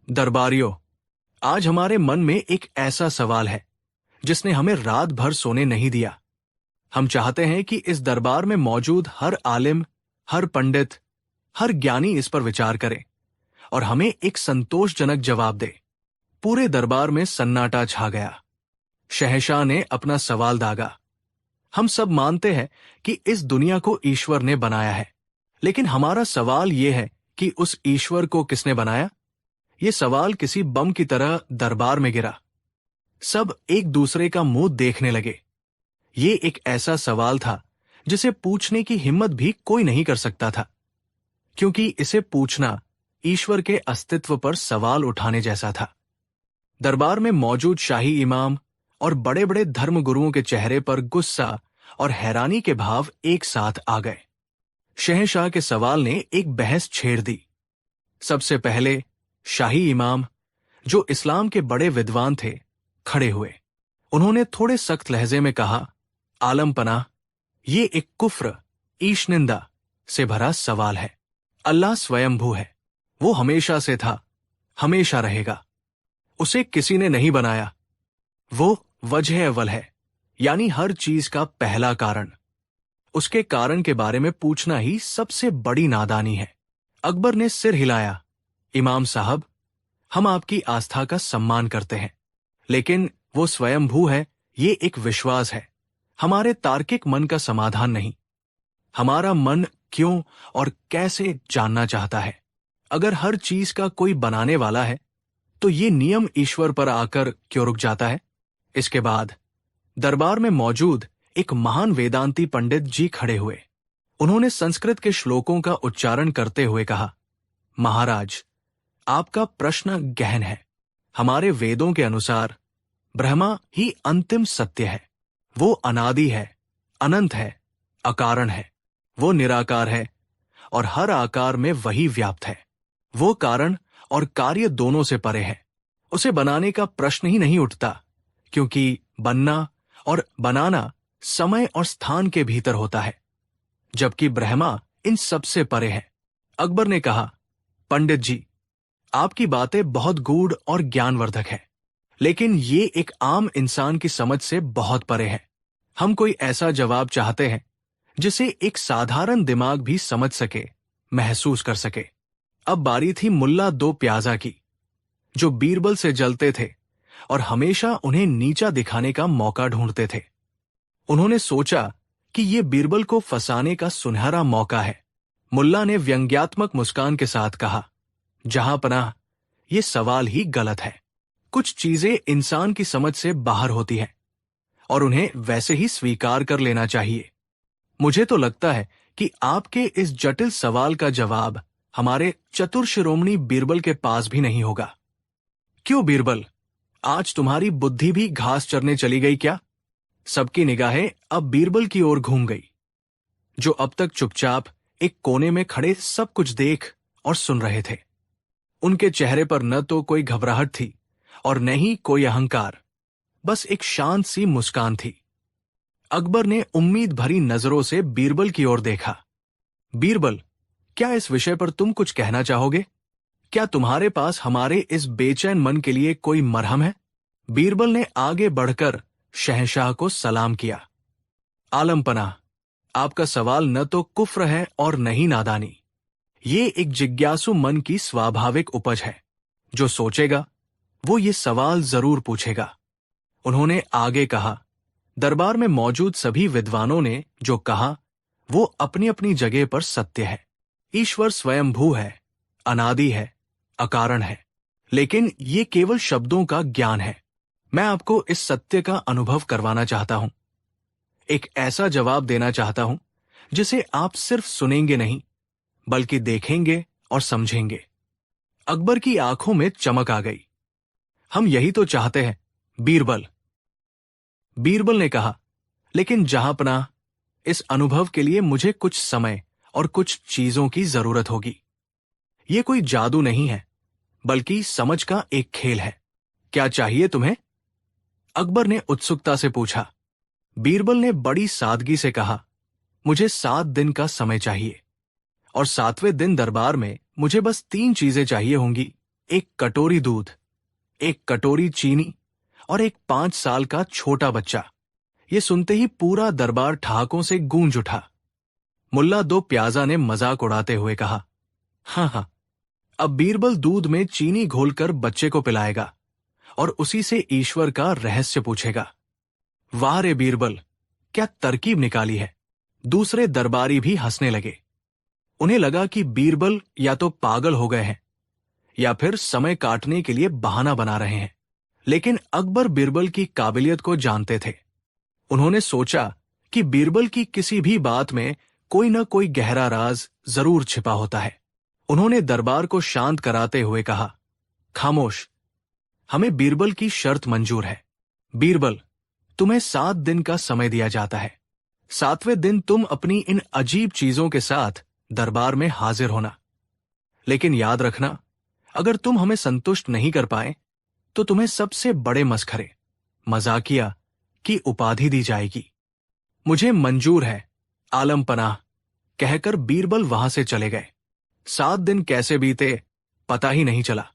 दरबारियों, आज हमारे मन में एक ऐसा सवाल है जिसने हमें रात भर सोने नहीं दिया। हम चाहते हैं कि इस दरबार में मौजूद हर आलिम, हर पंडित, हर ज्ञानी इस पर विचार करे और हमें एक संतोषजनक जवाब दे। पूरे दरबार में सन्नाटा छा गया। शहंशाह ने अपना सवाल दागा। हम सब मानते हैं कि इस दुनिया को ईश्वर ने बनाया है, लेकिन हमारा सवाल यह है कि उस ईश्वर को किसने बनाया? यह सवाल किसी बम की तरह दरबार में गिरा। सब एक दूसरे का मुंह देखने लगे। ये एक ऐसा सवाल था जिसे पूछने की हिम्मत भी कोई नहीं कर सकता था, क्योंकि इसे पूछना ईश्वर के अस्तित्व पर सवाल उठाने जैसा था। दरबार में मौजूद शाही इमाम और बड़े बड़े धर्मगुरुओं के चेहरे पर गुस्सा और हैरानी के भाव एक साथ आ गए। शहंशाह के सवाल ने एक बहस छेड़ दी। सबसे पहले शाही इमाम, जो इस्लाम के बड़े विद्वान थे, खड़े हुए। उन्होंने थोड़े सख्त लहजे में कहा, आलम पनाह, ये एक कुफ्र, ईशनिंदा से भरा सवाल है। अल्लाह स्वयंभू है। वो हमेशा से था, हमेशा रहेगा। उसे किसी ने नहीं बनाया। वो वजह अव्वल है, यानी हर चीज का पहला कारण। उसके कारण के बारे में पूछना ही सबसे बड़ी नादानी है। अकबर ने सिर हिलाया। इमाम साहब, हम आपकी आस्था का सम्मान करते हैं, लेकिन वो स्वयंभू है, ये एक विश्वास है, हमारे तार्किक मन का समाधान नहीं। हमारा मन क्यों और कैसे जानना चाहता है। अगर हर चीज का कोई बनाने वाला है, तो ये नियम ईश्वर पर आकर क्यों रुक जाता है? इसके बाद दरबार में मौजूद एक महान वेदांती पंडित जी खड़े हुए। उन्होंने संस्कृत के श्लोकों का उच्चारण करते हुए कहा, महाराज, आपका प्रश्न गहन है। हमारे वेदों के अनुसार ब्रह्मा ही अंतिम सत्य है। वो अनादि है, अनंत है, अकारण है। वो निराकार है और हर आकार में वही व्याप्त है। वो कारण और कार्य दोनों से परे है। उसे बनाने का प्रश्न ही नहीं उठता, क्योंकि बनना और बनाना समय और स्थान के भीतर होता है, जबकि ब्रह्मा इन सबसे परे है। अकबर ने कहा, पंडित जी, आपकी बातें बहुत गूढ़ और ज्ञानवर्धक है, लेकिन ये एक आम इंसान की समझ से बहुत परे है। हम कोई ऐसा जवाब चाहते हैं जिसे एक साधारण दिमाग भी समझ सके, महसूस कर सके। अब बारी थी मुल्ला दो प्याजा की, जो बीरबल से जलते थे और हमेशा उन्हें नीचा दिखाने का मौका ढूंढते थे। उन्होंने सोचा कि ये बीरबल को फंसाने का सुनहरा मौका है। मुल्ला ने व्यंग्यात्मक मुस्कान के साथ कहा, जहां पनाह, ये सवाल ही गलत है। कुछ चीजें इंसान की समझ से बाहर होती हैं और उन्हें वैसे ही स्वीकार कर लेना चाहिए। मुझे तो लगता है कि आपके इस जटिल सवाल का जवाब हमारे चतुर शिरोमणि बीरबल के पास भी नहीं होगा। क्यों बीरबल, आज तुम्हारी बुद्धि भी घास चरने चली गई क्या? सबकी निगाहें अब बीरबल की ओर घूम गई, जो अब तक चुपचाप एक कोने में खड़े सब कुछ देख और सुन रहे थे। उनके चेहरे पर न तो कोई घबराहट थी और न ही कोई अहंकार, बस एक शांत सी मुस्कान थी। अकबर ने उम्मीद भरी नजरों से बीरबल की ओर देखा। बीरबल, क्या इस विषय पर तुम कुछ कहना चाहोगे? क्या तुम्हारे पास हमारे इस बेचैन मन के लिए कोई मरहम है? बीरबल ने आगे बढ़कर शहंशाह को सलाम किया। आलम पनाह, आपका सवाल न तो कुफ्र है और न ही नादानी। ये एक जिज्ञासु मन की स्वाभाविक उपज है। जो सोचेगा वो ये सवाल जरूर पूछेगा। उन्होंने आगे कहा, दरबार में मौजूद सभी विद्वानों ने जो कहा वो अपनी अपनी जगह पर सत्य है। ईश्वर स्वयंभू है, अनादि है, अकारण है, लेकिन ये केवल शब्दों का ज्ञान है। मैं आपको इस सत्य का अनुभव करवाना चाहता हूं, एक ऐसा जवाब देना चाहता हूं जिसे आप सिर्फ सुनेंगे नहीं बल्कि देखेंगे और समझेंगे। अकबर की आंखों में चमक आ गई। हम यही तो चाहते हैं बीरबल। बीरबल ने कहा, लेकिन जहांपनाह, इस अनुभव के लिए मुझे कुछ समय और कुछ चीजों की जरूरत होगी। ये कोई जादू नहीं है, बल्कि समझ का एक खेल है। क्या चाहिए तुम्हें? अकबर ने उत्सुकता से पूछा। बीरबल ने बड़ी सादगी से कहा, मुझे 7 दिन का समय चाहिए और 7वें दिन दरबार में मुझे बस 3 चीजें चाहिए होंगी। एक कटोरी दूध, एक कटोरी चीनी और एक 5 साल का छोटा बच्चा। ये सुनते ही पूरा दरबार ठहाकों से गूंज उठा। मुल्ला दो प्याजा ने मजाक उड़ाते हुए कहा, हाँ, अब बीरबल दूध में चीनी घोलकर बच्चे को पिलाएगा और उसी से ईश्वर का रहस्य पूछेगा। वाह रे बीरबल, क्या तरकीब निकाली है। दूसरे दरबारी भी हंसने लगे। उन्हें लगा कि बीरबल या तो पागल हो गए हैं या फिर समय काटने के लिए बहाना बना रहे हैं। लेकिन अकबर बीरबल की काबिलियत को जानते थे। उन्होंने सोचा कि बीरबल की किसी भी बात में कोई न कोई गहरा राज जरूर छिपा होता है। उन्होंने दरबार को शांत कराते हुए कहा, खामोश, हमें बीरबल की शर्त मंजूर है। बीरबल, तुम्हें 7 दिन का समय दिया जाता है। 7वें दिन तुम अपनी इन अजीब चीजों के साथ दरबार में हाजिर होना। लेकिन याद रखना, अगर तुम हमें संतुष्ट नहीं कर पाए तो तुम्हें सबसे बड़े मसखरे, मजाकिया की उपाधि दी जाएगी। मुझे मंजूर है आलम पनाह, कहकर बीरबल वहां से चले गए। 7 दिन कैसे बीते पता ही नहीं चला।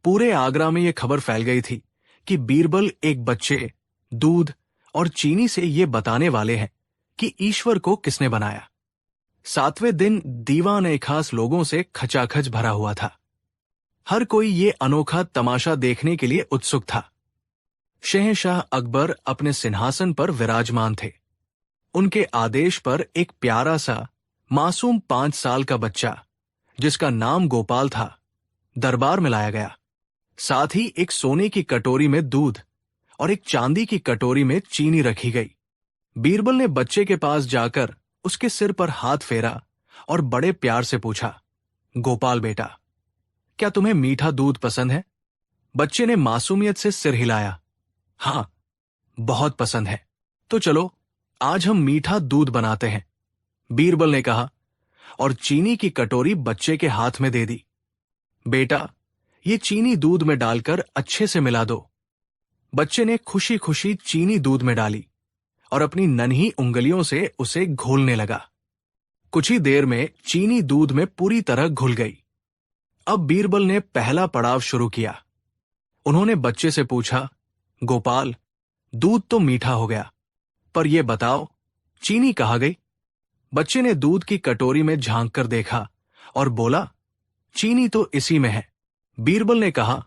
पूरे आगरा में यह खबर फैल गई थी कि बीरबल एक बच्चे, दूध और चीनी से ये बताने वाले हैं कि ईश्वर को किसने बनाया। 7वें दिन दीवान ए खास लोगों से खचाखच भरा हुआ था। हर कोई ये अनोखा तमाशा देखने के लिए उत्सुक था। शहंशाह अकबर अपने सिंहासन पर विराजमान थे। उनके आदेश पर एक प्यारा सा मासूम 5 साल का बच्चा, जिसका नाम गोपाल था, दरबार में लाया गया। साथ ही एक सोने की कटोरी में दूध और एक चांदी की कटोरी में चीनी रखी गई। बीरबल ने बच्चे के पास जाकर उसके सिर पर हाथ फेरा और बड़े प्यार से पूछा, गोपाल बेटा, क्या तुम्हें मीठा दूध पसंद है? बच्चे ने मासूमियत से सिर हिलाया। हाँ, बहुत पसंद है। तो चलो आज हम मीठा दूध बनाते हैं, बीरबल ने कहा और चीनी की कटोरी बच्चे के हाथ में दे दी। बेटा, ये चीनी दूध में डालकर अच्छे से मिला दो। बच्चे ने खुशी खुशी चीनी दूध में डाली और अपनी नन्ही उंगलियों से उसे घोलने लगा। कुछ ही देर में चीनी दूध में पूरी तरह घुल गई। अब बीरबल ने पहला पड़ाव शुरू किया। उन्होंने बच्चे से पूछा, गोपाल, दूध तो मीठा हो गया, पर यह बताओ चीनी कहाँ गई? बच्चे ने दूध की कटोरी में झांक कर देखा और बोला, चीनी तो इसी में है। बीरबल ने कहा,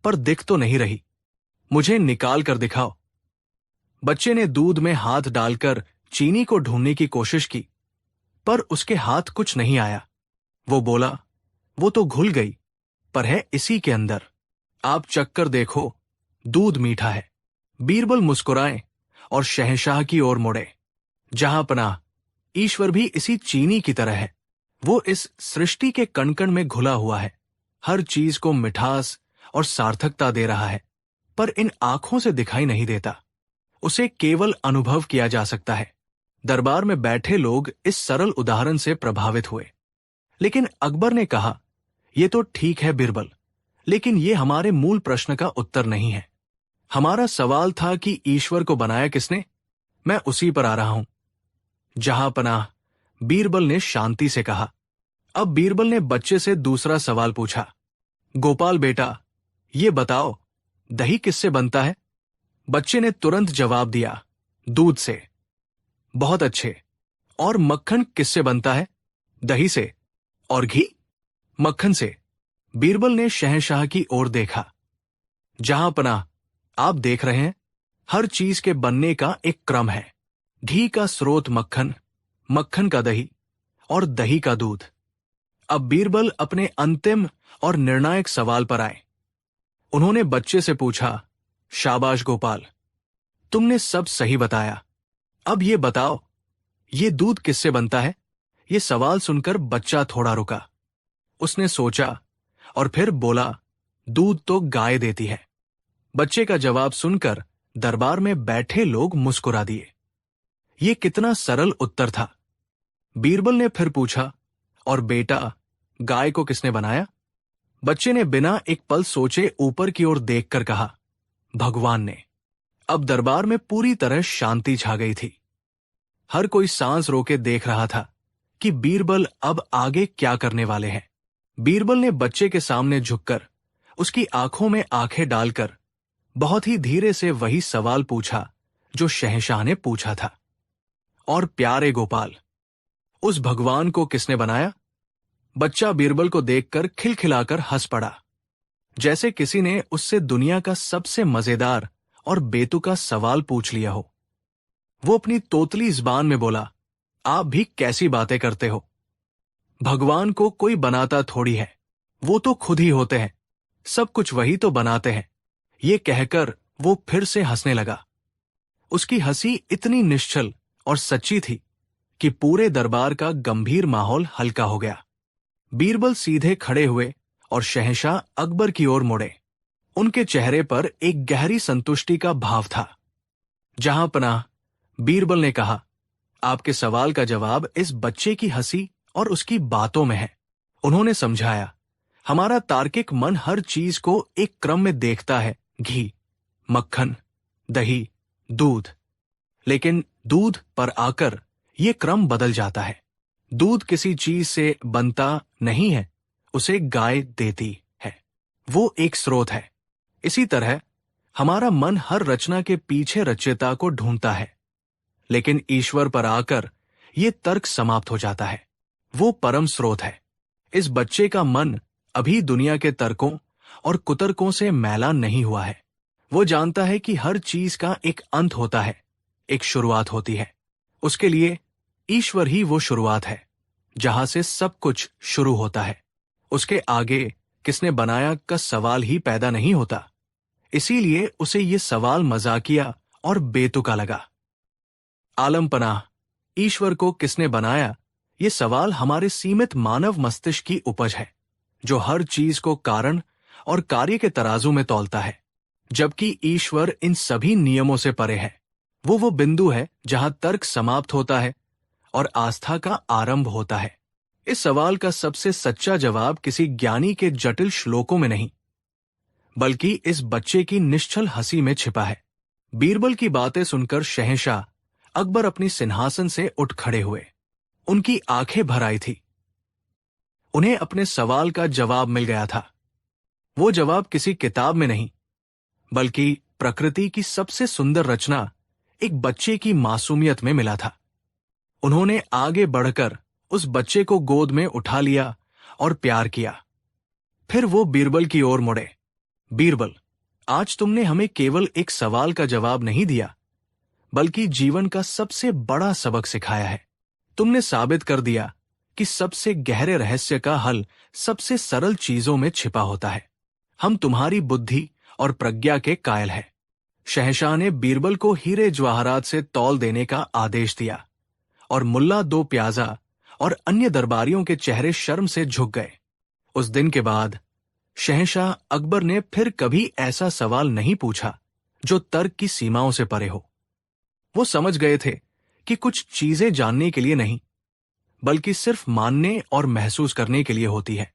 पर दिख तो नहीं रही, मुझे निकाल कर दिखाओ। बच्चे ने दूध में हाथ डालकर चीनी को ढूंढने की कोशिश की, पर उसके हाथ कुछ नहीं आया। वो बोला, वो तो घुल गई, पर है इसी के अंदर। आप चख कर देखो, दूध मीठा है। बीरबल मुस्कुराए और शहंशाह की ओर मुड़े। जहां पनाह, ईश्वर भी इसी चीनी की तरह है। वो इस सृष्टि के कण कण में घुला हुआ है, हर चीज को मिठास और सार्थकता दे रहा है, पर इन आंखों से दिखाई नहीं देता। उसे केवल अनुभव किया जा सकता है। दरबार में बैठे लोग इस सरल उदाहरण से प्रभावित हुए। लेकिन अकबर ने कहा, यह तो ठीक है बीरबल, लेकिन यह हमारे मूल प्रश्न का उत्तर नहीं है। हमारा सवाल था कि ईश्वर को बनाया किसने? मैं उसी पर आ रहा हूं। जहां पनाह, बीरबल ने शांति से कहा। अब बीरबल ने बच्चे से दूसरा सवाल पूछा, गोपाल बेटा, ये बताओ, दही किससे बनता है? बच्चे ने तुरंत जवाब दिया, दूध से। बहुत अच्छे। और मक्खन किससे बनता है? दही से। और घी? मक्खन से। बीरबल ने शहंशाह की ओर देखा। जहां पनाह, आप देख रहे हैं, हर चीज के बनने का एक क्रम है। घी का स्रोत मक्खन, मक्खन का दही और दही का दूध। अब बीरबल अपने अंतिम और निर्णायक सवाल पर आए। उन्होंने बच्चे से पूछा, शाबाश गोपाल, तुमने सब सही बताया। अब ये बताओ, ये दूध किससे बनता है? ये सवाल सुनकर बच्चा थोड़ा रुका। उसने सोचा और फिर बोला, दूध तो गाय देती है। बच्चे का जवाब सुनकर दरबार में बैठे लोग मुस्कुरा दिए। ये कितना सरल उत्तर था। बीरबल ने फिर पूछा, और बेटा, गाय को किसने बनाया? बच्चे ने बिना एक पल सोचे ऊपर की ओर देखकर कहा, भगवान ने। अब दरबार में पूरी तरह शांति छा गई थी। हर कोई सांस रोके देख रहा था कि बीरबल अब आगे क्या करने वाले हैं। बीरबल ने बच्चे के सामने झुककर, उसकी आंखों में आंखें डालकर बहुत ही धीरे से वही सवाल पूछा जो शहंशाह ने पूछा था, और प्यारे गोपाल, उस भगवान को किसने बनाया? बच्चा बीरबल को देखकर खिलखिलाकर हंस पड़ा, जैसे किसी ने उससे दुनिया का सबसे मजेदार और बेतुका सवाल पूछ लिया हो। वो अपनी तोतली ज़बान में बोला, आप भी कैसी बातें करते हो? भगवान को कोई बनाता थोड़ी है, वो तो खुद ही होते हैं, सब कुछ वही तो बनाते हैं। ये कहकर वो फिर से हंसने लगा। उसकी हंसी इतनी निश्चल और सच्ची थी कि पूरे दरबार का गंभीर माहौल हल्का हो गया। बीरबल सीधे खड़े हुए और शहंशाह अकबर की ओर मुड़े। उनके चेहरे पर एक गहरी संतुष्टि का भाव था। जहां पनाह, बीरबल ने कहा, आपके सवाल का जवाब इस बच्चे की हंसी और उसकी बातों में है। उन्होंने समझाया, हमारा तार्किक मन हर चीज को एक क्रम में देखता है, घी, मक्खन, दही, दूध। लेकिन दूध पर आकर ये क्रम बदल जाता है। दूध किसी चीज से बनता नहीं है, उसे गाय देती है। वो एक स्रोत है। इसी तरह हमारा मन हर रचना के पीछे रचयिता को ढूंढता है, लेकिन ईश्वर पर आकर ये तर्क समाप्त हो जाता है। वो परम स्रोत है। इस बच्चे का मन अभी दुनिया के तर्कों और कुतर्कों से मैला नहीं हुआ है। वो जानता है कि हर चीज का एक अंत होता है, एक शुरुआत होती है। उसके लिए ईश्वर ही वो शुरुआत है, जहां से सब कुछ शुरू होता है। उसके आगे किसने बनाया का सवाल ही पैदा नहीं होता। इसीलिए उसे ये सवाल मजाकिया और बेतुका लगा। आलम पनाह, ईश्वर को किसने बनाया, ये सवाल हमारे सीमित मानव मस्तिष्क की उपज है, जो हर चीज को कारण और कार्य के तराजू में तौलता है, जबकि ईश्वर इन सभी नियमों से परे है। वो बिंदु है जहां तर्क समाप्त होता है और आस्था का आरंभ होता है। इस सवाल का सबसे सच्चा जवाब किसी ज्ञानी के जटिल श्लोकों में नहीं, बल्कि इस बच्चे की निश्चल हंसी में छिपा है। बीरबल की बातें सुनकर शहंशाह अकबर अपनी सिंहासन से उठ खड़े हुए। उनकी आंखें भर आई थी। उन्हें अपने सवाल का जवाब मिल गया था। वो जवाब किसी किताब में नहीं, बल्कि प्रकृति की सबसे सुंदर रचना, एक बच्चे की मासूमियत में मिला था। उन्होंने आगे बढ़कर उस बच्चे को गोद में उठा लिया और प्यार किया। फिर वो बीरबल की ओर मुड़े। बीरबल, आज तुमने हमें केवल एक सवाल का जवाब नहीं दिया, बल्कि जीवन का सबसे बड़ा सबक सिखाया है। तुमने साबित कर दिया कि सबसे गहरे रहस्य का हल सबसे सरल चीजों में छिपा होता है। हम तुम्हारी बुद्धि और प्रज्ञा के कायल हैं। शहंशाह ने बीरबल को हीरे जवाहरात से तौल देने का आदेश दिया और मुल्ला दो प्याजा और अन्य दरबारियों के चेहरे शर्म से झुक गए। उस दिन के बाद शहंशाह अकबर ने फिर कभी ऐसा सवाल नहीं पूछा जो तर्क की सीमाओं से परे हो। वो समझ गए थे कि कुछ चीजें जानने के लिए नहीं, बल्कि सिर्फ मानने और महसूस करने के लिए होती है।